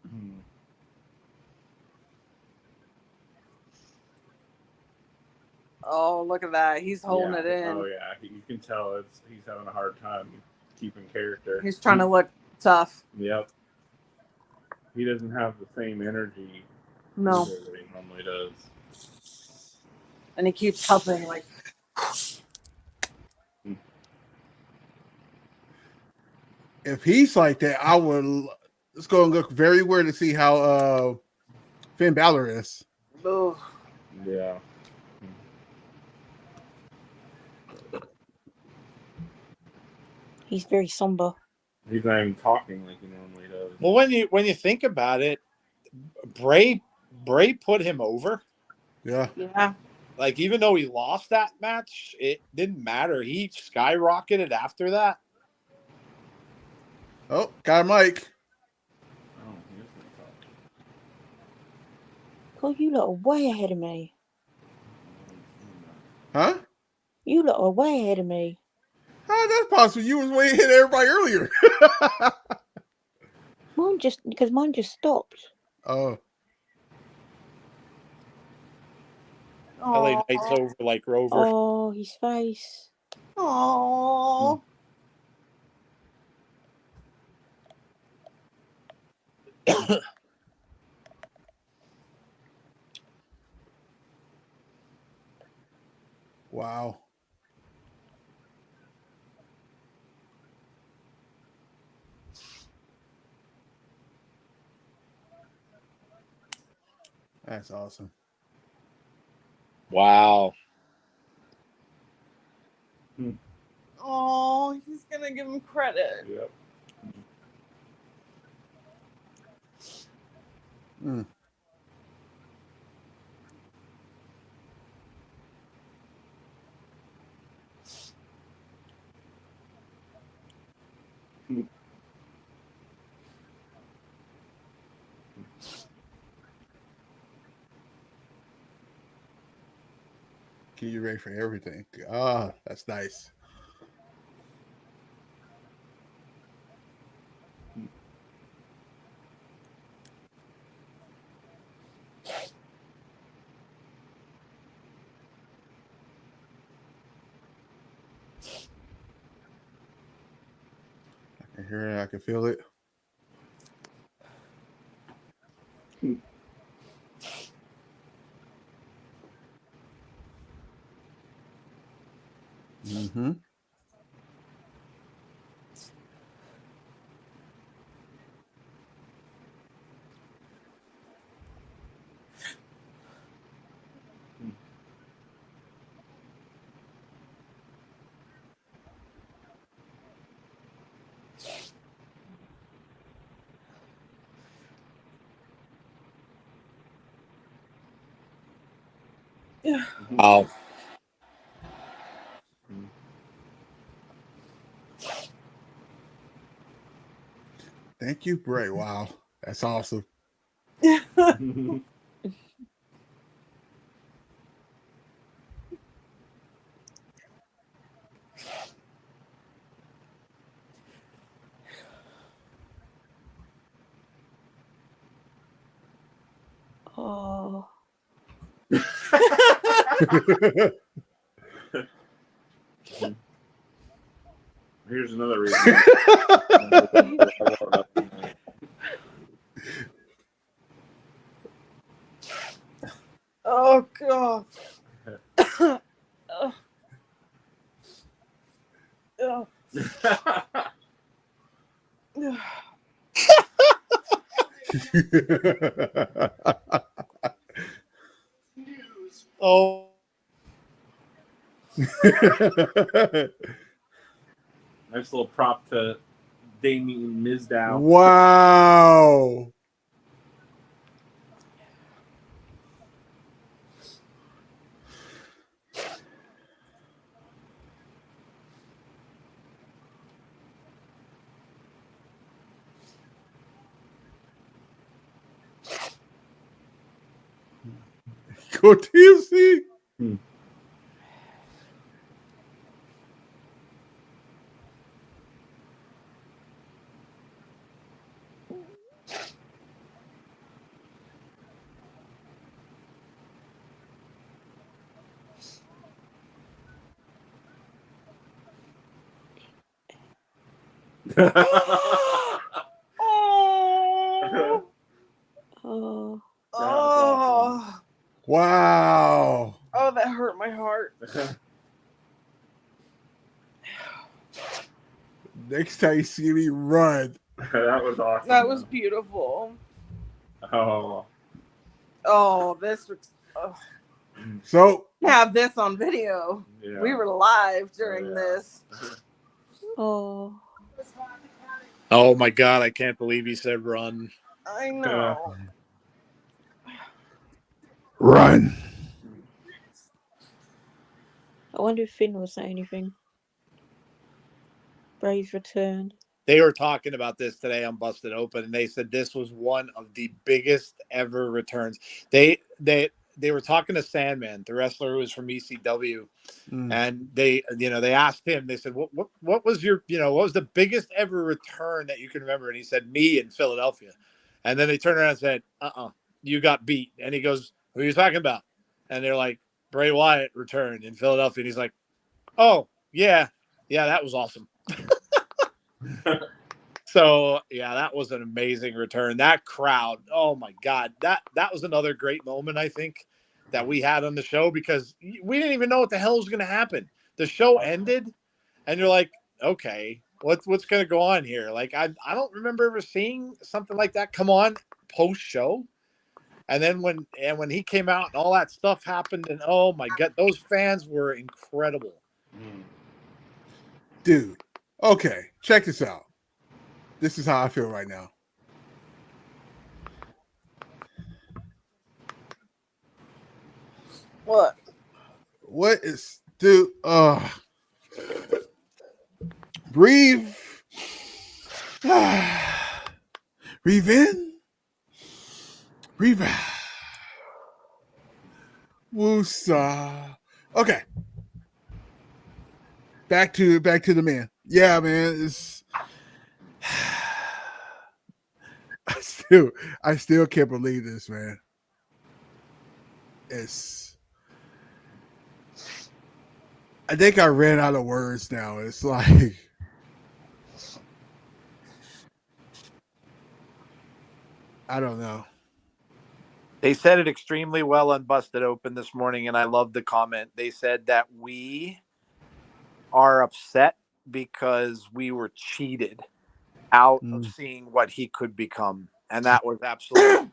Oh, look at that. He's holding it in. Oh, yeah. You can tell he's having a hard time keeping character. He's trying to look tough. Yep. He doesn't have the same energy No. that he normally does. And he keeps huffing like. If he's like that, I would. It's going to look very weird to see how Finn Balor is. Ugh. Yeah. He's very somber. He's not even talking like he normally does. Well, when you think about it, Bray put him over. Yeah. Yeah. Like, even though he lost that match, it didn't matter. He skyrocketed after that. Oh, got a mic. Oh, he is gonna talk. God, you lot are way ahead of me. Huh? You lot are way ahead of me. How that's possible? You was way ahead of everybody earlier. Mine just stopped. Oh. LA Knight's over like Rover. Oh, his face. Oh. Wow. That's awesome. Wow. Oh, he's gonna give him credit. Yep. Mm. Get you ready for everything. Ah, that's nice. I can hear it. I can feel it. Mm-hmm. Wow. Thank you, Bray. Wow, that's awesome. Oh. Here's another reason. Oh god. Oh. Oh. Nice little prop to Damien Mizdow. Wow. Go TMC. Oh. Oh, Oh. Wow. Oh, that hurt my heart. Next time you see me, run. That was awesome. That was beautiful. Oh. Oh, this was. Oh. So Have this on video. Yeah. We were live during this. oh, Oh my God! I can't believe he said run. I know. run. I wonder if Finn will say anything. Bray's return. They were talking about this today on Busted Open, and they said this was one of the biggest ever returns. They were talking to Sandman, the wrestler who was from ECW, and they asked him. They said, "What was your what was the biggest ever return that you can remember?" And he said, "Me in Philadelphia." And then they turned around and said, you got beat." And he goes, "Who are you talking about?" And they're like, "Bray Wyatt returned in Philadelphia." And he's like, "Oh yeah, that was awesome." So yeah, that was an amazing return. That crowd, oh my God, that was another great moment, I think, that we had on the show, because we didn't even know what the hell was going to happen. The show ended, and you're like, okay, what's going to go on here? Like I don't remember ever seeing something like that come on post show. And then when he came out and all that stuff happened, and oh my God, those fans were incredible. Dude, okay, check this out. This is how I feel right now. What? What is, dude? Breathe. Breathe in. Breathe out. Woosa. Okay. Back to the man. Yeah, man. It's I still can't believe this, man. I think I ran out of words now. It's like I don't know. They said it extremely well on Busted Open this morning, and I loved the comment. They said that we are upset because we were cheated out of seeing what he could become, and that was absolutely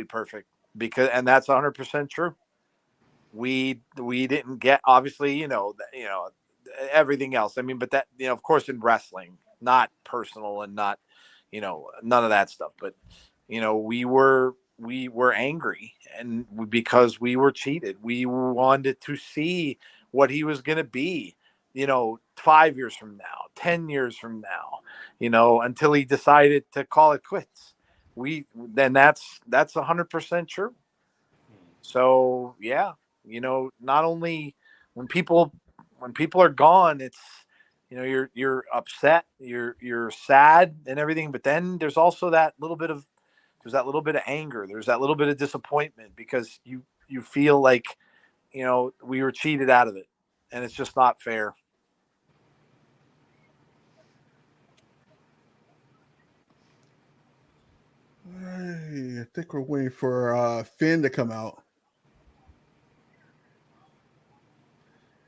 perfect, and that's 100% true. We didn't get, obviously, everything else. I mean, but that, of course, in wrestling, not personal and not, none of that stuff. But, we were angry, and because we were cheated, we wanted to see what he was going to be, 5 years from now, 10 years from now, until he decided to call it quits. Then that's 100% true. So, yeah. Not only when people are gone, it's, you're upset, you're sad and everything, but then there's also that little bit of anger. There's that little bit of disappointment, because you feel like, we were cheated out of it, and it's just not fair. I think we're waiting for Finn to come out.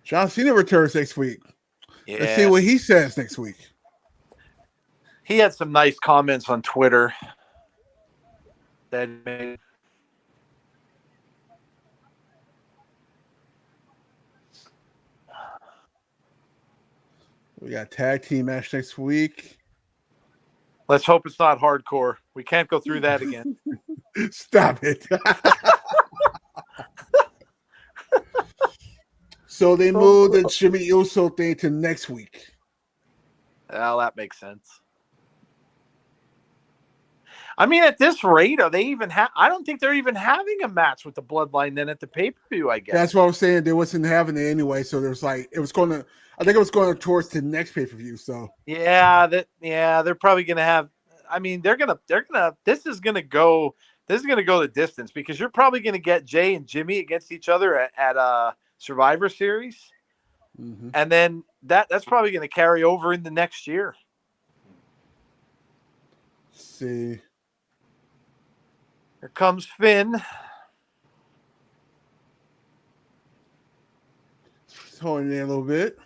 John Cena returns next week. Yeah. Let's see what he says next week. He had some nice comments on Twitter that made. We got tag team match next week. Let's hope it's not hardcore. We can't go through that again. Stop it. So they moved the Jimmy Uso thing to next week. Well, that makes sense. I mean, at this rate, are they even I don't think they're even having a match with the Bloodline then at the pay-per-view, I guess. That's what I was saying. They wasn't having it anyway, so there's I think it was going towards the next pay-per-view. So yeah, they're probably gonna have. I mean, they're gonna. This is gonna go the distance, because you're probably gonna get Jay and Jimmy against each other at Survivor Series. Mm-hmm. And then that's probably going to carry over into next year. See. Here comes Finn. Throwing in a little bit.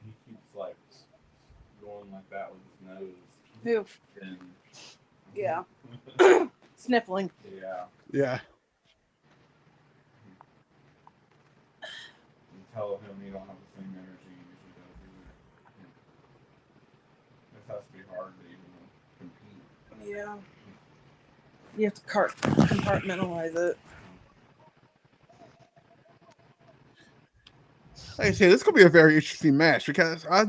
He keeps like going like that with his nose. Who? And, Yeah. Sniffling. Yeah. Yeah. You tell him you don't have the same energy you usually does either. This has to be hard to even compete. Yeah. You have to compartmentalize it. Like I said, this could be a very interesting match because I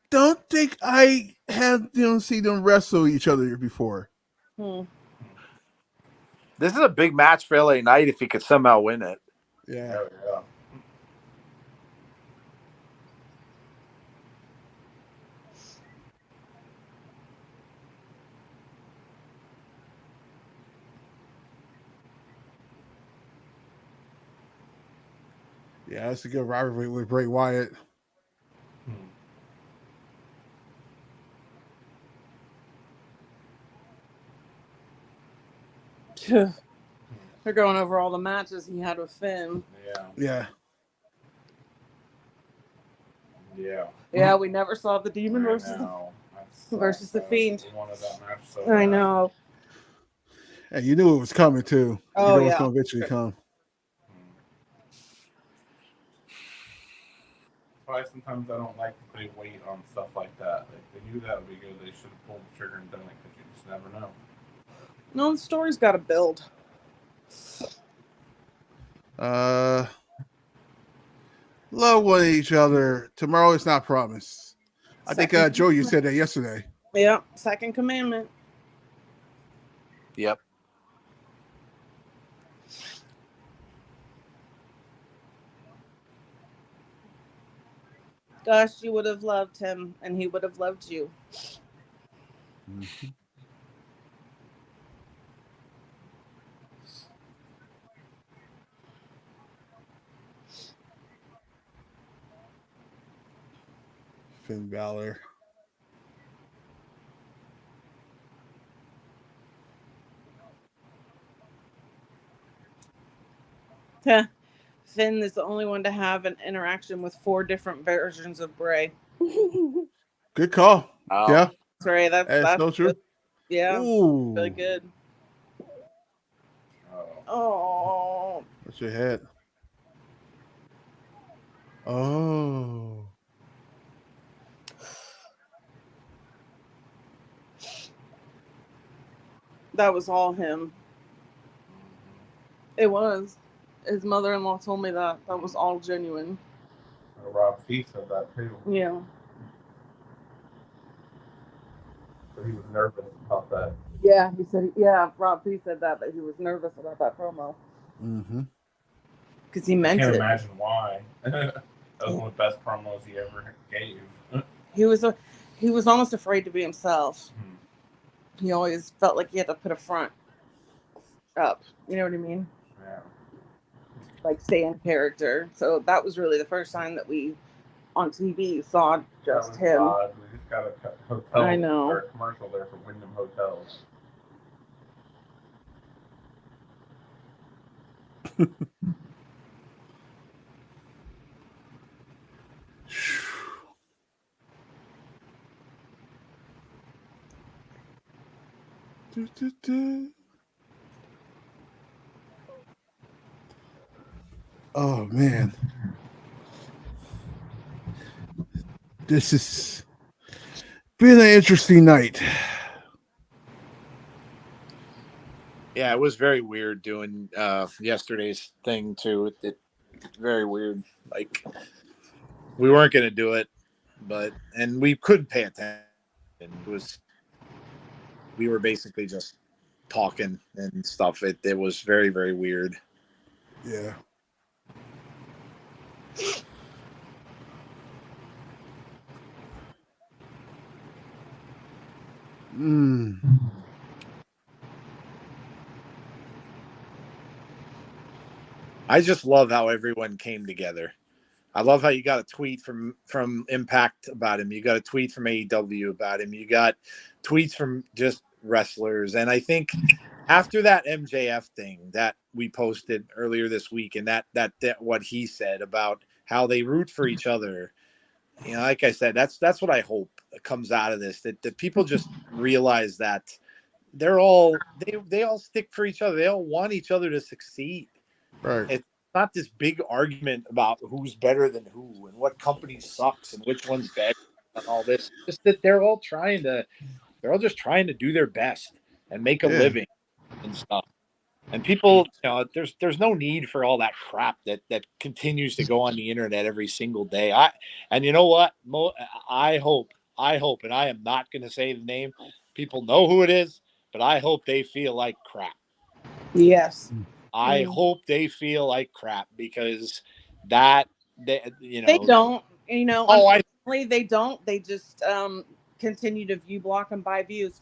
don't think I have seen them wrestle each other before. This is a big match for LA Knight if he could somehow win it. Yeah. Yeah. Yeah, that's a good rivalry with Bray Wyatt. They're going over all the matches he had with Finn. Yeah. Yeah, we never saw the Demon versus the Fiend. I know. And you knew it was coming too. Oh, you know yeah. it's going to eventually come. Why sometimes I don't like to put weight on stuff like that. Like they knew that would be good. They should have pulled the trigger and done it because you just never know. No, the story's got to build. Love one each other. Tomorrow is not promised. I think Joe, you said that yesterday. Yeah, second commandment. Yep. Gosh, you would have loved him, and he would have loved you. Mm-hmm. Finn Balor. Finn is the only one to have an interaction with 4 different versions of Bray. Good call. Oh. Yeah. Right, that's so true. Good. Yeah. Ooh. Really good. Oh. What's your head? Oh. That was all him. It was. His mother-in-law told me that. That was all genuine. Rob Fee said that too. Yeah. But he was nervous about that. Yeah, he said. Yeah, Rob P said that he was nervous about that promo. Mm-hmm. Because he meant it. I can't imagine why. That was one of the best promos he ever gave. He was almost afraid to be himself. He always felt like he had to put a front up. You know what I mean? Yeah. Like stay in character. So that was really the first time that we on TV saw just him. Odd. We just got a hotel. I know. Or a commercial there for Windham Hotels. Oh man, this has been an interesting night. Yeah, it was very weird doing yesterday's thing too. It very weird. Like we weren't going to do it, and we couldn't pay attention. We were basically just talking and stuff. It was very, very weird. Yeah. I just love how everyone came together. I love how you got a tweet from Impact about him. You got a tweet from AEW about him. You got tweets from just wrestlers. And I think after that MJF thing that we posted earlier this week, and that what he said about how they root for each other, you know, like I said, that's what I hope comes out of this. That people just realize that they all stick for each other. They all want each other to succeed. Right. It's not this big argument about who's better than who and what company sucks and which one's better and all this. Just that they're all just trying to do their best and make a living and stuff. And people, you know, there's no need for all that crap that continues to go on the internet every single day. And you know what? I hope, and I am not going to say the name. People know who it is, but I hope they feel like crap. Yes. I hope they feel like crap because they don't, you know, Oh, unfortunately they don't. They just continue to view block and buy views.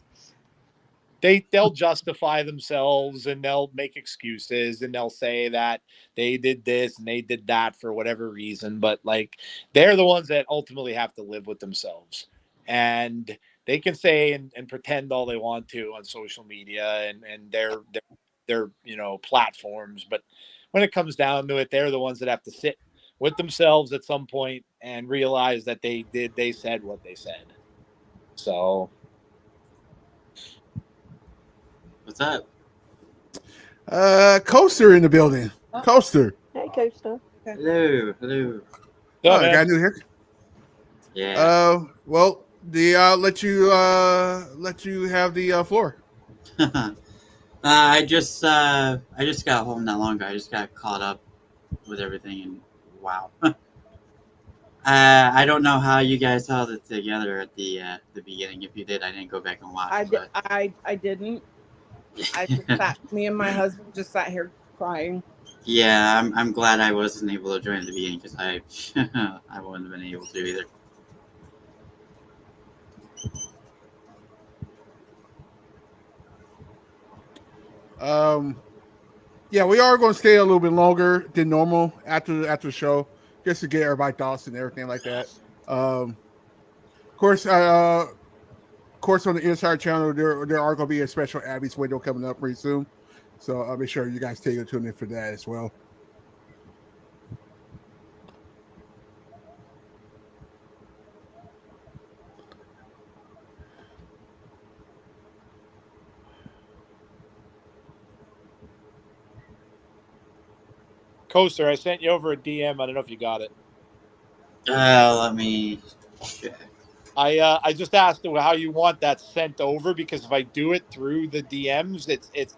They'll justify themselves and they'll make excuses and they'll say that they did this and they did that for whatever reason, but like they're the ones that ultimately have to live with themselves. And they can say and pretend all they want to on social media and their you know, platforms, but when it comes down to it, they're the ones that have to sit with themselves at some point and realize that they said what they said. So what's up? Coaster in the building. Coaster. Hey, Coaster. Hello. Oh, I got new here. Yeah. Well, let you have the floor. I just got home not long ago. I just got caught up with everything, and wow. I don't know how you guys held it together at the beginning. If you did, I didn't go back and watch. I didn't. I just me and my husband just sat here crying. Yeah, I'm glad I wasn't able to join at the beginning because I wouldn't have been able to either. Yeah, we are going to stay a little bit longer than normal after the show, just to get everybody's thoughts and everything like that. Of course, on the Inside channel, there are going to be a special Abby's window coming up pretty soon, so I'll make sure you guys take a tune in for that as well. Coaster, I sent you over a DM. I don't know if you got it. Let me check. I just asked how you want that sent over because if I do it through the DMs,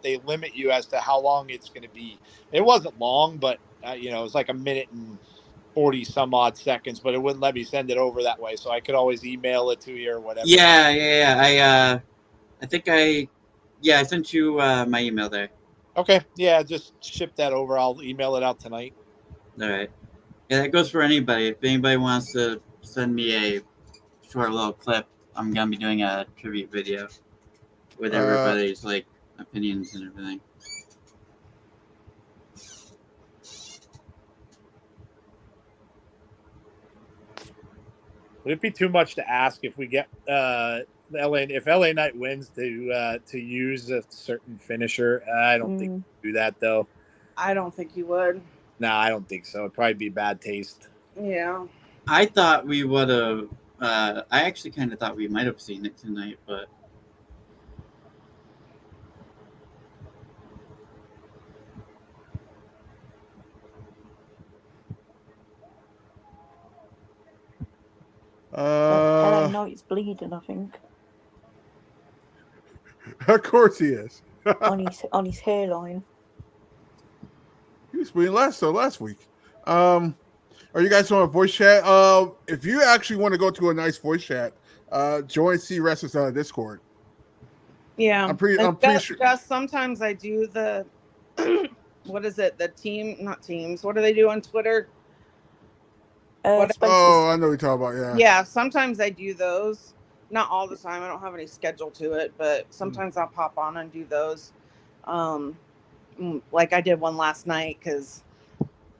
they limit you as to how long it's going to be. It wasn't long, but you know, it was like a minute and 40 some odd seconds, but it wouldn't let me send it over that way. So I could always email it to you or whatever. Yeah. I think I sent you my email there. Okay. Yeah. Just ship that over. I'll email it out tonight. All right. Yeah, that goes for anybody. If anybody wants to send me a short little clip, I'm gonna be doing a tribute video with everybody's like opinions and everything. Would it be too much to ask if we get if LA Knight wins to use a certain finisher? I don't think we'd do that though. I don't think you would. No, I don't think so. It'd probably be bad taste. Yeah. I thought we would have. I actually kind of thought we might have seen it tonight, but. LA Knight's bleeding, I think. Of course he is. on his hairline. He was bleeding last week. Are you guys on a voice chat? If you actually want to go to a nice voice chat, join C Wrestlers on Discord. Yeah, I'm pretty sure. Just sometimes I do the what is it? The not teams. What do they do on Twitter? I know what you're talking about. Yeah. Yeah. Sometimes I do those, Not all the time. I don't have any schedule to it, but sometimes I'll pop on and do those. Like I did one last night because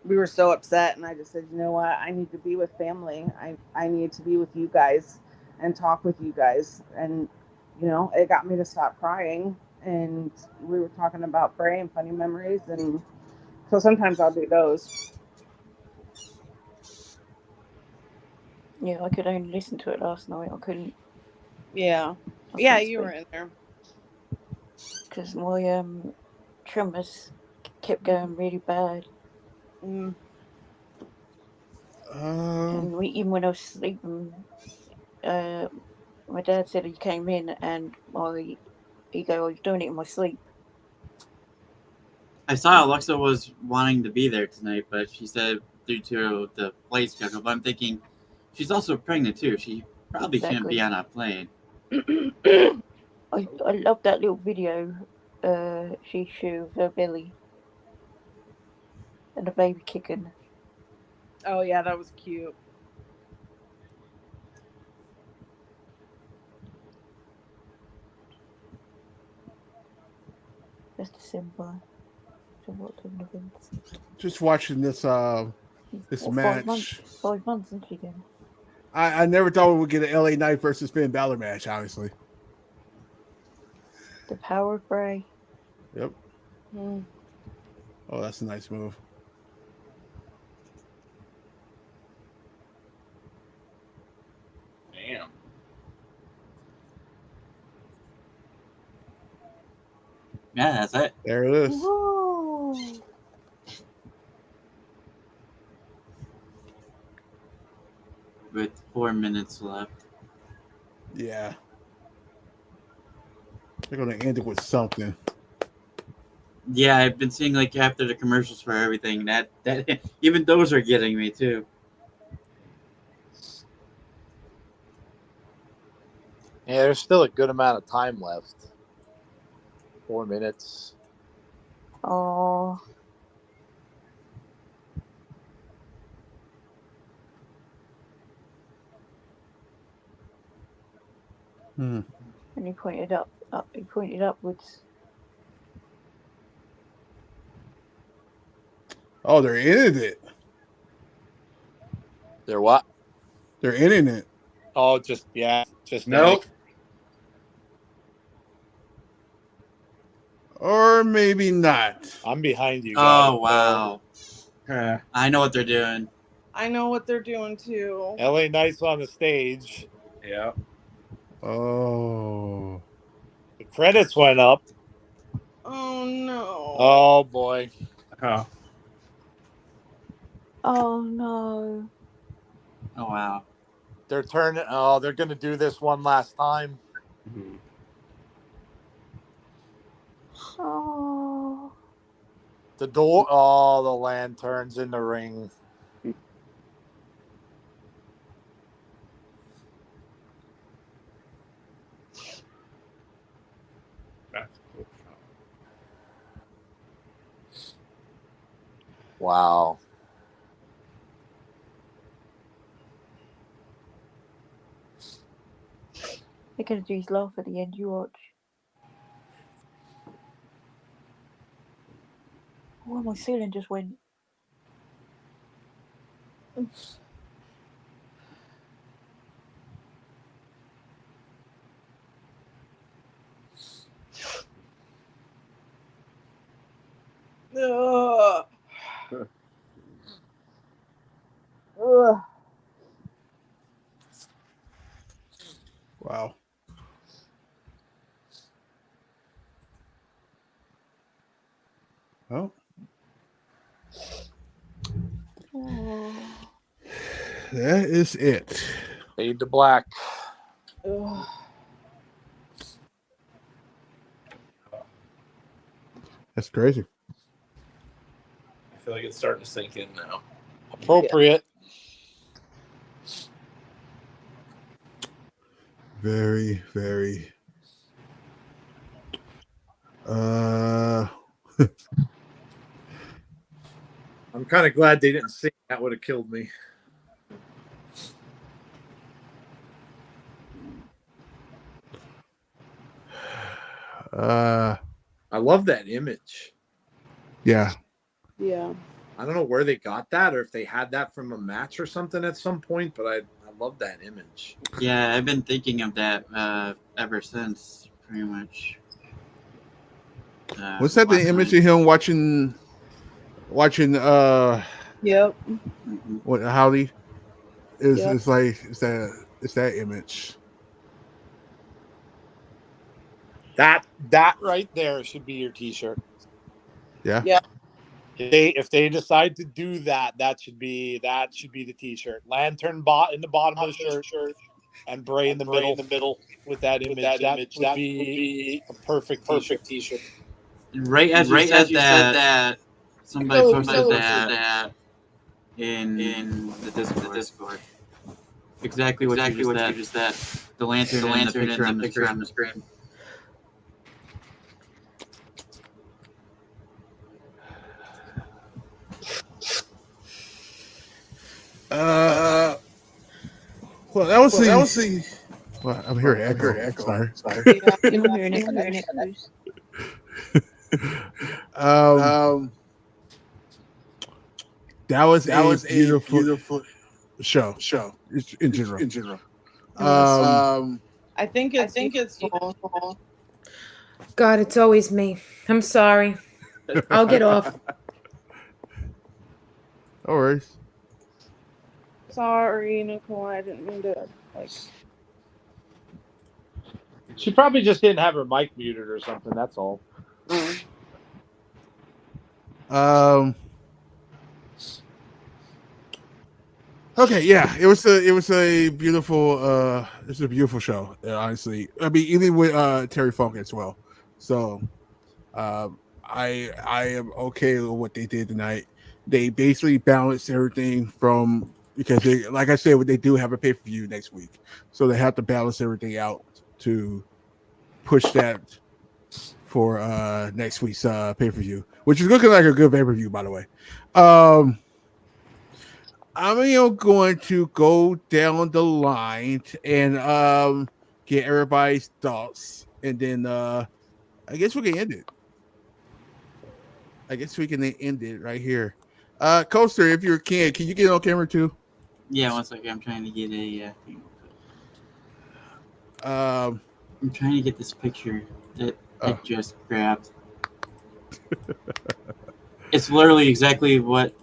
we were so upset, and I just said, you know what, I need to be with family. I need to be with you guys and talk with you guys. And, you know, it got me to stop crying. And we were talking about Bray and funny memories. And so sometimes I'll do those. Yeah, I could only listen to it last night. I couldn't. Yeah. Yeah, you were in there. Because my tremors kept going really bad. Um, And even when I was sleeping, my dad said he came in and I was doing it in my sleep. I saw Alexa was wanting to be there tonight, but she said due to the flight schedule. But I'm thinking she's also pregnant too. She probably shouldn't be on a plane. I love that little video she showed her belly and the baby kicking. Oh, yeah, that was cute. Just a symbol. Just watching this match. 5 months, isn't she then? I never thought we would get an LA Knight versus Finn Balor match, honestly. The power of Bray. Yep. Oh, that's a nice move. Damn. Yeah, that's it. There it is. Whoa. With 4 minutes left. Yeah. They're going to end it with something. Yeah, I've been seeing like after the commercials for everything that even those are getting me too. Yeah, there's still a good amount of time left. 4 minutes. Oh. And he pointed up. He pointed upwards. Oh, they're in it. They're what? They're in it. Oh, just nope. Or maybe not. I'm behind you guys. Oh wow. I know what they're doing. I know what they're doing too. LA Knight's on the stage. Yeah. Oh. The credits went up. Oh no. Oh boy. Oh. Oh no. Oh wow. They're turning. Oh, they're going to do this one last time. Oh. The door. Oh, the lanterns in the ring. That's cool. Wow. They're going to do his laugh at the end, you watch. Oh, my ceiling just went. Ugh. Wow. Oh. That is it. Fade to black. Ugh. That's crazy. I feel like it's starting to sink in now. Appropriate. Very, very. I'm kind of glad they didn't sing. That would have killed me. I love that image. Yeah. Yeah. I don't know where they got that or if they had that from a match or something at some point, but I love that image. Yeah, I've been thinking of that ever since, pretty much. Was that the image of him watching? Yep. What Howdy? It's Yep. it's that image. That right there should be your T-shirt. Yeah. Yeah. If they decide to do that, that should be the T-shirt. Lantern in the bottom of the shirt, and Bray in the middle with that image. That would be a perfect T-shirt. Right as you said that, somebody posted that in the Discord. Exactly what you just said. The lantern and the picture on the screen. Well, that was the. Well, I'm hearing echo. Sorry. That was a beautiful show in general. I think it's God, it's always me. I'm sorry. I'll get off. No worries. Sorry, Nicole. I didn't mean to She probably just didn't have her mic muted or something. That's all. Okay, yeah, it was a beautiful show. Honestly, I mean, even with Terry Funk as well. So, I am okay with what they did tonight. They basically balanced everything from because they, like I said, they do have a pay-per-view next week, so they have to balance everything out to push that for next week's pay-per-view, which is looking like a good pay-per-view, by the way. I'm going to go down the line and get everybody's thoughts, and then I guess we can end it. Right here. Coaster, if you can you get on camera too? Yeah, one second. I'm trying to get a thing. I'm trying to get this picture that I just grabbed. It's literally exactly what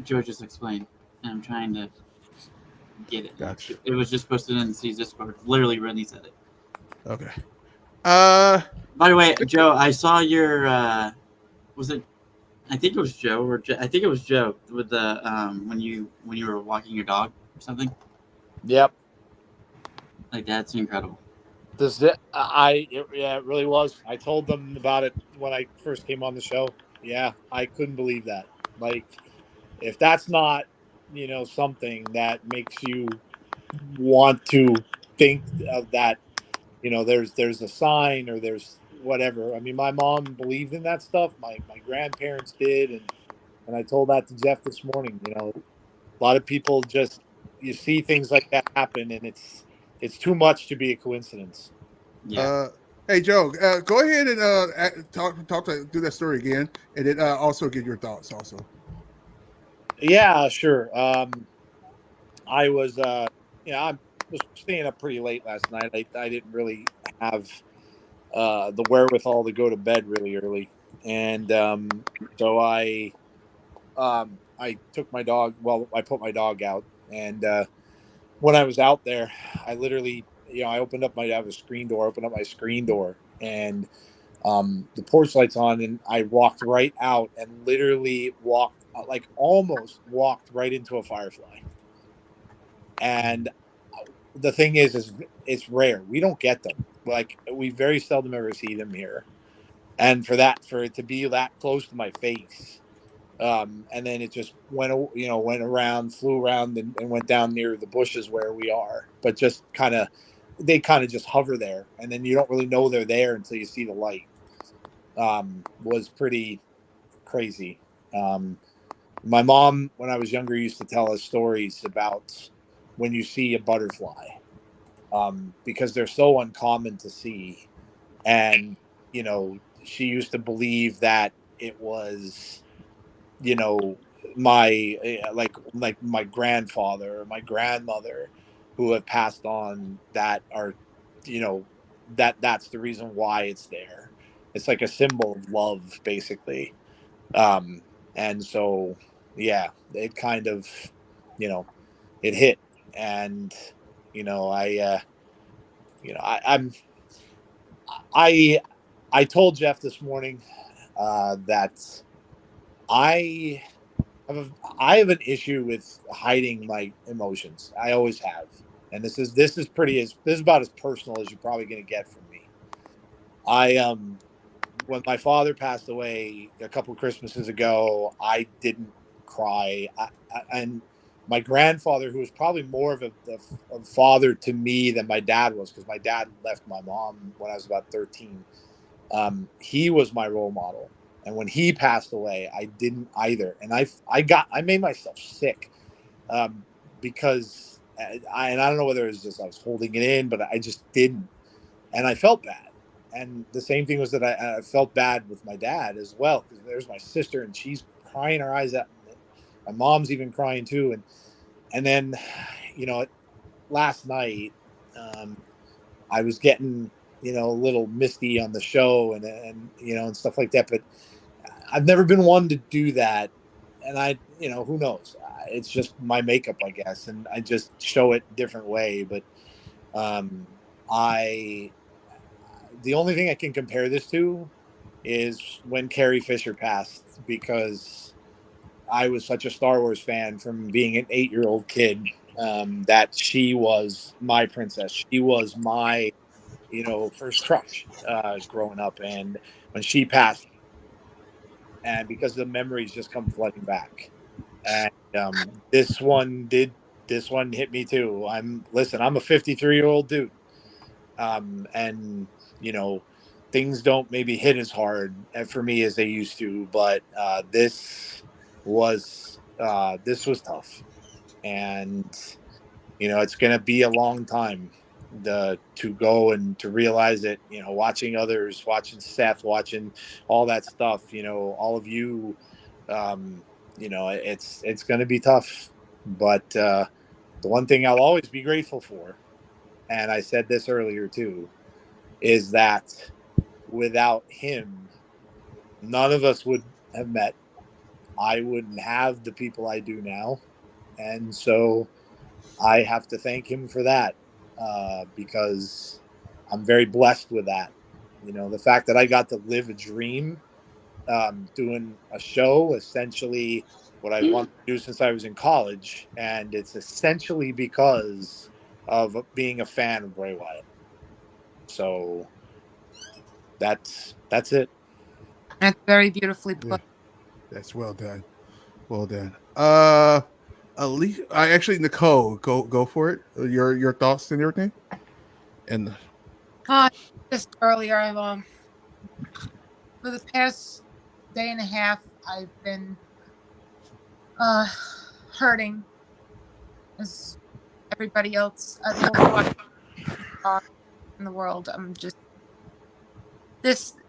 Joe just explained, and I'm trying to get it. Gotcha. It was just posted in the Discord. Literally, Rennie said it. Okay. By the way, Joe, I saw your. Was it? I think it was Joe, I think it was Joe with the when you were walking your dog or something. Yep. Like that's incredible. It really was. I told them about it when I first came on the show. Yeah, I couldn't believe that. Like, if that's not, something that makes you want to think of that, there's a sign or there's whatever. I mean, my mom believed in that stuff. My grandparents did, and I told that to Jeff this morning. A lot of people just you see things like that happen, and it's too much to be a coincidence. Yeah. Hey Joe, go ahead and do that story again, and then also give your thoughts. Also. Yeah, sure. I was, I was staying up pretty late last night. I didn't really have the wherewithal to go to bed really early, and so I took my dog. Well, I put my dog out, and when I was out there, I literally, I opened up I have a screen door. Opened up my screen door, and the porch light's on, and I walked right out and literally almost walked right into a firefly. And the thing is it's rare. We don't get them. Like, we very seldom ever see them here. And for it to be that close to my face, and then it just went around, flew around, and went down near the bushes where we are. But just they just hover there, and then you don't really know they're there until you see the light. Was pretty crazy. My mom, when I was younger, used to tell us stories about when you see a butterfly, because they're so uncommon to see. And you know, she used to believe that it was, you know, my like my grandfather or my grandmother who have passed on that are, you know, that's the reason why it's there. It's like a symbol of love, basically. Um, and so, yeah, it kind of, you know, it hit, and you know, you know, I I told Jeff this morning that I I have an issue with hiding my emotions. I always have, and this is this is about as personal as you're probably going to get from me. I when my father passed away a couple of Christmases ago, I didn't cry. And my grandfather, who was probably more of a father to me than my dad was, because my dad left my mom when I was about 13. He was my role model, and when he passed away, I didn't either, and I made myself sick because and I don't know whether it was just I was holding it in, but I just didn't, and I felt bad. And the same thing was that I felt bad with my dad as well, because there's my sister and she's crying her eyes out. My mom's even crying too, and then, you know, last night, I was getting, you know, a little misty on the show and you know, and stuff like that. But I've never been one to do that, and you know, who knows? It's just my makeup, I guess, and I just show it a different way. But I the only thing I can compare this to is when Carrie Fisher passed, because I was such a Star Wars fan from being an 8-year-old kid, that she was my princess. She was my, you know, first crush growing up. And when she passed, and because the memories just come flooding back, and this one hit me too. I'm a 53-year-old dude, and you know, things don't maybe hit as hard for me as they used to, but this was tough, and you know, it's going to be a long time to go and to realize it, you know, watching others, watching Seth, watching all that stuff, you know, all of you, you know, it's going to be tough, but the one thing I'll always be grateful for, and I said this earlier too, is that without him, none of us would have met. I wouldn't have the people I do now. And so I have to thank him for that, because I'm very blessed with that. You know, the fact that I got to live a dream, doing a show, essentially what I've wanted to do since I was in college. And it's essentially because of being a fan of Bray Wyatt. So that's it. That's very beautifully put. Yeah, that's well done. Well done. Alicia, actually, Nicole, go for it. Your thoughts and everything. And Just earlier, for the past day and a half, I've been hurting as everybody else in the world. I'm just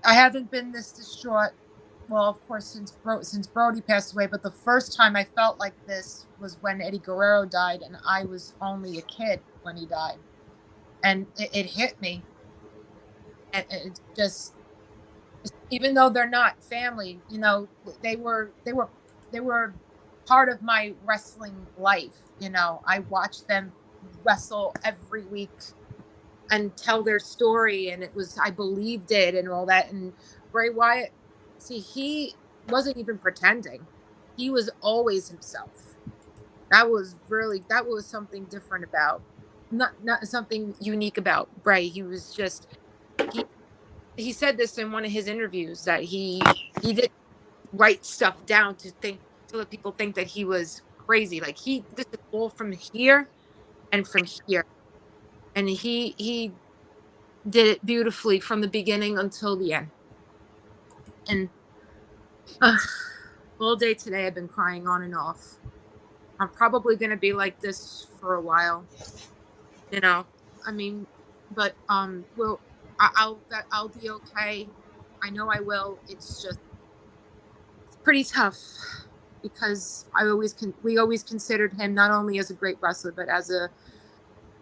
I haven't been this distraught. Well, of course, since Brody passed away, but the first time I felt like this was when Eddie Guerrero died, and I was only a kid when he died, and it hit me. And it just, even though they're not family, you know, they were part of my wrestling life. You know, I watched them wrestle every week and tell their story, and I believed it and all that. And Bray Wyatt, see, he wasn't even pretending. He was always himself. That was something different about, not something unique about Bray. He was just, he said this in one of his interviews, that he didn't write stuff down to let people think that he was crazy. Like, this is all from here and from here. And he did it beautifully from the beginning until the end. And all day today I've been crying on and off. I'm probably going to be like this for a while, you know. I mean, but I'll be okay. I know I will. It's pretty tough because we always considered him not only as a great wrestler, but as a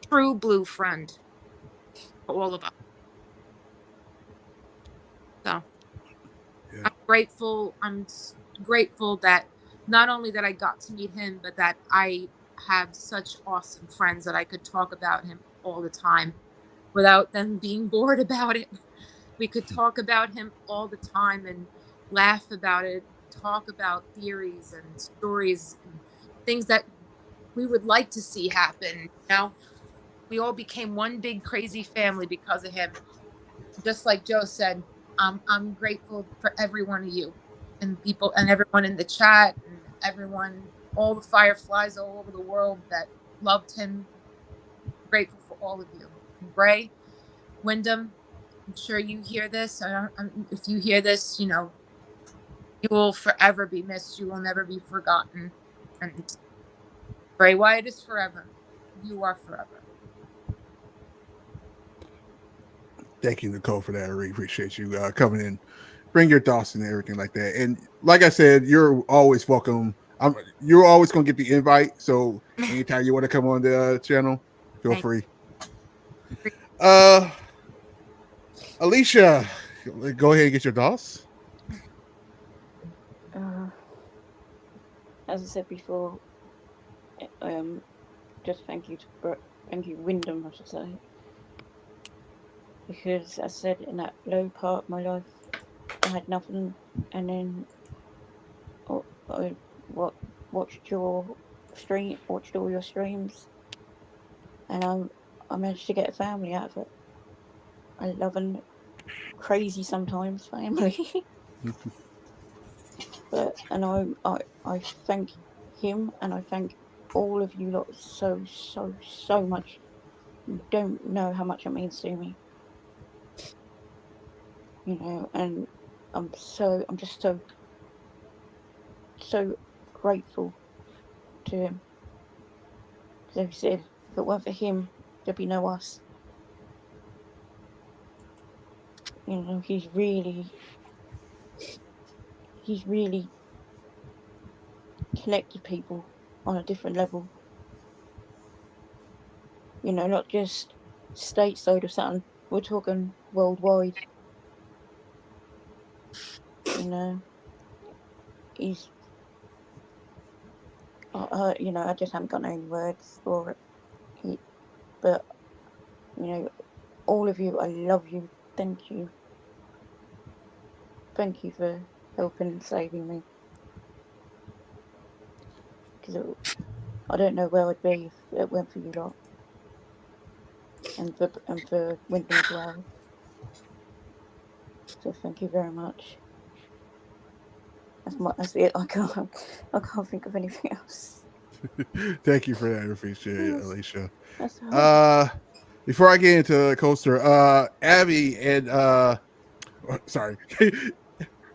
true blue friend for all of us. So Yeah. I'm grateful that not only that I got to meet him, but that I have such awesome friends that I could talk about him all the time without them being bored about it. We could talk about him all the time and laugh about it, talk about theories and stories and things that we would like to see happen. We all became one big crazy family because of him. Just like Joe said, I'm grateful for every one of you and people and everyone in the chat and everyone, all the fireflies all over the world that loved him. Grateful for all of you. And Bray, Windham, I'm sure you hear this. If you hear this, you will forever be missed. You will never be forgotten. And Bray Wyatt is forever. You are forever. Thank you, Nicole, for that. I really appreciate you coming in, bring your thoughts and everything like that. And like I said, you're always welcome. You're always going to get the invite. So anytime you want to come on the channel, feel free. Alicia, go ahead and get your thoughts. As I said before, just thank you, Windham, I should say. Because as I said, in that low part of my life, I had nothing, and then I watched all your streams, and I managed to get a family out of it. I love and crazy sometimes family, and I thank him, and I thank all of you lot so much. You don't know how much it means to me. And I'm just so grateful to him. Because he said, if it weren't for him, there'd be no us. He's really connected people on a different level. Not just stateside or something. We're talking worldwide. He's I just haven't got any words for it. But all of you, I love you. Thank you. Thank you for helping and saving me. Because I don't know where I'd be if it weren't for you lot. And for Windham as well. So thank you very much. That's it. I can't think of anything else. Thank you for that. I appreciate it, Alicia. That's before I get into Coaster, Abby and sorry.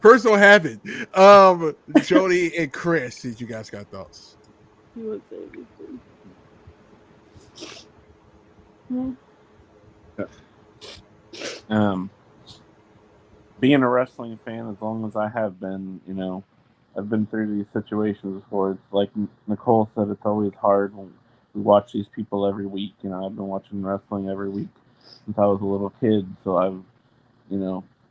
Personal habit. Jody and Chris, see if you guys got thoughts. You would say anything. Being a wrestling fan as long as I have been, I've been through these situations before. It's like Nicole said, it's always hard when we watch these people every week. I've been watching wrestling every week since I was a little kid, so I've,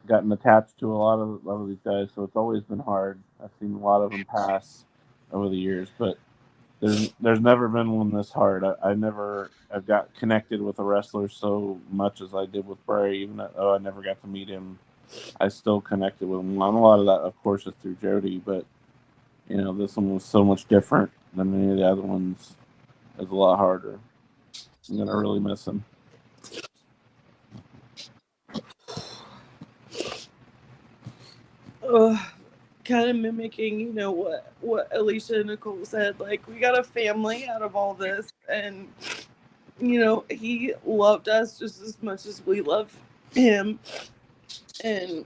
gotten attached to a lot of these guys. So it's always been hard. I've seen a lot of them pass over the years, but there's never been one this hard. I've got connected with a wrestler so much as I did with Bray, even though I never got to meet him. I still connected with him. A lot of that, of course, is through Jody, but this one was so much different than any of the other ones. It's a lot harder. I'm gonna really miss him. Kind of mimicking, what Alicia and Nicole said. Like, we got a family out of all this, and he loved us just as much as we love him. And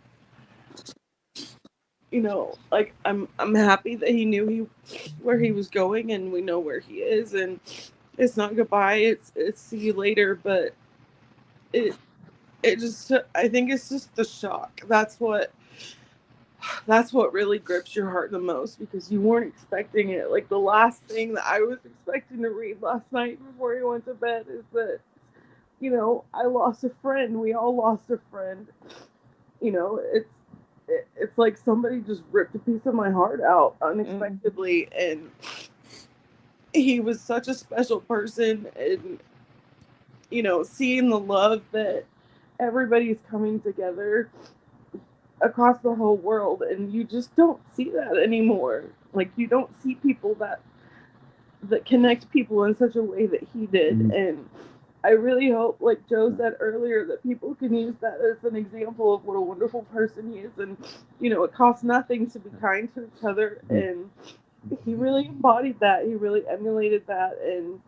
like I'm happy that he knew where he was going, and we know where he is, and it's not goodbye, it's see you later. But it just, I think it's just the shock. That's what that's what really grips your heart the most, because you weren't expecting it. Like, the last thing that I was expecting to read last night before he went to bed is that, you know, I lost a friend. We all lost a friend. You know, it's like somebody just ripped a piece of my heart out unexpectedly, and he was such a special person. And, you know, seeing the love that everybody's coming together across the whole world, and you just don't see that anymore. Like, you don't see people that connect people in such a way that he did. And I really hope, like Joe said earlier, that people can use that as an example of what a wonderful person he is. And, you know, it costs nothing to be kind to each other, and he really embodied that. He really emulated that. And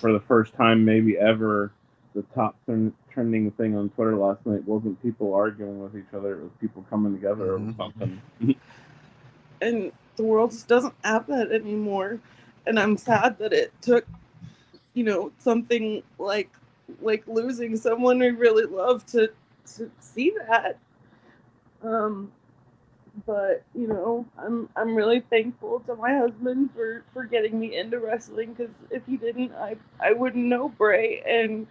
for the first time maybe ever, the top trending thing on Twitter last night wasn't people arguing with each other, it was people coming together over something. And the world just doesn't have that anymore. And I'm sad that it took, you know, something like losing someone we really love to see that. But, you know, I'm really thankful to my husband for getting me into wrestling, because if he didn't, I wouldn't know Bray, and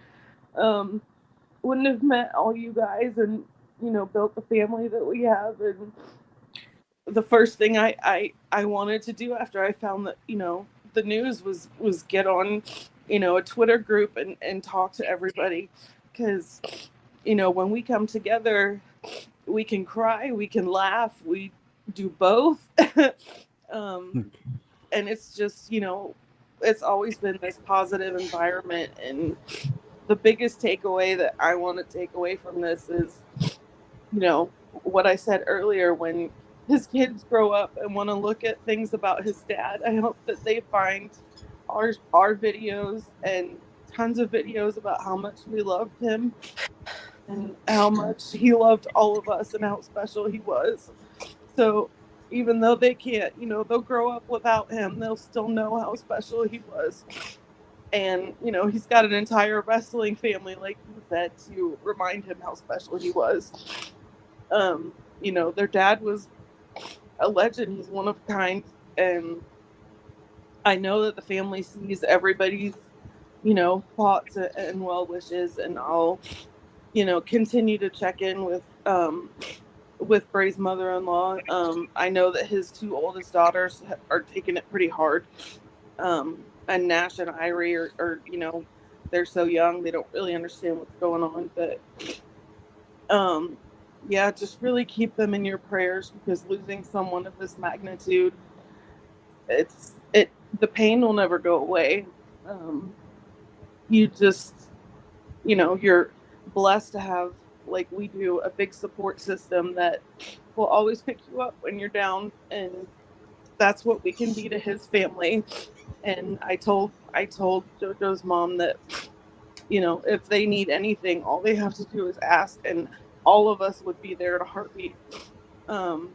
wouldn't have met all you guys, and, you know, built the family that we have. And the first thing I wanted to do after I found that, you know, the news was get on, you know, a Twitter group and talk to everybody, because, you know, when we come together, we can cry, we can laugh, we do both. And it's just, you know, it's always been this positive environment. And the biggest takeaway that I want to take away from this is, you know, what I said earlier, when his kids grow up and want to look at things about his dad, I hope that they find our videos and tons of videos about how much we loved him and how much he loved all of us and how special he was. So even though they can't, you know, they'll grow up without him, they'll still know how special he was. And, you know, he's got an entire wrestling family, like you said, to remind him how special he was. You know, their dad was a legend. He's one of a kind. And I know that the family sees everybody's, you know, thoughts and well wishes. And I'll, you know, continue to check in with Bray's mother-in-law. I know that his two oldest daughters are taking it pretty hard. And Nash and Irie are, you know, they're so young, they don't really understand what's going on. But yeah, just really keep them in your prayers, because losing someone of this magnitude, the pain will never go away. You just, you know, you're blessed to have, like we do, a big support system that will always pick you up when you're down, and that's what we can be to his family. And I told JoJo's mom that, you know, if they need anything, all they have to do is ask, and all of us would be there in a heartbeat. And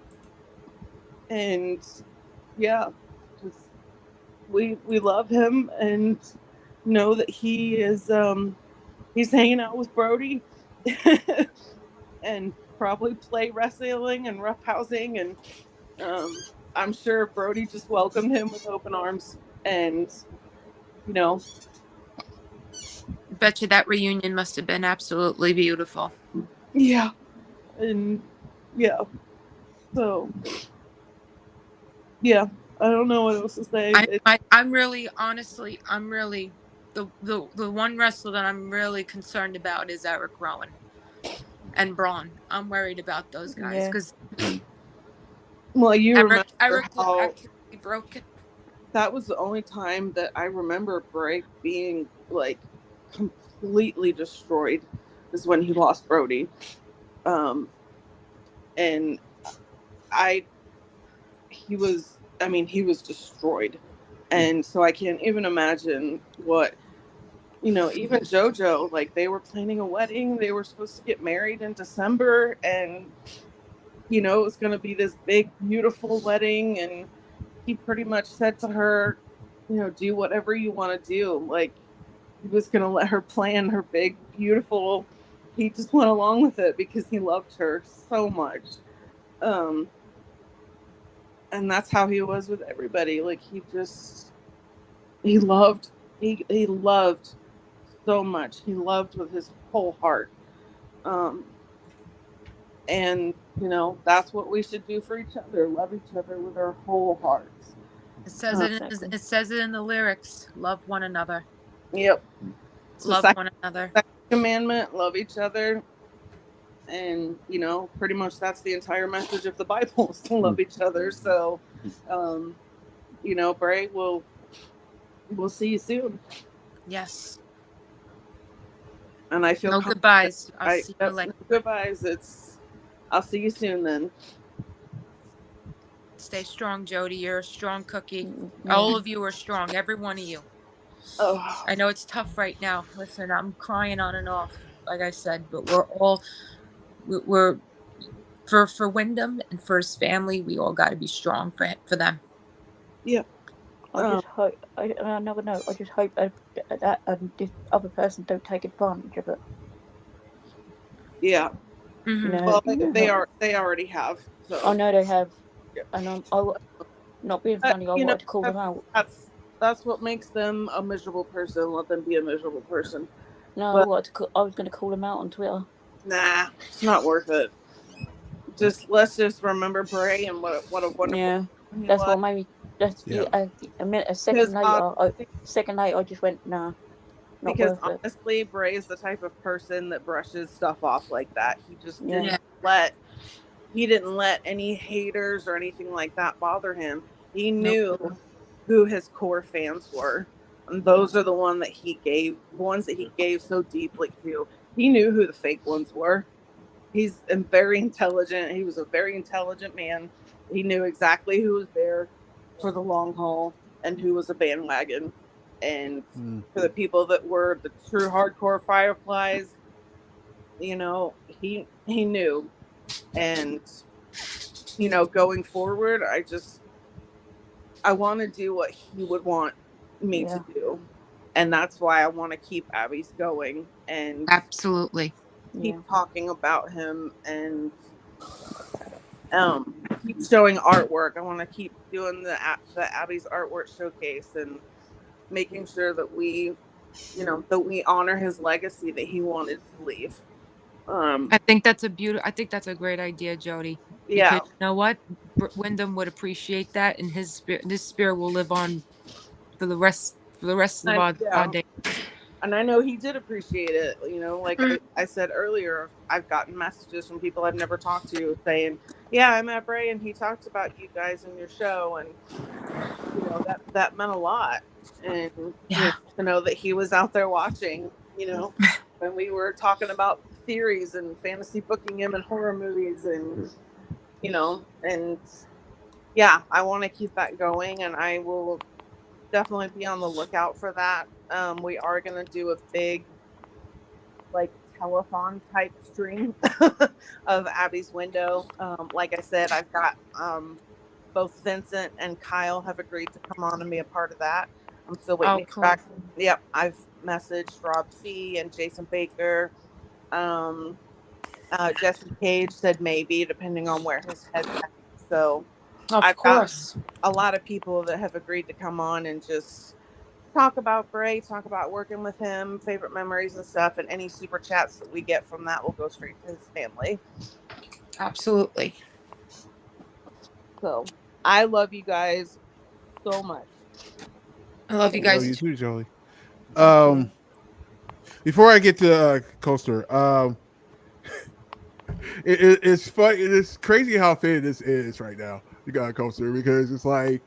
yeah, just we love him, and know that he is he's hanging out with Brody and probably play wrestling and roughhousing, and I'm sure Brody just welcomed him with open arms. And, you know, Bet you that reunion must have been absolutely beautiful. Yeah. And yeah. So yeah, I don't know what else to say. I'm really, honestly, I'm really the one wrestler that I'm really concerned about is Eric Rowan and Braun. I'm worried about those guys, because well, you remember Eric how actually broke it. That was the only time that I remember Bray being like completely destroyed, is when he lost Brody. And he was destroyed. And so I can't even imagine what, you know, even JoJo, like, they were planning a wedding. They were supposed to get married in December, and, you know, it was going to be this big, beautiful wedding. And he pretty much said to her, you know, do whatever you want to do. Like, he was going to let her plan her big, beautiful he just went along with it because he loved her so much. And that's how he was with everybody. Like he loved so much. He loved with his whole heart. And you know, that's what we should do for each other. Love each other with our whole hearts. It says it says it in the lyrics. Love one another. Yep. Love one another. Second commandment, love each other. And you know, pretty much that's the entire message of the Bible, is to love each other. So you know, Bray, we'll see you soon. Yes. And I feel no goodbyes. I'll see you later. Goodbyes. I'll see you soon then. Stay strong, Jody. You're a strong cookie. All of you are strong. Every one of you. Oh. I know it's tough right now. Listen, I'm crying on and off, like I said, but we're for Windham and for his family. We all got to be strong for them. Yeah. I just hope. I never know. I just hope that this other person don't take advantage of it. Yeah. Mm-hmm. You know, well, they already have. So. I know they have, and not being funny. I wanted to call them out. That's what makes them a miserable person. Let them be a miserable person. No, I was going to call them out on Twitter. Nah, it's not worth it. Let's just remember Bray and what a wonderful. Yeah, that's what made me. A second later, I just went nah. Because honestly, Bray is the type of person that brushes stuff off like that. He just didn't let any haters or anything like that bother him. He knew who his core fans were, and those are the ones that he gave so deeply to. He knew who the fake ones were. He's very intelligent. He was a very intelligent man. He knew exactly who was there for the long haul and who was a bandwagon. And for the people that were the true hardcore Fireflies, you know, he knew. And, you know, going forward, I want to do what he would want me to do. And that's why I want to keep Abby's going and absolutely keep talking about him and keep showing artwork. I want to keep doing the Abby's artwork showcase and making sure that we honor his legacy that he wanted to leave. I think that's a great idea, Jody. Yeah. Because you know what? Windham would appreciate that, and his spirit will live on for the rest of our days. And I know he did appreciate it. You know, like I said earlier, I've gotten messages from people I've never talked to saying, yeah, I met Bray and he talked about you guys in your show. And, you know, that meant a lot. And you know, to know that he was out there watching, you know, when we were talking about theories and fantasy booking him in horror movies and, you know, and yeah, I want to keep that going and I will definitely be on the lookout for that. We are going to do a big, like, telethon type stream of Abby's window. Like I said, I've got both Vincent and Kyle have agreed to come on and be a part of that. I'm still waiting back. Yep, I've messaged Rob C and Jason Baker. Jesse Cage said maybe, depending on where his head's at. So I've got a lot of people that have agreed to come on and just talk about Bray, talk about working with him, favorite memories and stuff, and any super chats that we get from that will go straight to his family. Absolutely. So I love you guys so much. I love you guys. Love you too, Jolie. Before I get to Coaster, it's funny. It's crazy how thin this is right now. You got Coaster because it's like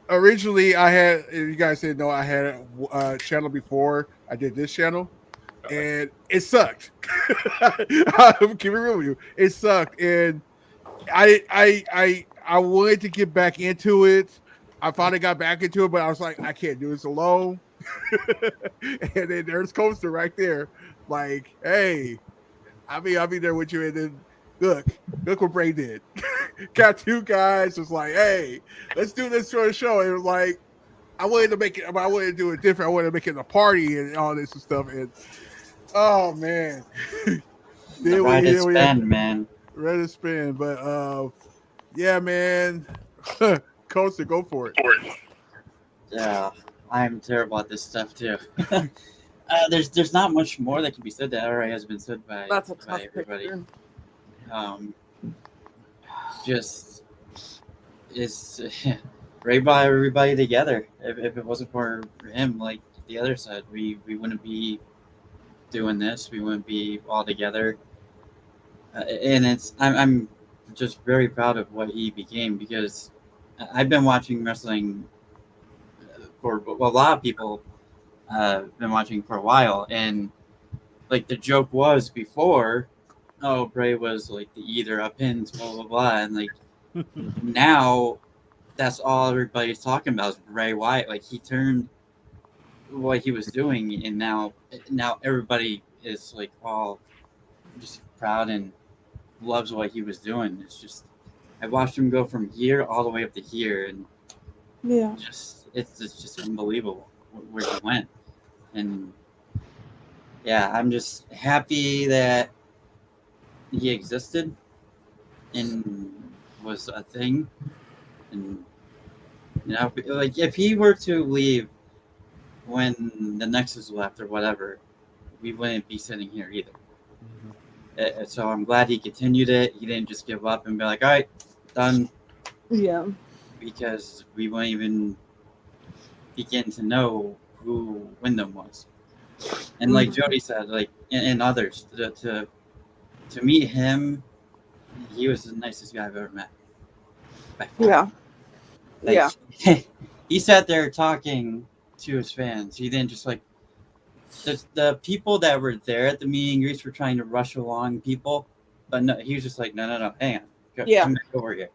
originally I had. You guys didn't know I had a channel before I did this channel, and it sucked. I'm keeping it real with you. It sucked, and I wanted to get back into it. I finally got back into it, but I was like, I can't do this alone. And then there's Coaster right there, like, hey, I'll be there with you. And then look what Bray did. Got two guys. It's like, hey, let's do this for a show. It was like, I wanted to do it different. I wanted to make it a party and all this and stuff. And oh man, Then Ready to we spend, man. Ready to spend, but yeah, man. Coaster, go for it. Yeah, I'm terrible at this stuff too. There's not much more that can be said that already has been said by everybody. Picture. Just is Ray brought everybody together. If it wasn't for him, like the other side, we wouldn't be doing this. We wouldn't be all together. And I'm just very proud of what he became, because I've been watching wrestling for a lot of people been watching for a while, and like the joke was before, oh, Bray was like the eater of pins, blah blah blah, and like now that's all everybody's talking about is Bray Wyatt. Like he turned what he was doing, and now everybody is like all just proud and loves what he was doing. It's just I watched him go from here all the way up to here, and yeah, it's just unbelievable where he went. And yeah, I'm just happy that he existed and was a thing. And you know, like if he were to leave when the Nexus left or whatever, we wouldn't be sitting here either. So I'm glad he continued it. He didn't just give up and be like, all right, done. Yeah. Because we wouldn't even begin to know who Windham was. And like Jody said, like, and others, to meet him, he was the nicest guy I've ever met. Yeah. Like, he sat there talking to his fans. He didn't just like, the people that were there at the meet and greets were trying to rush along people, but no, he was just like, no, hang on, come back over here.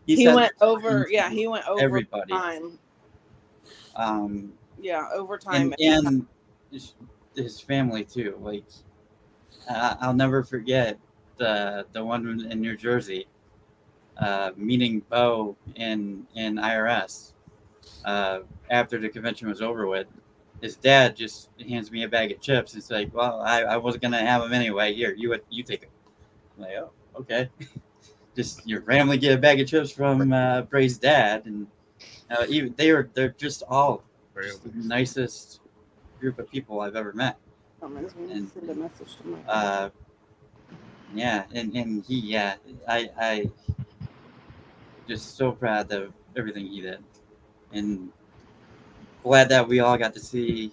he went over. Yeah, he went over everybody. Time. Over time, and his family too. Like, I'll never forget the one in New Jersey, meeting Bo in IRS after the convention was over with. His dad just hands me a bag of chips. It's like, well, I wasn't gonna have them anyway. Here, you take them. I'm like, oh, okay. Just your family get a bag of chips from Bray's dad, and even they're just all just the nicest group of people I've ever met. And, send a message to my and he I just so proud of everything he did, and glad that we all got to see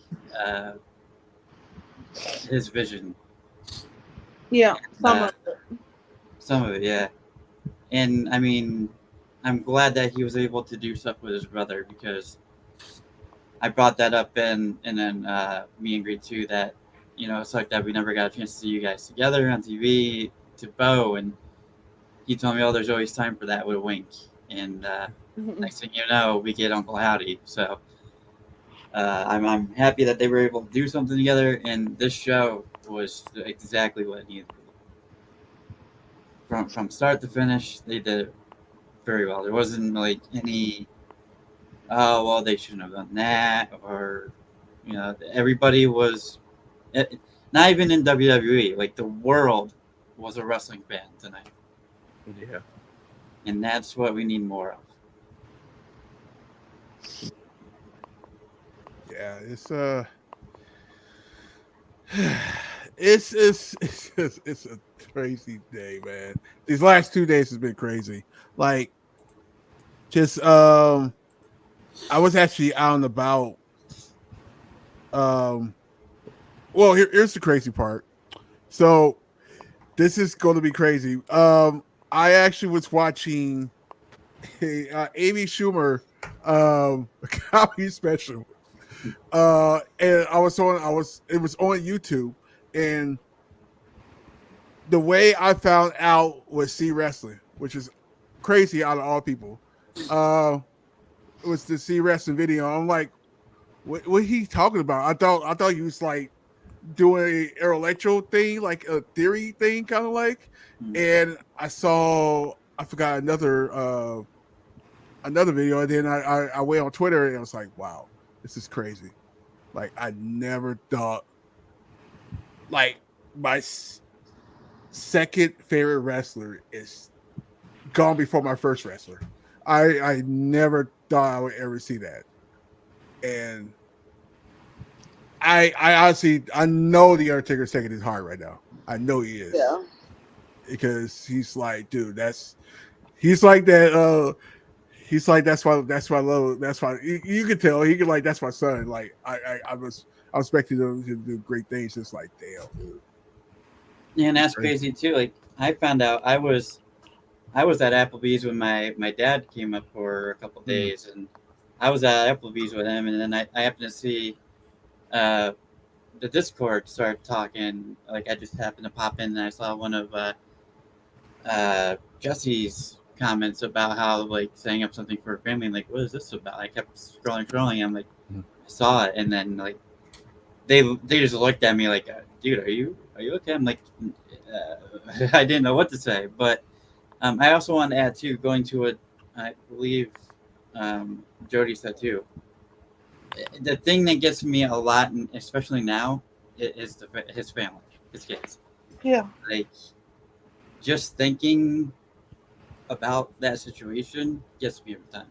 his vision. Yeah, some of it, yeah. And I mean, I'm glad that he was able to do stuff with his brother, because I brought that up in then me and greet too, that you know, it's like that we never got a chance to see you guys together on TV to Bo, and he told me, oh, there's always time for that with a wink. And next thing you know, we get Uncle Howdy. So I'm happy that they were able to do something together, and this show was exactly what it needed to be. From start to finish, they did it very well. There wasn't like any, oh, well, they shouldn't have done that, or, you know, everybody was, not even in WWE, like the world was a wrestling fan tonight. Yeah. And that's what we need more of. Yeah, it's a crazy day, man. These last 2 days has been crazy. Like, just I was actually out and about. Well, here's the crazy part. So this is going to be crazy. I actually was watching a Amy Schumer comedy special. And it was on YouTube, and the way I found out was See Wrestling, which is crazy out of all people. It was the See Wrestling video. I'm like, what he talking about? I thought he was like doing an electro thing, like a theory thing, kind of like. And I forgot another video, and then I went on Twitter and I was like, wow, this is crazy. Like, I never thought, like, second favorite wrestler is gone before my first wrestler. I never thought I would ever see that. And I honestly, I know the Undertaker's taking his heart right now. I know he is. Yeah. Because he's like, dude, he's like that. He's like, that's why I love. That's why you can tell he can like, that's my son. Like I was expecting him to do great things. Just like, damn, dude. Yeah, and that's crazy too. Like I found out I was at Applebee's when my dad came up for a couple days, and I was at Applebee's with him, and then I happened to see the Discord start talking. Like I just happened to pop in, and I saw one of Jesse's comments about how like setting up something for a family. And, like, what is this about? I kept scrolling. I'm like, I saw it, and then like they just looked at me like, dude, are you okay? I'm like, I didn't know what to say, but I also wanted to add too, going to what I believe Jody said too. The thing that gets me a lot, and especially now, is his family, his kids. Yeah. Like, just thinking about that situation gets me every time.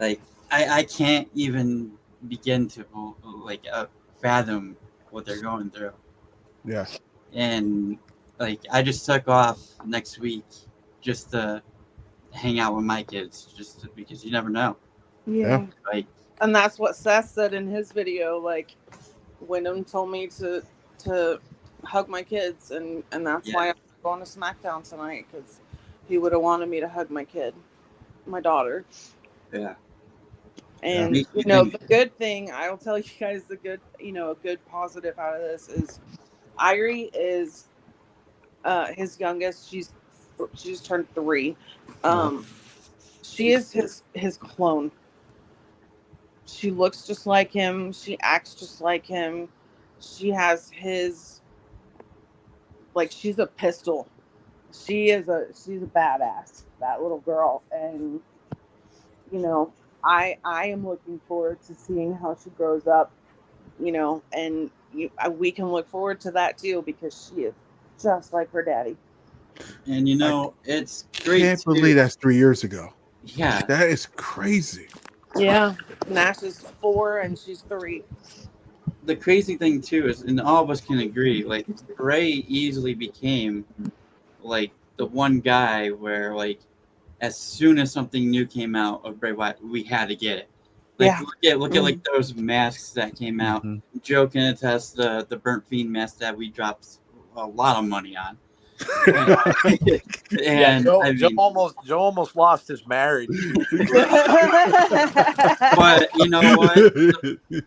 Like, I can't even begin to like fathom what they're going through. Yeah. And like, I just took off next week just to hang out with my kids, because you never know. Yeah. Like, and that's what Seth said in his video. Like, Windham told me to hug my kids, and that's why I'm going to Smackdown tonight, because he would have wanted me to hug my kid, my daughter. Yeah. And you know, the good thing, I'll tell you guys, a good positive out of this is Irie is his youngest. She's turned 3. She is his clone. She looks just like him. She acts just like him. She has his, like, she's a pistol. She's a badass, that little girl. And you know, I am looking forward to seeing how she grows up, you know, and we can look forward to that too, because she is just like her daddy. And you know, it's great. I can't believe that's 3 years ago. Yeah. That is crazy. Yeah. Nash is 4 and she's 3. The crazy thing too is, and all of us can agree, like, Bray easily became like the one guy where, like, as soon as something new came out of Bray Wyatt, we had to get it. Like, look at like those masks that came out. Joe can attest the Burnt Fiend mask that we dropped a lot of money on. And Joe almost lost his marriage. But you know what?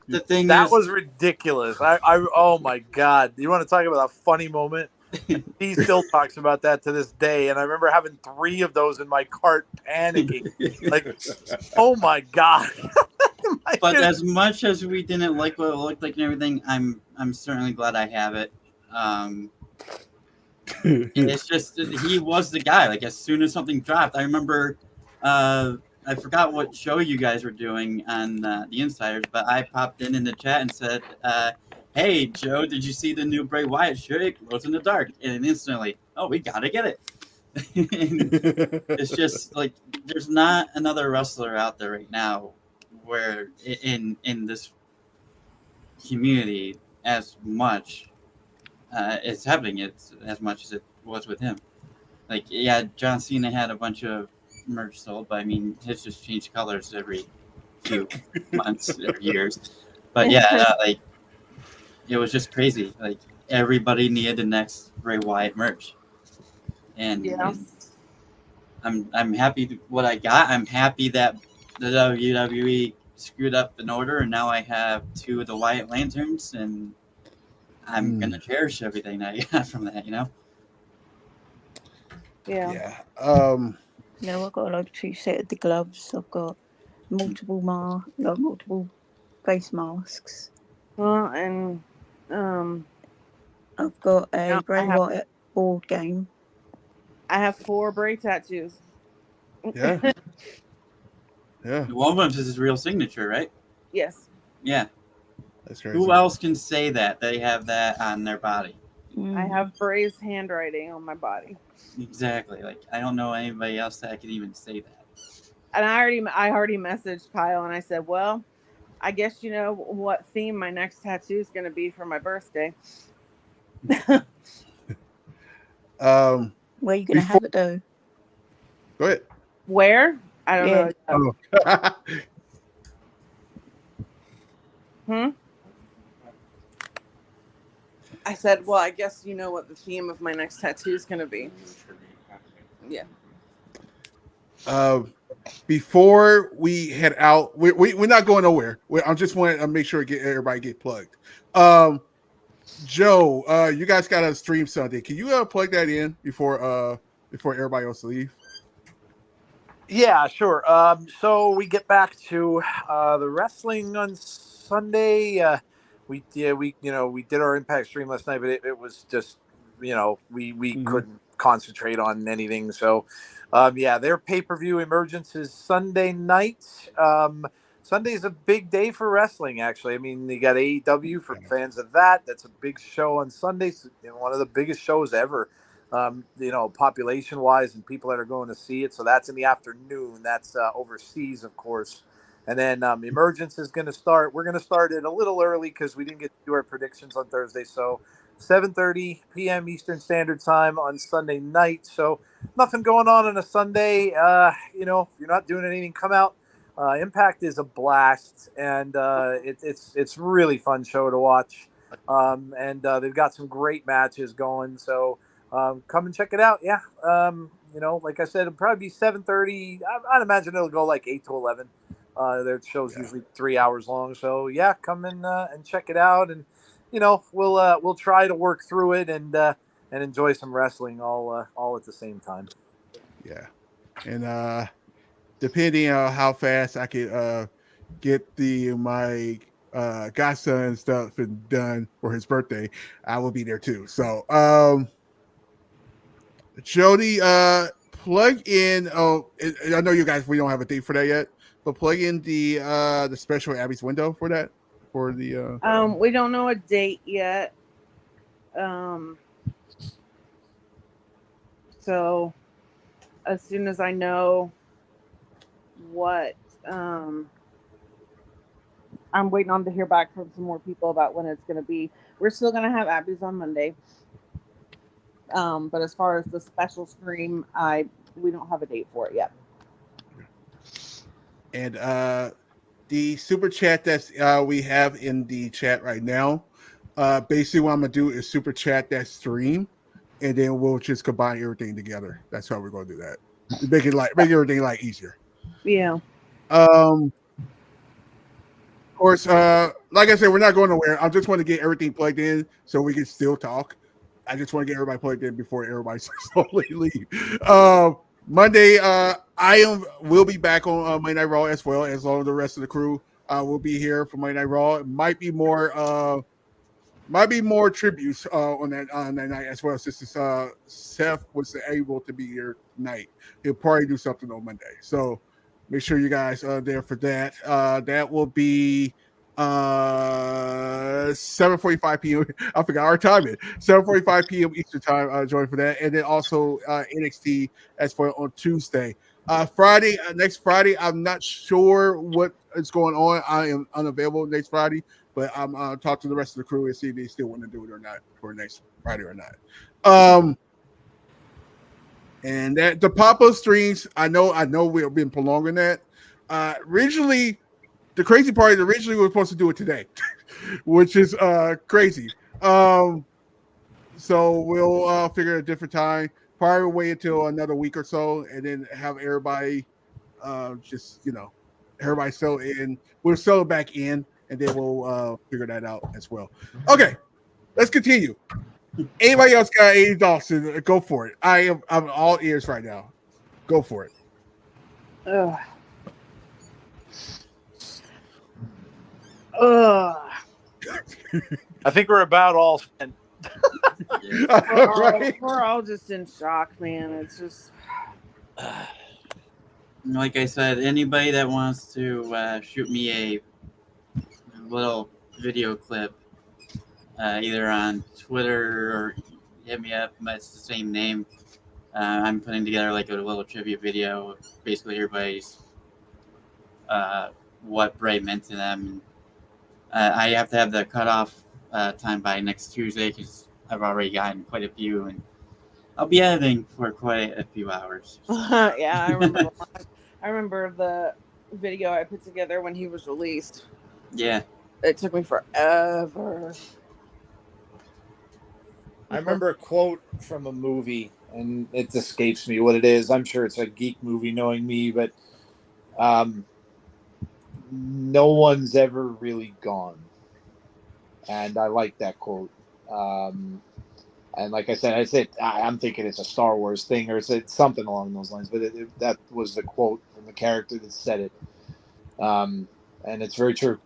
The thing that was ridiculous. I oh my god! You want to talk about a funny moment? He still talks about that to this day, and I remember having 3 of those in my cart, panicking, like, oh my god. But as much as we didn't like what it looked like and everything, I'm certainly glad I have it. It's just, he was the guy. Like, as soon as something dropped, I remember, I forgot what show you guys were doing on the Insiders, but I popped in the chat and said, hey, Joe, did you see the new Bray Wyatt shirt? It glows in the dark. And instantly, oh, we got to get it. It's just like, there's not another wrestler out there right now where in this community as much it's happening. It's as much as it was with him. Like, yeah, John Cena had a bunch of merch sold, but I mean, his just changed colors every few months or years. But yeah, like, it was just crazy. Like, everybody needed the next Bray Wyatt merch, and I'm happy with what I got. I'm happy that the WWE screwed up an order, and now I have 2 of the Wyatt Lanterns, and I'm gonna cherish everything that I got from that, you know. Yeah. No, I've got like 2 sets of the gloves. I've got multiple face masks. Well, and I've got a Bray Wyatt board game. I have 4 Bray tattoos. Yeah. Yeah. One of them is his real signature, right? Yes. Yeah. That's crazy. Who else can say that they have that on their body? I have Bray's handwriting on my body. Exactly. Like, I don't know anybody else that could even say that. And I already messaged Kyle and I said, well, I guess you know what theme my next tattoo is going to be for my birthday. Where are you going to have it though? Go ahead. Where? I don't know. I said, well, I guess you know what the theme of my next tattoo is going to be. Yeah. Before we head out, we're not going nowhere. I just want to make sure everybody get plugged. Joe, you guys got a stream Sunday. Can you plug that in before everybody else leave? Yeah, sure. So we get back to the wrestling on Sunday. We did our Impact stream last night, but it was just we couldn't concentrate on anything. So their pay-per-view Emergence is Sunday night. Sunday's a big day for wrestling, actually. I mean, you got AEW for fans of that. That's a big show on Sundays. One of the biggest shows ever. Population wise and people that are going to see it. So that's in the afternoon. That's overseas, of course. And then Emergence is going to start. We're going to start it a little early because we didn't get to do our predictions on Thursday. So 7:30 p.m. Eastern Standard Time on Sunday night. So nothing going on a Sunday. If you're not doing anything, come out. Impact is a blast, and it's really fun show to watch. And they've got some great matches going. So come and check it out. Yeah. Like I said, it'll probably be 7:30. I'd imagine it'll go like 8 to 11. Their show's usually 3 hours long. So yeah, come in and check it out. And, we'll try to work through it and enjoy some wrestling all at the same time. Yeah. And depending on how fast I could get my godson stuff done for his birthday, I will be there too. So Jody, plug in. I know you guys, we don't have a date for that yet, but plug in the special Abby's window for that. For the we don't know a date yet. So as soon as I know what I'm waiting on to hear back from some more people about when it's going to be. We're still going to have Abby's on Monday. But as far as the special stream, we don't have a date for it yet. And the super chat that's we have in the chat right now, basically what I'm gonna do is super chat that stream, and then we'll just combine everything together. That's how we're gonna do that. Make everything easier. Yeah. Of course, like I said, we're not going nowhere. I just want to get everything plugged in so we can still talk. I just want to get everybody plugged in before everybody slowly leave. Monday, will be back on Monday Night Raw as well, as long as the rest of the crew will be here for Monday Night Raw. It might be more tributes on that night as well, since Seth was able to be here tonight. He'll probably do something on Monday, so make sure you guys are there for that. That will be 7:45 p.m. I forgot our time. 7:45 p.m. Eastern time. Join for that, and then also NXT as for on Tuesday. Friday, next Friday, I'm not sure what is going on. I am unavailable next Friday, but I'm talk to the rest of the crew and see if they still want to do it or not for next Friday or not. And that the pop-up streams, I know we've been prolonging that. Originally, the crazy part is originally we were supposed to do it today, which is crazy. So we'll figure a different time. Probably wait until another week or so, and then have everybody everybody settle in. We'll settle back in, and then we'll figure that out as well. Okay, let's continue. Anybody else got any Dawson? Go for it. I'm all ears right now. Go for it. Ugh. I think we're about all spent. We're all just in shock, man. It's just like I said, anybody that wants to shoot me a little video clip either on Twitter or hit me up. It's the same name. I'm putting together like a little tribute video of basically everybody's what Bray meant to them. I have to have the cutoff time by next Tuesday because I've already gotten quite a few, and I'll be editing for quite a few hours. Yeah, I remember the video I put together when he was released. Yeah. It took me forever. I remember a quote from a movie, and it escapes me what it is. I'm sure it's a geek movie, knowing me, but no one's ever really gone. And I like that quote. And like I said, I'm thinking it's a Star Wars thing, or it's something along those lines. But that was the quote from the character that said it. And it's very true.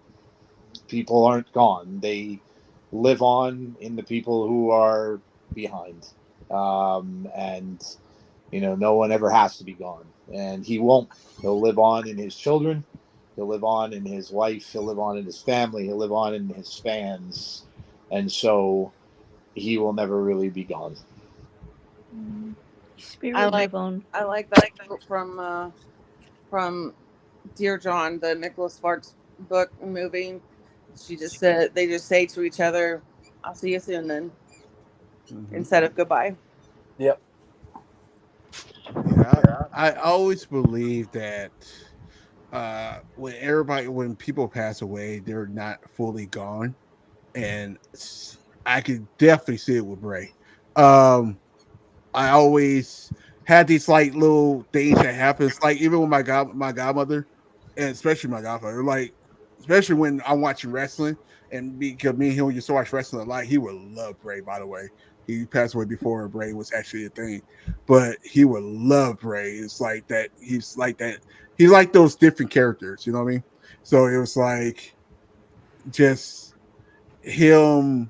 People aren't gone. They live on in the people who are behind. And, no one ever has to be gone. And he won't. He'll live on in his children. He'll live on in his wife. He'll live on in his family. He'll live on in his fans. And so he will never really be gone. I like that quote from Dear John, the Nicholas Sparks book and movie. She just said, they just say to each other, "I'll see you soon," then, instead of goodbye. Yep. Yeah, I always believe that when people pass away, they're not fully gone, and I could definitely see it with Bray. I always had these like little things that happens, like even with my godmother, and especially my godfather, like especially when I'm watching wrestling, and because me and him used to watch wrestling a lot, he would love Bray. By the way, he passed away before Bray was actually a thing, but he would love Bray. It's like that. He's like that. He liked those different characters. You know what I mean? So it was like just him.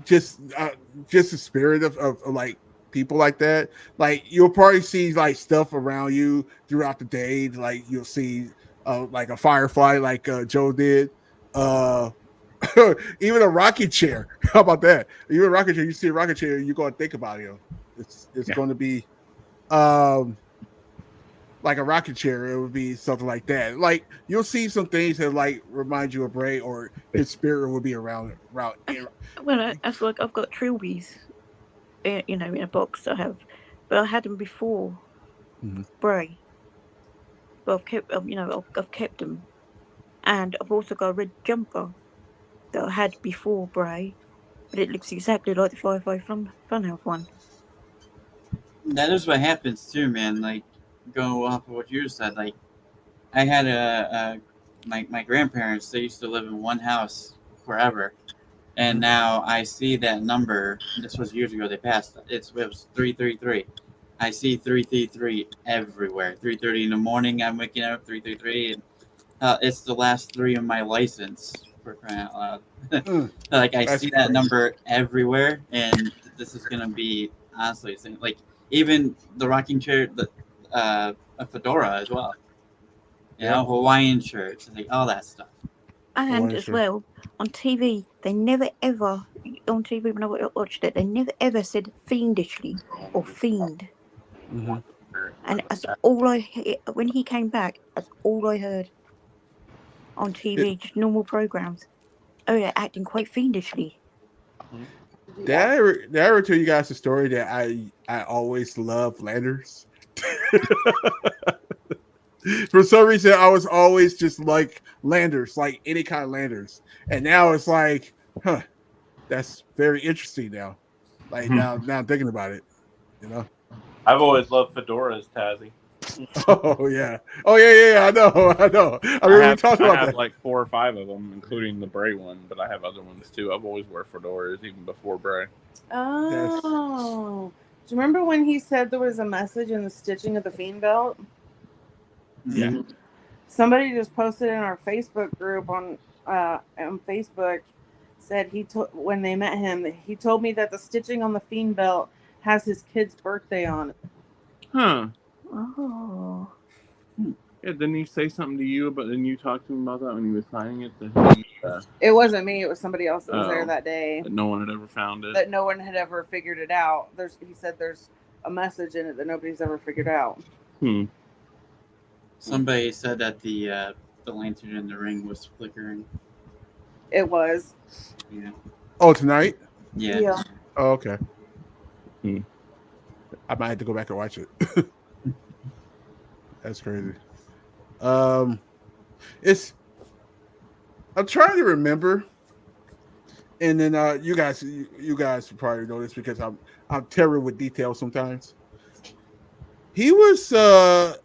Just the spirit of like people like that. Like you'll probably see like stuff around you throughout the day. Like you'll see like a firefly, like Joe did. Even a rocking chair. How about that? Even a rocking chair. You see a rocking chair, you're gonna think about it. It's going to be like a rocking chair. It would be something like that. Like you'll see some things that like remind you of Bray, or his spirit will be around. Well, that's like I've got trilbies, in a box I have, but I had them before Bray. But I've kept, I've kept them, and I've also got a red jumper that I had before Bray, but it looks exactly like the Firefly Funhouse one. That is what happens too, man. Like, go off of what you said. Like, I had my grandparents. They used to live in one house forever, and now I see that number. This was years ago. They passed. It was 333. I see 333 everywhere. 3:30 in the morning. I'm waking up 333, and it's the last three of my license. For crying out loud! Like I see that number everywhere, and this is gonna be honestly like even the rocking chair, a fedora as well. You know, Hawaiian shirts, like all that stuff. And as well, on TV, they never ever, on TV when I watched it, they never ever said fiendishly or fiend. And that's all when he came back, that's all I heard on TV, just normal programs. Oh, they're acting quite fiendishly. Did I ever tell you guys the story that I always loved Landers? For some reason, I was always just like Landers, like any kind of Landers. And now it's like, that's very interesting now. Like now I'm thinking about it, I've always loved fedoras, Tazzy. Oh yeah. I know. I remember you talking about I have that. like 4 or 5 of them, including the Bray one, but I have other ones too. I've always wore fedoras even before Bray. Oh, do you remember when he said there was a message in the stitching of the Fiend belt? Yeah. Somebody just posted in our Facebook group on Facebook, said when they met him, he told me that the stitching on the Fiend belt has his kid's birthday on it. Huh. Oh. Yeah, didn't he say something to you about? Didn't you talk to him about that when he was signing it to him? It wasn't me. It was somebody else that was there that day. That no one had ever found it. That no one had ever figured it out. He said there's a message in it that nobody's ever figured out. Somebody said that the lantern in the ring was flickering. It was. Yeah. Oh, tonight? Yeah. Oh, okay. I might have to go back and watch it. That's crazy. I'm trying to remember, and then you guys probably know this because I'm terrible with details sometimes. He was the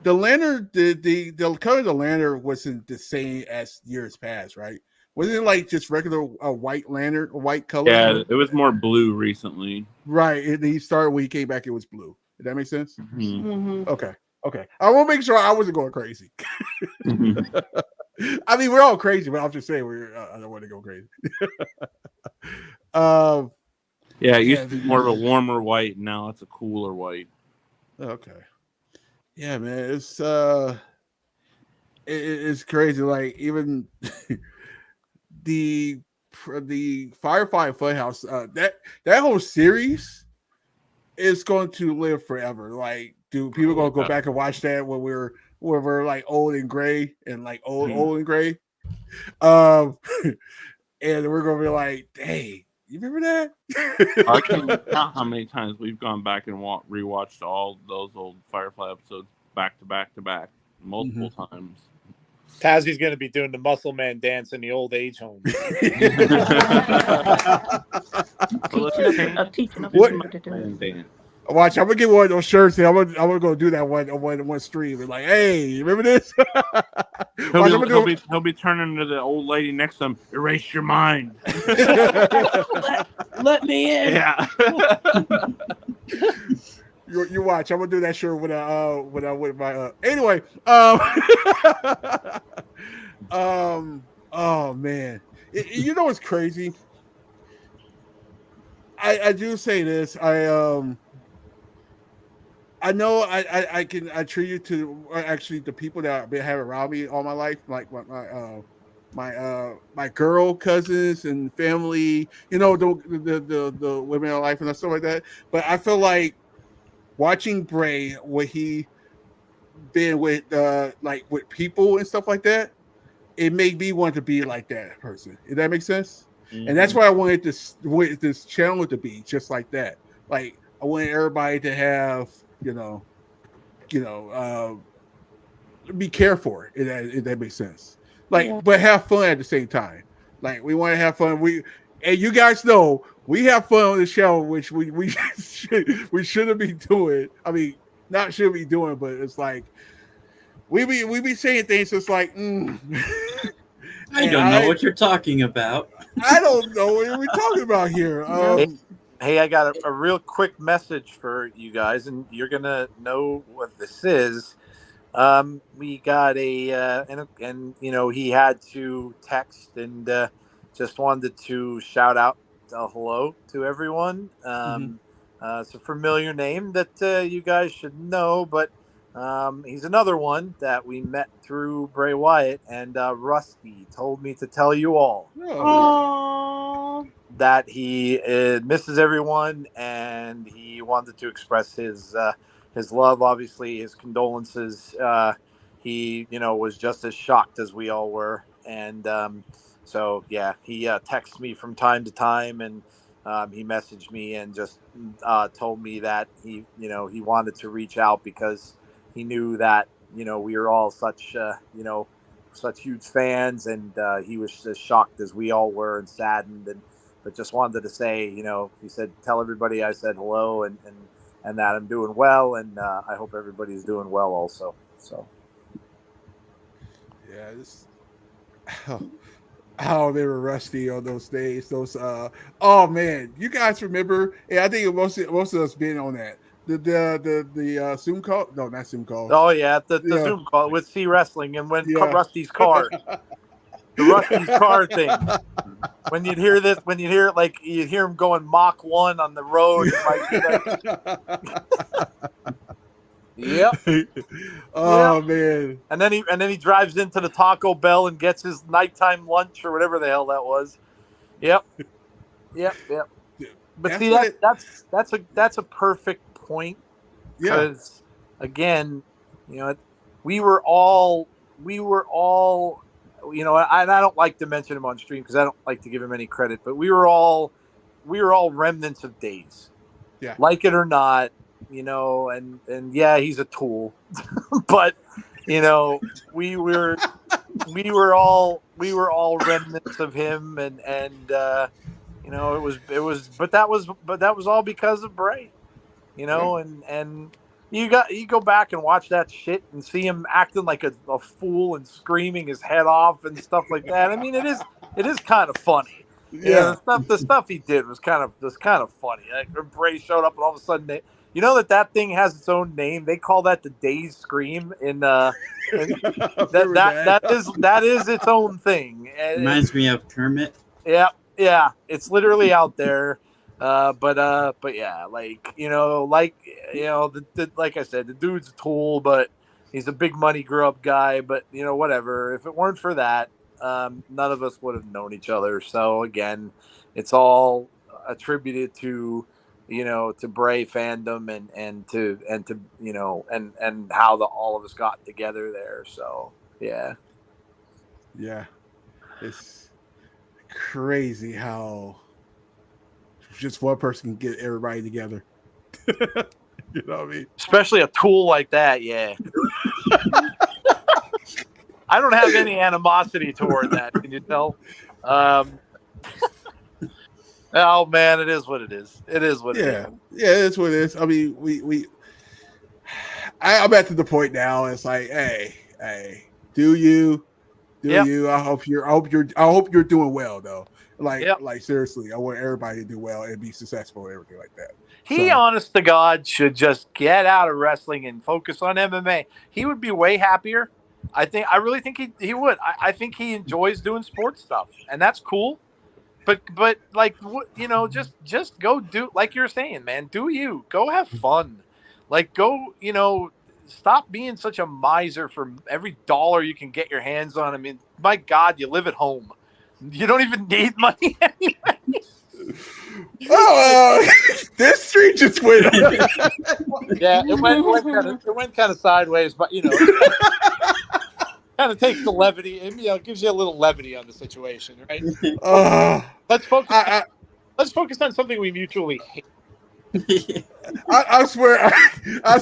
lantern, the color of the lantern wasn't the same as years past, right? Wasn't it like just regular white lantern, white color? Yeah, it was more blue recently. Right. And he started when he came back, it was blue. Did that make sense? Mm-hmm. Okay. I want to make sure I wasn't going crazy. I mean, we're all crazy, but I'm just saying I don't want to go crazy. Yeah, it used to be more of a warmer white. Now it's a cooler white. Okay. Yeah, man, it's crazy. Like even the Firefly Funhouse, that whole series is going to live forever. Like, do people gonna go back and watch that when we're like old and gray and like old and gray? And we're gonna be like, hey, you remember that? I can't count how many times we've gone back and rewatched all those old Firefly episodes back to back to back multiple times. Tazzy's going to be doing the Muscle Man dance in the old age home. Watch, I'm gonna get one of those shirts and I'm gonna go do that one stream and like, hey, you remember this? He'll be turning to the old lady next to him. Erase your mind. Let me in. Yeah. You watch. I'm gonna do that shirt with my anyway. Oh man, you know what's crazy? I do say this. I know I attribute to actually the people that I've been having around me all my life, like my girl cousins and family, you know, the women in life and stuff like that. But I feel like watching Bray, what he been with like with people and stuff like that, it made me want to be like that person. If that makes sense. And that's why I wanted this channel to be just like that. Like I wanted everybody to have, be careful. If that makes sense. Like, but have fun at the same time. Like we want to have fun. And you guys know we have fun on the show, which we shouldn't be doing. I mean, not should be doing, but it's like we be saying things. It's like I don't know what you're talking about. I don't know what we're talking about here. Hey, I got a real quick message for you guys, and you're gonna know what this is. We got and he had to text and just wanted to shout out hello to everyone. It's a familiar name that you guys should know, but he's another one that we met through Bray Wyatt, and Rusty told me to tell you all that he misses everyone, and he wanted to express his love, obviously his condolences. He was just as shocked as we all were, and so yeah, he texts me from time to time, and he messaged me and just told me that he wanted to reach out because he knew that we were all such huge fans, and he was as shocked as we all were and saddened, but just wanted to say, he said, tell everybody I said hello and that I'm doing well, and I hope everybody's doing well also. So yeah, how they were rusty on those days. Those oh man, you guys remember? Yeah, I think most of us been on that. The Zoom call? No, not Zoom call. Oh yeah, the Zoom call with C Wrestling, and when Rusty's car, the Rusty's car thing. When you'd hear this, like you'd hear him going Mach 1 on the road. Yep. Oh man. And then he drives into the Taco Bell and gets his nighttime lunch or whatever the hell that was. Yep. But see, that's a perfect point. Because again, we were all, I don't like to mention him on stream because I don't like to give him any credit, but we were all remnants of days. Yeah. Like it or not, and yeah, he's a tool, but we were all remnants of him, and it was, but that was all because of Bray, and you go back and watch that shit and see him acting like a fool and screaming his head off and stuff like that. I mean, it is kind of funny. Yeah. The stuff he did was kind of funny. Like when Bray showed up and all of a sudden that thing has its own name. They call that the Days Scream that is its own thing. Reminds me of Kermit. Yeah, it's literally out there. But yeah, like I said, the dude's a tool, but he's a big money grub guy. But whatever. If it weren't for that, none of us would have known each other. So again, it's all attributed to to Bray fandom and to and how all of us got together there. So yeah, it's crazy how just one person can get everybody together. You know what I mean? Especially a tool like that. Yeah. I don't have any animosity toward that. Can you tell? Oh man, it is what it is. It is what it is. Yeah, it's what it is. I mean, I'm at the point now. It's like, hey, do you? I hope you're doing well though. Like seriously, I want everybody to do well and be successful and everything like that. He, honest to God, should just get out of wrestling and focus on MMA. He would be way happier. I really think he would. I think he enjoys doing sports stuff, and that's cool. But like, just go do, like you're saying, man. Do you go have fun? Like go, stop being such a miser for every dollar you can get your hands on. I mean, my God, you live at home. You don't even need money anyway. This street just went. Yeah, it went kind of sideways, but kind of takes the levity. It gives you a little levity on the situation, right? Let's focus. Let's focus on something we mutually hate. I swear, I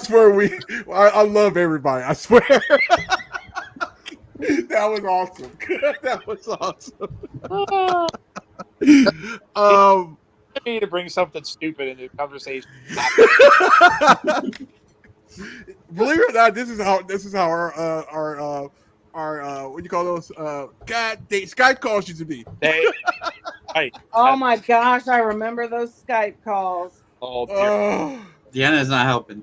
love everybody. I swear. That was awesome. That was awesome. I need to bring something stupid into the conversation. Believe it or not, this is how our what do you call those? Skype calls used to be. Right. Oh my gosh, I remember those Skype calls. Oh, dear. Deanna's not helping.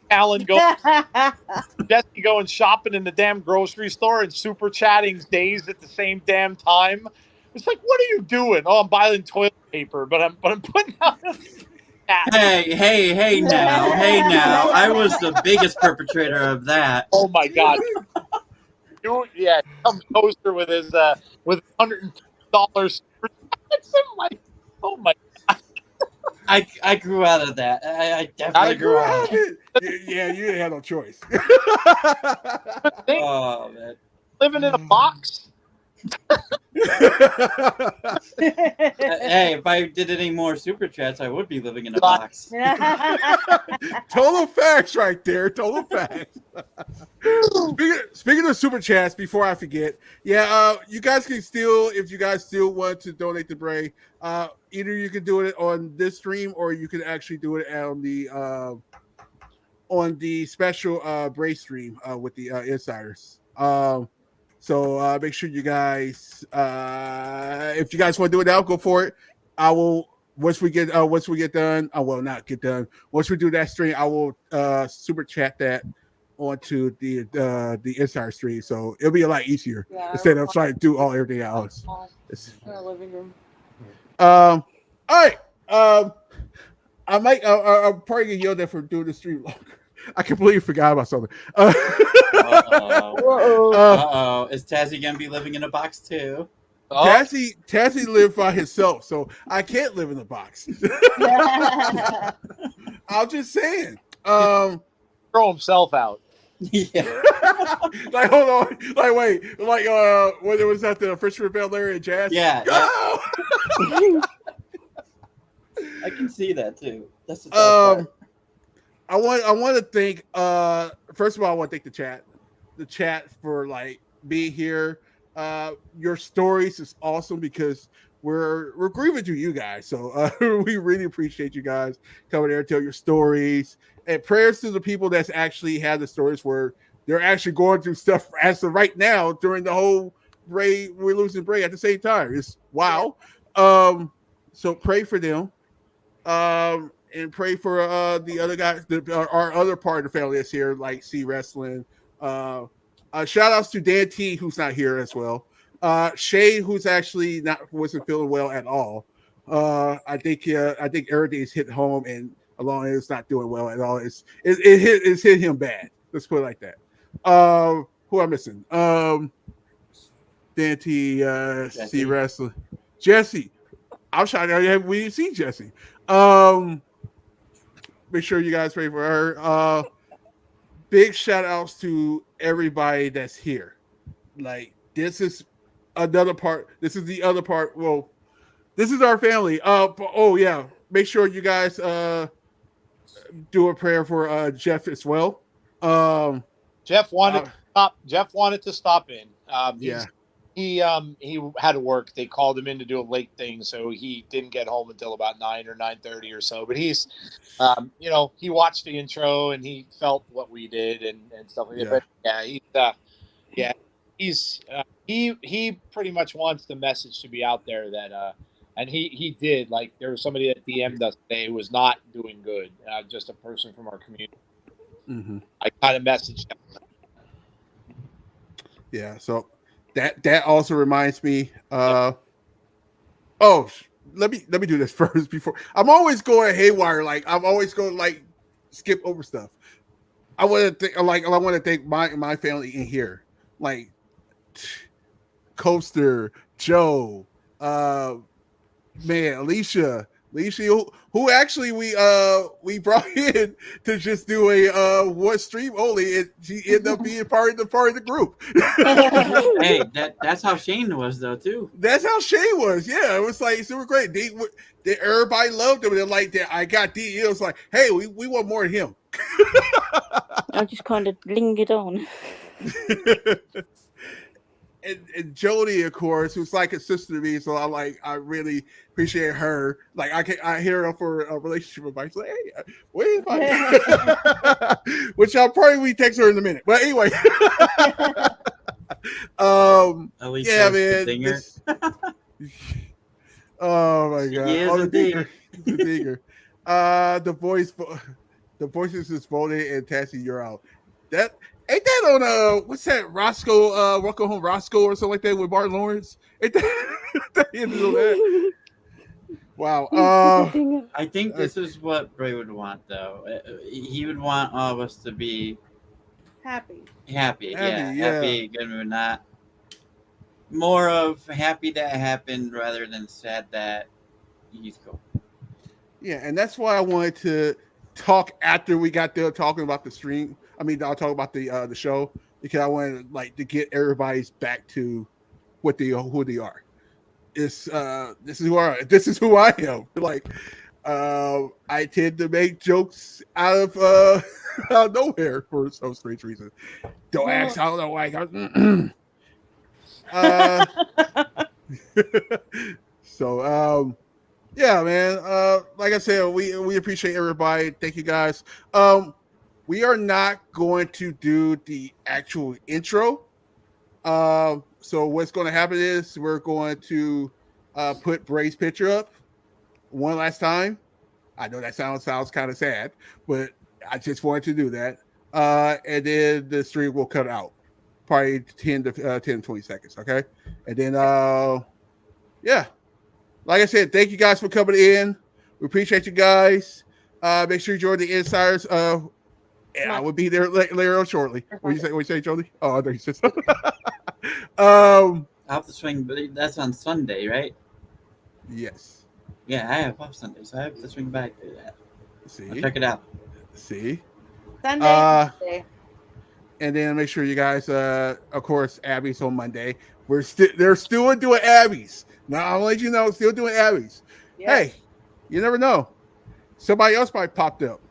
Alan Jesse going shopping in the damn grocery store and super chatting days at the same damn time. It's like, what are you doing? Oh, I'm buying toilet paper, but I'm putting out. Hey now. I was the biggest perpetrator of that. Oh my God. Some toaster with his with $100. Like, oh my God. I grew out of that. I definitely grew out of it. Yeah, you didn't have no choice. Oh man. Living in a box. Hey, if I did any more super chats, I would be living in a box. Total facts right there. Total facts. Speaking of super chats, before I forget, you guys can still, if you guys still want to donate to Bray, either you can do it on this stream or you can actually do it on the special Bray stream with the insiders. So make sure you guys, if you guys want to do it now, go for it. I will once we get done. I will not get done. Once we do that stream, I will super chat that onto the insider stream. So it'll be a lot easier instead of trying to do everything else. In our living room. All right. I might. I'm probably gonna yell that for doing the stream longer. I completely forgot about something. Is Tazzy gonna be living in a box too? Tazzy lived by himself, so I can't live in a box. I'm just saying. Throw himself out. Yeah. Like, hold on. Like, wait. Like, when it was at the Fisher Bell Larry and Jazz. Yeah. Go! I can see that too. That's the part. I want to thank. First of all, I want to thank the chat for like being here. Your stories is awesome because we're grieving to you guys, so we really appreciate you guys coming there and tell your stories. And prayers to the people that's actually had the stories where they're actually going through stuff as of right now during the whole Bray, we're losing Bray at the same time. It's wow. So pray for them. And pray for the other guys, our other part of the family that's here, like C Wrestling. Shout outs to Dan T, who's not here as well. Shane, who's actually wasn't feeling well at all. I think everything's hit home, and Alon is not doing well at all. It's hit him bad. Let's put it like that. Who I'm missing? Dan T, C Wrestling, Jesse. I'm shocked we didn't see Jesse. Make sure you guys pray for her. Big shout outs to everybody that's here. Like, this is another part. This is the other part. Well, this is our family. Oh yeah. Make sure you guys do a prayer for Jeff as well. Jeff wanted to stop in. Yeah. He had to work. They called him in to do a late thing, so he didn't get home until about 9 or 9:30 or so. But he's, he watched the intro and he felt what we did and stuff like that. But he pretty much wants the message to be out there that, and he did. Like, there was somebody that DM'd us today who was not doing good. Just a person from our community. Mm-hmm. I kind of messaged him. Yeah. So. That also reminds me. Let me do this first before I'm always going haywire. Like, I'm always going like skip over stuff. I want to thank my family in here, like Coaster, Joe, Alicia, who actually we brought in to just do a one stream only, and she ended up being part of the group. Hey, that's how Shane was though too. That's how Shane was. Yeah, it was like super great. Everybody loved him. They're like, I got D. It was like, hey, we want more of him. I just kind of lingered on. And Jody, of course, who's like a sister to me, so I really appreciate her. Like, I hear her for a relationship advice. Like, hey, what if I? Which I'll probably text her in a minute. But anyway, At least yeah, man. Oh my god! The dinger. The voices is voted, and Tassie, you're out. That. Ain't that on what's that, Roscoe, Welcome Home Roscoe or something like that with Martin Lawrence? Ain't that that? Wow. I think this is what Bray would want though. He would want all of us to be happy. Happy, good mood, not more of happy that happened rather than sad that he's gone. Yeah, and that's why I wanted to talk after we got there talking about the stream. I mean, I'll talk about the show because I wanted to get everybody's back to who they are. This is who I am. Like, I tend to make jokes out of nowhere for some strange reason. Don't ask. I don't know why. So yeah, man. Like I said, we appreciate everybody. Thank you guys. We are not going to do the actual intro. So what's going to happen is we're going to put Bray's picture up one last time. I know that sounds kind of sad, but I just wanted to do that. And then the stream will cut out probably 10 to 20 seconds. Okay. And then, yeah, like I said, thank you guys for coming in. We appreciate you guys. Make sure you join the Insiders. I will be there later on shortly. What you say, Jody? Oh, I thought you said something. I'll have to swing, but that's on Sunday, right? Yes. Yeah, I have off Sunday, so I have to swing back to that. See, I'll check it out. See, Sunday. And then make sure you guys, of course, Abby's on Monday. They're still doing Abby's. Now I'll let you know, still doing Abby's. Yes. Hey, you never know. Somebody else might pop up.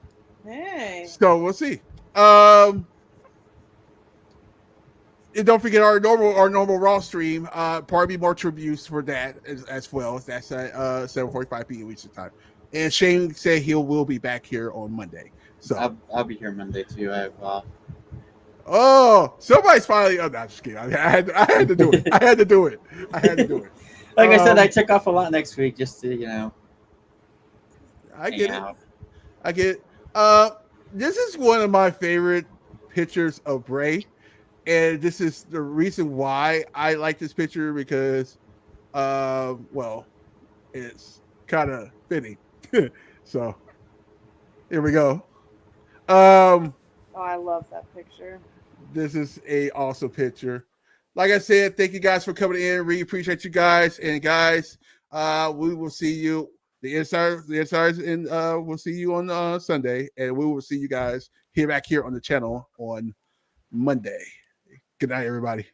Hey. So we'll see. And don't forget our normal Raw stream. Probably more tributes for that as well. That's at 7:45 p.m. Eastern time. And Shane said will be back here on Monday. So I'll be here Monday too. I have Oh, somebody's finally. Oh, no, just kidding. I had to do it. I had to do it. Like I said, I took off a lot next week just to, I get it. This is one of my favorite pictures of Bray, and this is the reason why I like this picture because, well, it's kind of fitting. So, here we go. Oh, I love that picture. This is a awesome picture. Like I said, thank you guys for coming in. Really appreciate you guys. And guys, we will see you. The insiders, and we'll see you on Sunday, and we will see you guys back here on the channel on Monday. Good night, everybody.